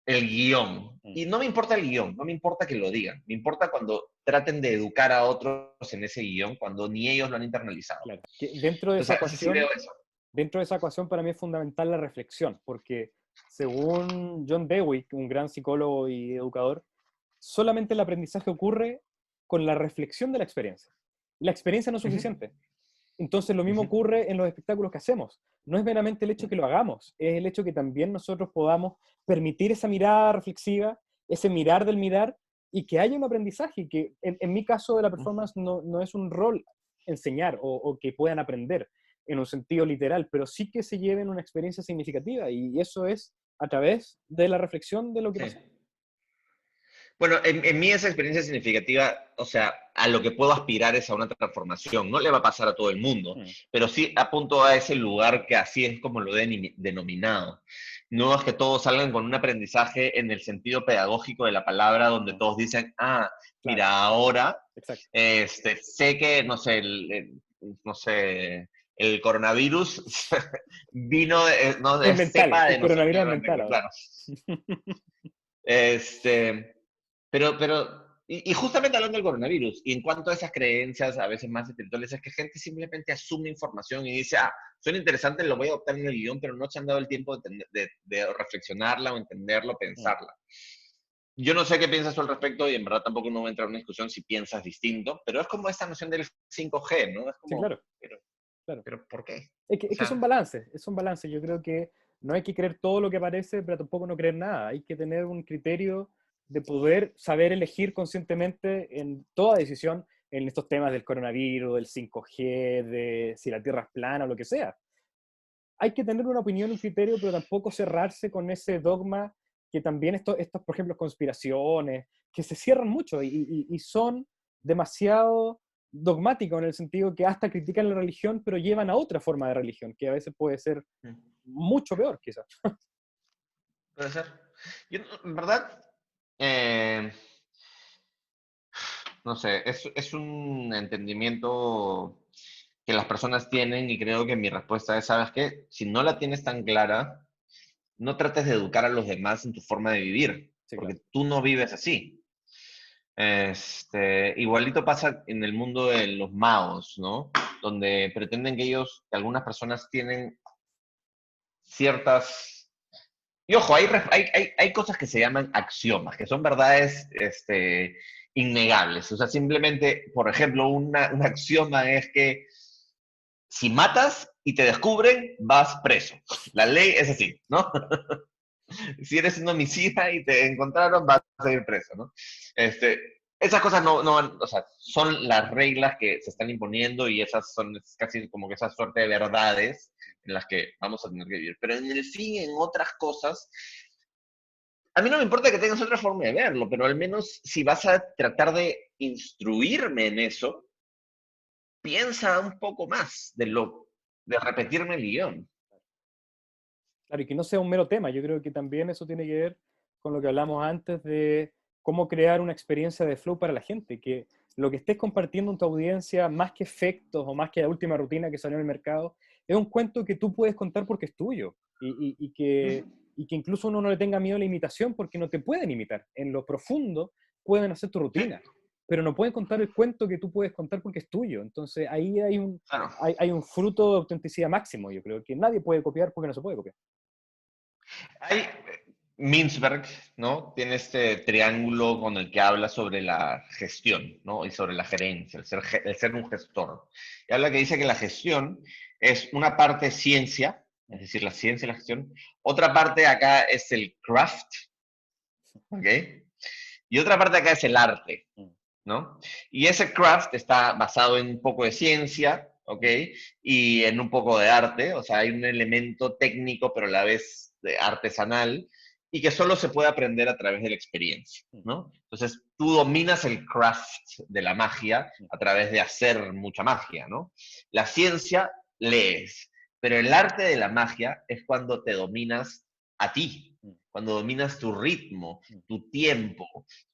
Speaker 2: guión.
Speaker 1: mm.
Speaker 2: Y no me importa el guión, no me importa que lo digan, me importa cuando traten de educar a otros en ese guión, cuando ni ellos lo han internalizado.
Speaker 1: Claro. Que dentro de
Speaker 2: O
Speaker 1: esa
Speaker 2: sea, sí veo
Speaker 1: ecuación,
Speaker 2: eso.
Speaker 1: para mí es fundamental la reflexión, porque según John Dewey, un gran psicólogo y educador, solamente el aprendizaje ocurre con la reflexión de la experiencia. La experiencia no es
Speaker 2: Ujú,
Speaker 1: suficiente. Entonces lo mismo
Speaker 2: ujú,
Speaker 1: ocurre en los espectáculos que hacemos. No es meramente el hecho que lo hagamos, es el hecho que también nosotros podamos permitir esa mirada reflexiva, ese mirar del mirar, y que haya un aprendizaje, que en mi caso de la
Speaker 2: ujú.
Speaker 1: performance no es un rol enseñar o que puedan aprender en un sentido literal, pero sí que se lleven una experiencia significativa, y eso es a través de la reflexión de lo que
Speaker 2: Sí.
Speaker 1: pasó.
Speaker 2: Bueno, en mí esa experiencia significativa, o sea, a lo que puedo aspirar es a una transformación. No le va a pasar a todo el mundo,
Speaker 1: Mm,
Speaker 2: pero sí apunto a ese lugar que así es como lo he denominado. No es que todos salgan con un aprendizaje en el sentido pedagógico de la palabra, donde
Speaker 1: mm,
Speaker 2: todos dicen, ah,
Speaker 1: claro,
Speaker 2: mira, ahora
Speaker 1: exacto.
Speaker 2: sé que, no sé, no sé, el coronavirus vino, no,
Speaker 1: Es
Speaker 2: de
Speaker 1: mental,
Speaker 2: cepa
Speaker 1: el
Speaker 2: de no sé qué,
Speaker 1: coronavirus es mental ahora.
Speaker 2: claro. Este, y justamente hablando del coronavirus, y en cuanto a esas creencias a veces más espirituales, es que gente simplemente asume información y dice, ah, suena interesante, lo voy a adoptar en el guión, pero no se han dado el tiempo de reflexionarla o entenderlo,
Speaker 1: Mm,
Speaker 2: pensarla. Yo no sé qué piensas tú al respecto y en verdad tampoco no voy a entrar en una discusión si piensas distinto, pero es como esta noción del 5G, ¿no? Es
Speaker 1: sí,
Speaker 2: como,
Speaker 1: claro, claro.
Speaker 2: pero ¿por qué? O
Speaker 1: Es que
Speaker 2: sea,
Speaker 1: es un balance. Yo creo que no hay que creer todo lo que parece, pero tampoco no creer nada. Hay que tener un criterio de poder saber elegir conscientemente en toda decisión en estos temas del coronavirus, del 5G, de si la Tierra es plana o lo que sea. Hay que tener una opinión, un criterio, pero tampoco cerrarse con ese dogma que también estos por ejemplo, conspiraciones, que se cierran mucho y son demasiado dogmáticos en el sentido que hasta critican la religión, pero llevan a otra forma de religión, que a veces puede ser mucho peor, quizás.
Speaker 2: puede ser. Yo, en verdad, eh, no sé, es un entendimiento que las personas tienen y creo que mi respuesta es, ¿sabes qué? Si no la tienes tan clara, no trates de educar a los demás en tu forma de vivir,
Speaker 1: Sí, claro.
Speaker 2: porque tú no vives así. Igualito pasa en el mundo de los magos, ¿no? Donde pretenden que algunas personas tienen ciertas... Y ojo, hay cosas que se llaman axiomas, que son verdades innegables. O sea, simplemente, por ejemplo, un axioma es que si matas y te descubren, vas preso. La ley es así, ¿no? Si eres un homicida y te encontraron, vas a ir preso, ¿no? Esas cosas no van, o sea, son las reglas que se están imponiendo y esas son casi como que esa suerte de verdades en las que vamos a tener que vivir. Pero en el fin, en otras cosas, a mí no me importa que tengas otra forma de verlo, pero al menos si vas a tratar de instruirme en eso, piensa un poco más de repetirme el guión.
Speaker 1: Claro, y que no sea un mero tema. Yo creo que también eso tiene que ver con lo que hablamos antes de cómo crear una experiencia de flow para la gente, que lo que estés compartiendo en tu audiencia, más que efectos o más que la última rutina que salió en el mercado, es un cuento que tú puedes contar porque es tuyo y que incluso uno no le tenga miedo a la imitación porque no te pueden imitar. En lo profundo pueden hacer tu
Speaker 2: Sí,
Speaker 1: rutina. pero no pueden contar el cuento que tú puedes contar porque es tuyo. Entonces ahí
Speaker 2: Claro.
Speaker 1: hay un fruto de autenticidad máximo, yo creo, que nadie puede copiar porque no se puede copiar.
Speaker 2: Hay Mintzberg, ¿no? Tiene este triángulo con el que habla sobre la gestión, ¿no? Y sobre la gerencia, el ser un gestor. Y habla que dice que la gestión es una parte ciencia, es decir, la ciencia y la gestión. Otra parte acá es el craft, ¿ok? Y otra parte acá es el arte,
Speaker 1: Mm,
Speaker 2: ¿no? Y ese craft está basado en un poco de ciencia, ¿ok?
Speaker 1: mm,
Speaker 2: Y en un poco de arte, o sea, hay un elemento técnico, pero a la vez artesanal, y que solo se puede aprender a través de la experiencia,
Speaker 1: mm,
Speaker 2: ¿no? Entonces, tú dominas el craft de la magia
Speaker 1: mm,
Speaker 2: a través de hacer mucha magia, ¿no? La ciencia lees, pero el arte de la magia es cuando te dominas a ti,
Speaker 1: mm,
Speaker 2: cuando dominas tu ritmo,
Speaker 1: mm,
Speaker 2: tu tiempo,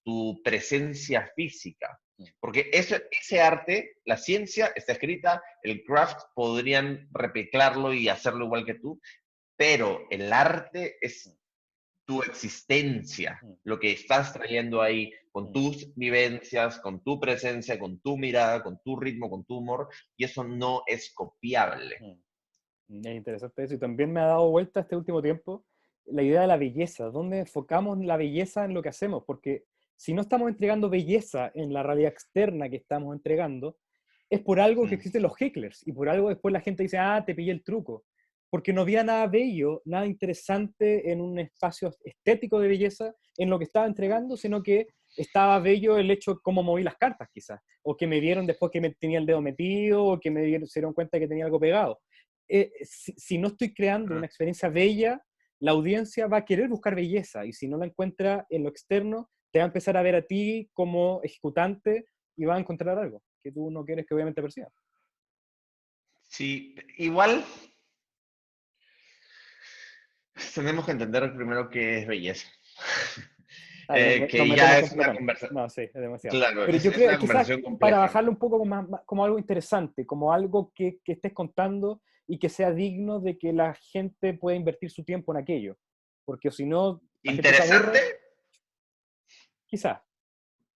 Speaker 2: tu presencia física.
Speaker 1: mm,
Speaker 2: Porque ese arte, la ciencia está escrita, el craft podrían replicarlo y hacerlo igual que tú, pero el arte
Speaker 1: mm,
Speaker 2: es tu existencia,
Speaker 1: mm,
Speaker 2: lo que estás trayendo ahí con
Speaker 1: mm,
Speaker 2: tus vivencias, con tu presencia, con tu mirada, con tu ritmo, con tu humor, y eso no es copiable.
Speaker 1: mm. Es interesante eso. Y también me ha dado vuelta este último tiempo la idea de la belleza. ¿Dónde enfocamos la belleza en lo que hacemos? Porque si no estamos entregando belleza en la realidad externa que estamos entregando, es por algo que
Speaker 2: Mm.
Speaker 1: existen los hecklers. Y por algo después la gente dice, ah, te pillé el truco. Porque no había nada bello, nada interesante en un espacio estético de belleza en lo que estaba entregando, sino que estaba bello el hecho de cómo moví las cartas, quizás. O que me vieron después que me tenía el dedo metido, o que se dieron cuenta que tenía algo pegado. Si no estoy creando
Speaker 2: Mm.
Speaker 1: una experiencia bella, la audiencia va a querer buscar belleza y si no la encuentra en lo externo, te va a empezar a ver a ti como ejecutante y va a encontrar algo que tú no quieres que obviamente perciba.
Speaker 2: Sí, igual tenemos que entender primero qué es belleza.
Speaker 1: Claro, nos
Speaker 2: Que
Speaker 1: metemos
Speaker 2: ya es
Speaker 1: con
Speaker 2: una
Speaker 1: Platón.
Speaker 2: conversación,
Speaker 1: No, sí, es demasiado.
Speaker 2: claro,
Speaker 1: Pero yo
Speaker 2: es
Speaker 1: creo,
Speaker 2: una
Speaker 1: quizás
Speaker 2: conversación
Speaker 1: para
Speaker 2: compleja.
Speaker 1: bajarlo un poco como algo interesante, como algo que estés contando y que sea digno de que la gente pueda invertir su tiempo en aquello. Porque si no, la gente se
Speaker 2: Interesante,
Speaker 1: aburre, quizás.
Speaker 2: puede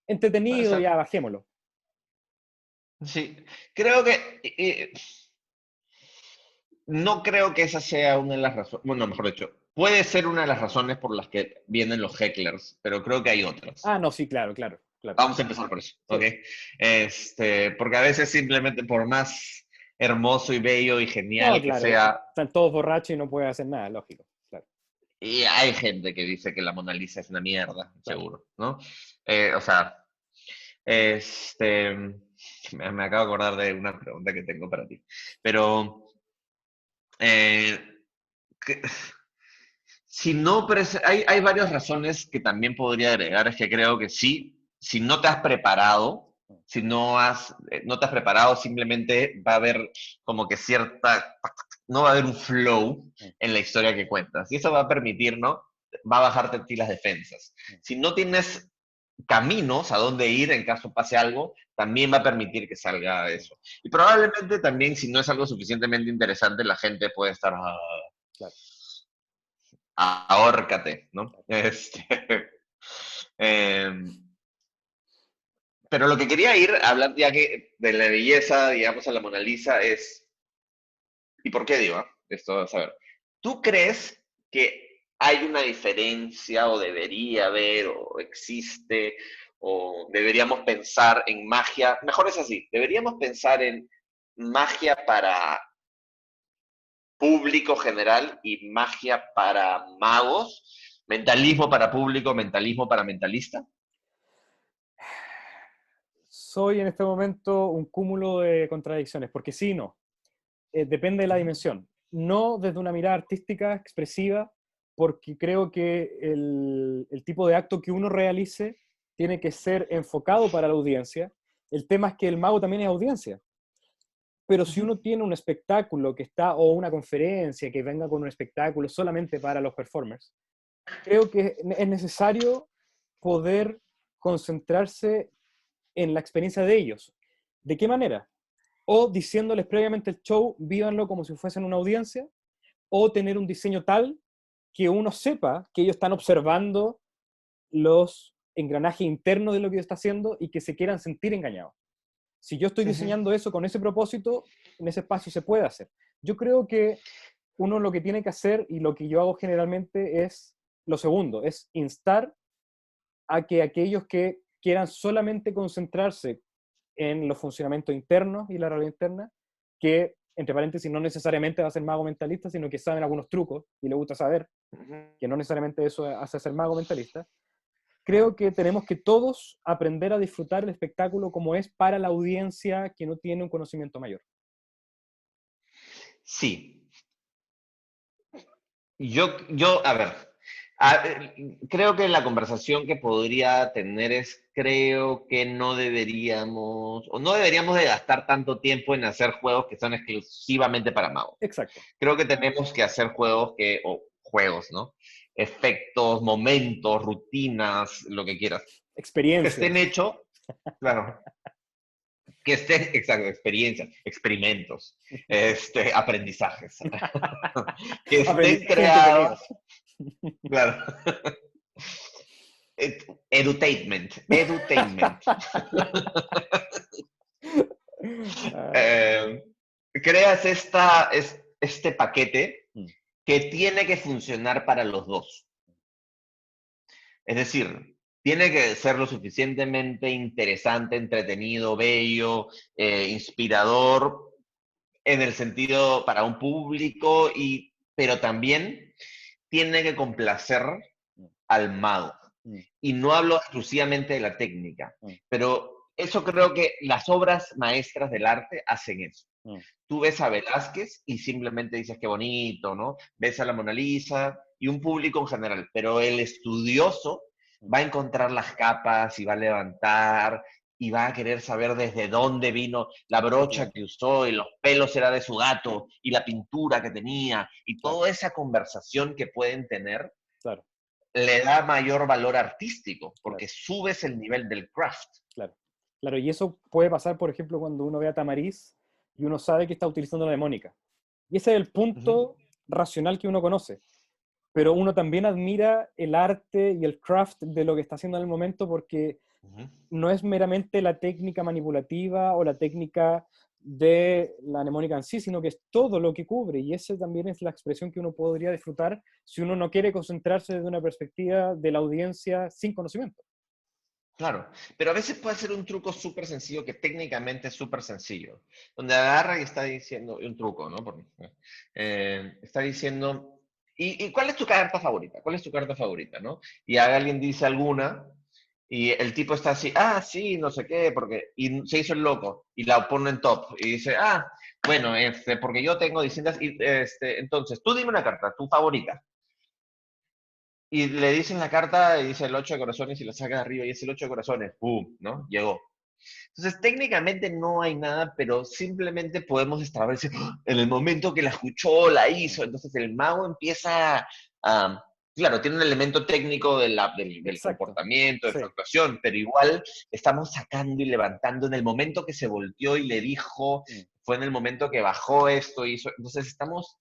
Speaker 1: Entretenido,
Speaker 2: ser.
Speaker 1: ya bajémoslo.
Speaker 2: Sí, creo que no creo que esa sea una de las razones, bueno, mejor dicho, puede ser una de las razones por las que vienen los hecklers, pero creo que hay otras.
Speaker 1: Ah, no, sí, claro, claro, claro.
Speaker 2: Vamos a empezar por eso, ¿ok?
Speaker 1: Sí,
Speaker 2: Porque a veces simplemente por más hermoso y bello y
Speaker 1: no,
Speaker 2: genial que
Speaker 1: claro.
Speaker 2: sea,
Speaker 1: Están todos borrachos y no pueden hacer nada, lógico. Claro,
Speaker 2: y hay gente que dice que la Mona Lisa es una mierda,
Speaker 1: claro.
Speaker 2: seguro, ¿no? O sea, este, me acabo de acordar de una pregunta que tengo para ti, pero eh, que- si no, hay varias razones que también podría agregar. Es que creo que sí, si no te has preparado, si no te has preparado, simplemente va a haber como que no va a haber un flow en la historia que cuentas. Y eso va a permitir, ¿no? Va a bajarte a ti las defensas. Si no tienes caminos a dónde ir en caso pase algo, también va a permitir que salga eso. Y probablemente también, si no es algo suficientemente interesante, la gente puede estar,
Speaker 1: Claro,
Speaker 2: ahórcate, ¿no?
Speaker 1: claro.
Speaker 2: Eh, pero lo que quería ir, hablando ya que de la belleza, digamos, a la Mona Lisa, es, ¿y por qué digo? Esto, a saber, ¿tú crees que hay una diferencia o debería haber o existe o deberíamos pensar en magia? Mejor es así, deberíamos pensar en magia para público general y magia para magos, mentalismo para público, mentalismo para mentalista.
Speaker 1: Soy en este momento un cúmulo de contradicciones, porque sí y no. Depende de la dimensión. No desde una mirada artística, expresiva, porque creo que el tipo de acto que uno realice tiene que ser enfocado para la audiencia. El tema es que el mago también es audiencia. Pero si uno tiene un espectáculo que está, o una conferencia que venga con un espectáculo solamente para los performers, creo que es necesario poder concentrarse en la experiencia de ellos. ¿De qué manera? O diciéndoles previamente el show, vívanlo como si fuesen una audiencia, o tener un diseño tal que uno sepa que ellos están observando los engranaje interno de lo que está haciendo y que se quieran sentir engañados. Si yo estoy diseñando eso con ese propósito, en ese espacio se puede hacer. Yo creo que uno lo que tiene que hacer, y lo que yo hago generalmente, es lo segundo, es instar a que aquellos que quieran solamente concentrarse en los funcionamientos internos y la realidad interna, que, entre paréntesis, no necesariamente va a ser mago mentalista, sino que saben algunos trucos y le gusta saber, que no necesariamente eso hace ser mago mentalista. Creo que tenemos que todos aprender a disfrutar el espectáculo como es para la audiencia que no tiene un conocimiento mayor.
Speaker 2: Sí, a ver, creo que la conversación que podría tener es, creo que no deberíamos, o no deberíamos de gastar tanto tiempo en hacer juegos que son exclusivamente para magos.
Speaker 1: Exacto.
Speaker 2: Creo que tenemos que hacer juegos, ¿no? Efectos, momentos, rutinas, lo que quieras. Que estén
Speaker 1: Experiencias.
Speaker 2: hechos, claro, que estén, exacto, experiencias, experimentos, aprendizajes, que estén
Speaker 1: Aprendizaje entretenido.
Speaker 2: creados, claro. Edutainment. Eh, creas este paquete
Speaker 1: Mm,
Speaker 2: que tiene que funcionar para los dos. Es decir, tiene que ser lo suficientemente interesante, entretenido, bello, inspirador, en el sentido para un público, pero también tiene que complacer
Speaker 1: mm,
Speaker 2: al mago.
Speaker 1: mm,
Speaker 2: Y no hablo exclusivamente de la técnica,
Speaker 1: mm,
Speaker 2: pero eso creo que las obras maestras del arte hacen eso.
Speaker 1: mm,
Speaker 2: Tú ves a Velázquez y simplemente dices qué bonito, ¿no? Ves a la Mona Lisa y un público en general, pero el estudioso
Speaker 1: mm.
Speaker 2: va a encontrar las capas y va a levantar y va a querer saber desde dónde vino la brocha
Speaker 1: Efectivamente.
Speaker 2: que usó y los pelos era de su gato y la pintura que tenía y
Speaker 1: Claro,
Speaker 2: toda esa conversación que pueden tener
Speaker 1: claro,
Speaker 2: le da mayor valor artístico
Speaker 1: claro,
Speaker 2: porque subes el nivel del craft.
Speaker 1: claro. Claro, y eso puede pasar, por ejemplo, cuando uno ve a Tamariz y uno sabe que está utilizando la demónica. Y ese es el
Speaker 2: Uh -huh.
Speaker 1: punto racional que uno conoce. Pero uno también admira el arte y el craft de lo que está haciendo en el momento, porque
Speaker 2: Uh -huh.
Speaker 1: no es meramente la técnica manipulativa o la técnica de la mnemónica en sí, sino que es todo lo que cubre, y esa también es la expresión que uno podría disfrutar si uno no quiere concentrarse desde una perspectiva de la audiencia sin conocimiento.
Speaker 2: Claro, pero a veces puede ser un truco súper sencillo que técnicamente es súper sencillo, donde agarra y está diciendo, un truco, ¿no? Está diciendo, ¿y cuál es tu carta favorita? ¿Cuál es tu carta favorita, no? Y alguien dice alguna y el tipo está así, ah, sí, no sé qué, y se hizo el loco y la pone en top y dice, ah, bueno, porque yo tengo distintas, entonces, tú dime una carta, tu favorita. Y le dicen la carta y dice el 8 de corazones y la saca de arriba y es el 8 de corazones. ¡Pum! ¿No? Llegó. Entonces, técnicamente no hay nada, pero simplemente podemos establecer en el momento que la escuchó, la hizo. Entonces, el mago empieza a. Claro, tiene un elemento técnico del
Speaker 1: Exacto,
Speaker 2: comportamiento, de
Speaker 1: sí,
Speaker 2: su actuación, pero igual estamos sacando y levantando en el momento que se volteó y le dijo,
Speaker 1: mm,
Speaker 2: fue en el momento que bajó esto, hizo. Entonces, estamos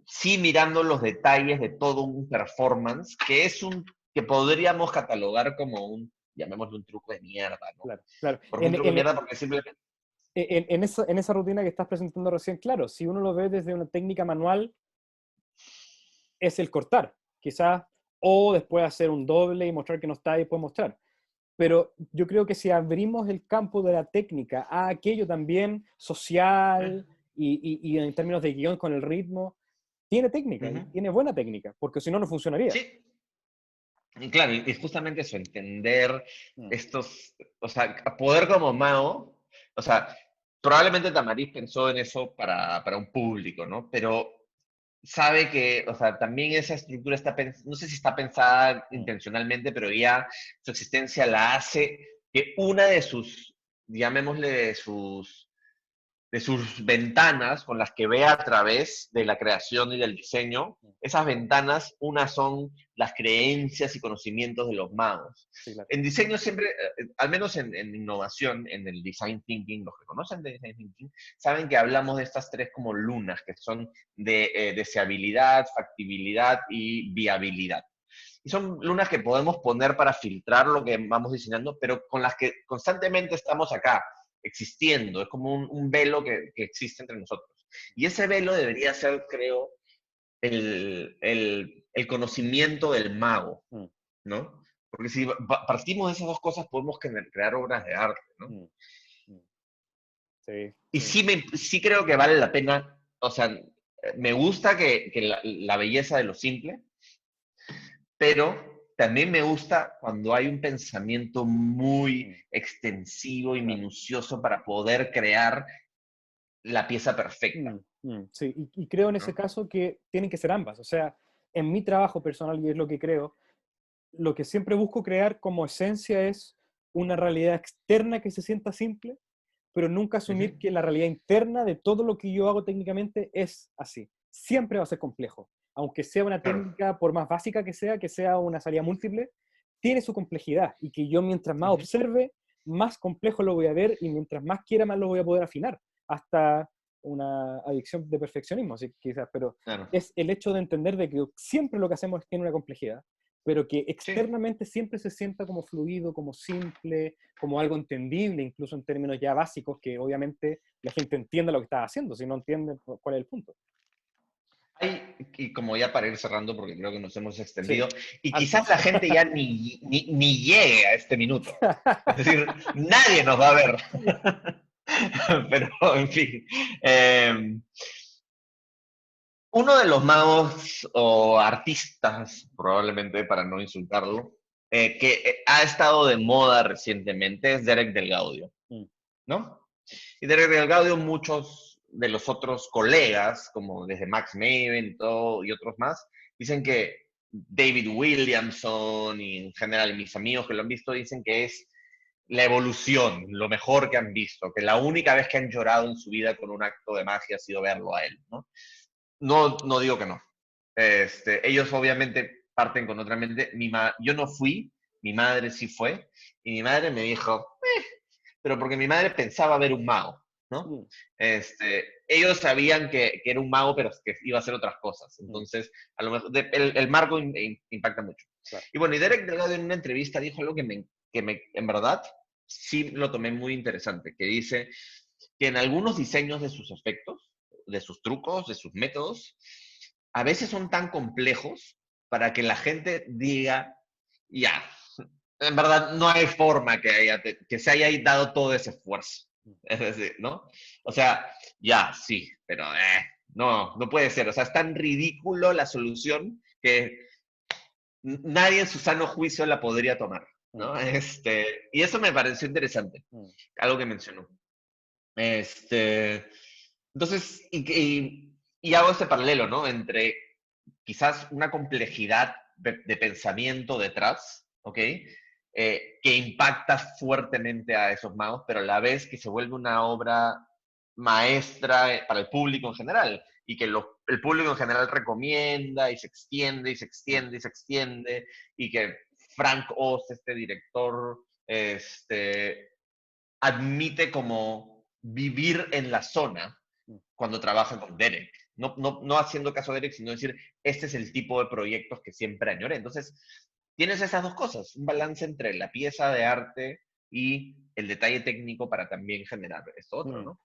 Speaker 2: sí mirando los detalles de todo un performance, que podríamos catalogar como llamémoslo un truco de mierda, ¿no?
Speaker 1: claro, claro.
Speaker 2: Porque un truco de mierda porque simplemente.
Speaker 1: En esa rutina que estás presentando recién, claro, si uno lo ve desde una técnica manual, es el cortar, quizás, o después hacer un doble y mostrar que no está y después mostrar. Pero yo creo que si abrimos el campo de la técnica a aquello también social y en términos de guión con el ritmo, tiene técnica y
Speaker 2: Uh-huh.
Speaker 1: tiene buena técnica, porque si no, no funcionaría.
Speaker 2: Sí, y claro, y justamente eso, entender
Speaker 1: Mm,
Speaker 2: estos, o sea, poder como mago, o sea, probablemente Tamariz pensó en eso para un público, ¿no? Pero sabe que, o sea, también esa estructura no sé si está pensada
Speaker 1: mm,
Speaker 2: intencionalmente, pero ya su existencia la hace que una de sus, llamémosle de sus ventanas con las que ve a través de la creación y del diseño,
Speaker 1: mm.
Speaker 2: esas ventanas, unas son las creencias y conocimientos de los magos.
Speaker 1: Sí, claro.
Speaker 2: En diseño siempre, al menos en innovación, en el design thinking, los que conocen de design thinking, saben que hablamos de estas tres como lunas, que son de deseabilidad, factibilidad y viabilidad. y son lunas que podemos poner para filtrar lo que vamos diseñando, pero con las que constantemente estamos acá, existiendo. Es como un velo que existe entre nosotros. Y ese velo debería ser, creo, el conocimiento del mago,
Speaker 1: mm,
Speaker 2: ¿no? Porque si partimos de esas dos cosas, podemos crear obras de arte, ¿no?
Speaker 1: mm, mm. Sí,
Speaker 2: Y
Speaker 1: sí.
Speaker 2: sí creo que vale la pena, o sea, me gusta que la belleza de lo simple, pero también me gusta cuando hay un pensamiento muy
Speaker 1: Mm,
Speaker 2: extensivo y
Speaker 1: claro.
Speaker 2: minucioso para poder crear la pieza perfecta,
Speaker 1: Sí, y creo en ese
Speaker 2: ¿no?
Speaker 1: caso que tienen que ser ambas. O sea, en mi trabajo personal, y es lo que creo, lo que siempre busco crear como esencia es una realidad externa que se sienta simple, pero nunca
Speaker 2: Ujú.
Speaker 1: asumir que la realidad interna de todo lo que yo hago técnicamente es así. Siempre va a ser complejo. Aunque sea una
Speaker 2: Claro.
Speaker 1: técnica, por más básica que sea una salida múltiple, tiene su complejidad y que yo mientras más
Speaker 2: Ujú.
Speaker 1: observe, más complejo lo voy a ver y mientras más quiera, más lo voy a poder afinar. Hasta una adicción de perfeccionismo, sí, quizás, pero
Speaker 2: Claro.
Speaker 1: es el hecho de entender de que siempre lo que hacemos tiene una complejidad, pero que
Speaker 2: Sí.
Speaker 1: externamente siempre se sienta como fluido, como simple, como algo entendible, incluso en términos ya básicos, que obviamente la gente entienda lo que está haciendo, si no entiende cuál es el punto.
Speaker 2: Y como ya para ir cerrando, porque creo que nos hemos
Speaker 1: Sí,
Speaker 2: extendido, y quizás
Speaker 1: hartos.
Speaker 2: la gente ya ni llegue a este minuto. Es decir, nadie nos va a ver. Pero, en fin. Eh, Uno de los magos o artistas, probablemente para no insultarlo, que ha estado de moda recientemente es Derek Del Gaudio,
Speaker 1: Mm,
Speaker 2: ¿no? Y Derek Del Gaudio, muchos de los otros colegas, como desde Max Maven y, todo, y otros más, dicen que David Williamson y en general mis amigos que lo han visto dicen que es la evolución, lo mejor que han visto, que la única vez que han llorado en su vida con un acto de magia ha sido verlo a él, ¿no? No digo que no. Ellos obviamente parten con otra mente. Yo no fui, mi madre sí fue, y mi madre me dijo, pero porque mi madre pensaba ver un mago, ¿no?
Speaker 1: mm,
Speaker 2: Ellos sabían que era un mago, pero que iba a hacer otras cosas.
Speaker 1: mm,
Speaker 2: Entonces, a lo mejor, el marco impacta mucho.
Speaker 1: claro.
Speaker 2: Y bueno, y Derek Delgado en una entrevista dijo algo en verdad, sí lo tomé muy interesante, que dice que en algunos diseños de sus efectos, de sus trucos, de sus métodos, a veces son tan complejos para que la gente diga, ya, en verdad no hay forma que se haya dado todo ese esfuerzo.
Speaker 1: Mm,
Speaker 2: Es decir, ¿no? O sea, ya, sí, pero no puede ser. O sea, es tan ridículo la solución que nadie en su sano juicio la podría tomar,
Speaker 1: mm,
Speaker 2: ¿no? Y eso me pareció interesante,
Speaker 1: mm,
Speaker 2: algo que mencionó. Este, entonces, y hago este paralelo, ¿no? Entre quizás una complejidad de pensamiento detrás, ¿ok? Que impacta fuertemente a esos magos, pero a la vez que se vuelve una obra maestra para el público en general y que el público en general recomienda y se extiende y se
Speaker 1: mm,
Speaker 2: extiende y se extiende y que Frank Oz, este director, admite como vivir en la zona
Speaker 1: mm.
Speaker 2: cuando trabaja con Derek. No haciendo caso a Derek, sino decir, este es el tipo de proyectos que siempre añoré. Entonces, tienes esas dos cosas, un balance entre la pieza de arte y el detalle técnico para también generar esto otro,
Speaker 1: Mm.
Speaker 2: ¿no?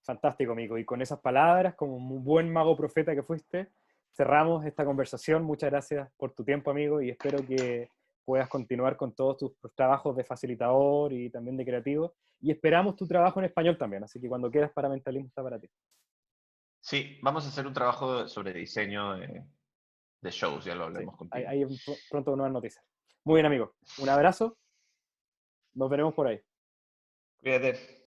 Speaker 1: Fantástico, amigo. Y con esas palabras, como un buen mago profeta que fuiste, cerramos esta conversación. Muchas gracias por tu tiempo, amigo, y espero que puedas continuar con todos tus trabajos de facilitador y también de creativo. Y esperamos tu trabajo en español también, así que cuando quieras para Mentalismo está para ti.
Speaker 2: Sí, vamos a hacer un trabajo sobre diseño de shows, ya lo
Speaker 1: Sí,
Speaker 2: hablamos
Speaker 1: ahí,
Speaker 2: contigo.
Speaker 1: ahí pronto nuevas noticias. Muy bien, amigo. Un abrazo. Nos veremos por ahí.
Speaker 2: Cuídate.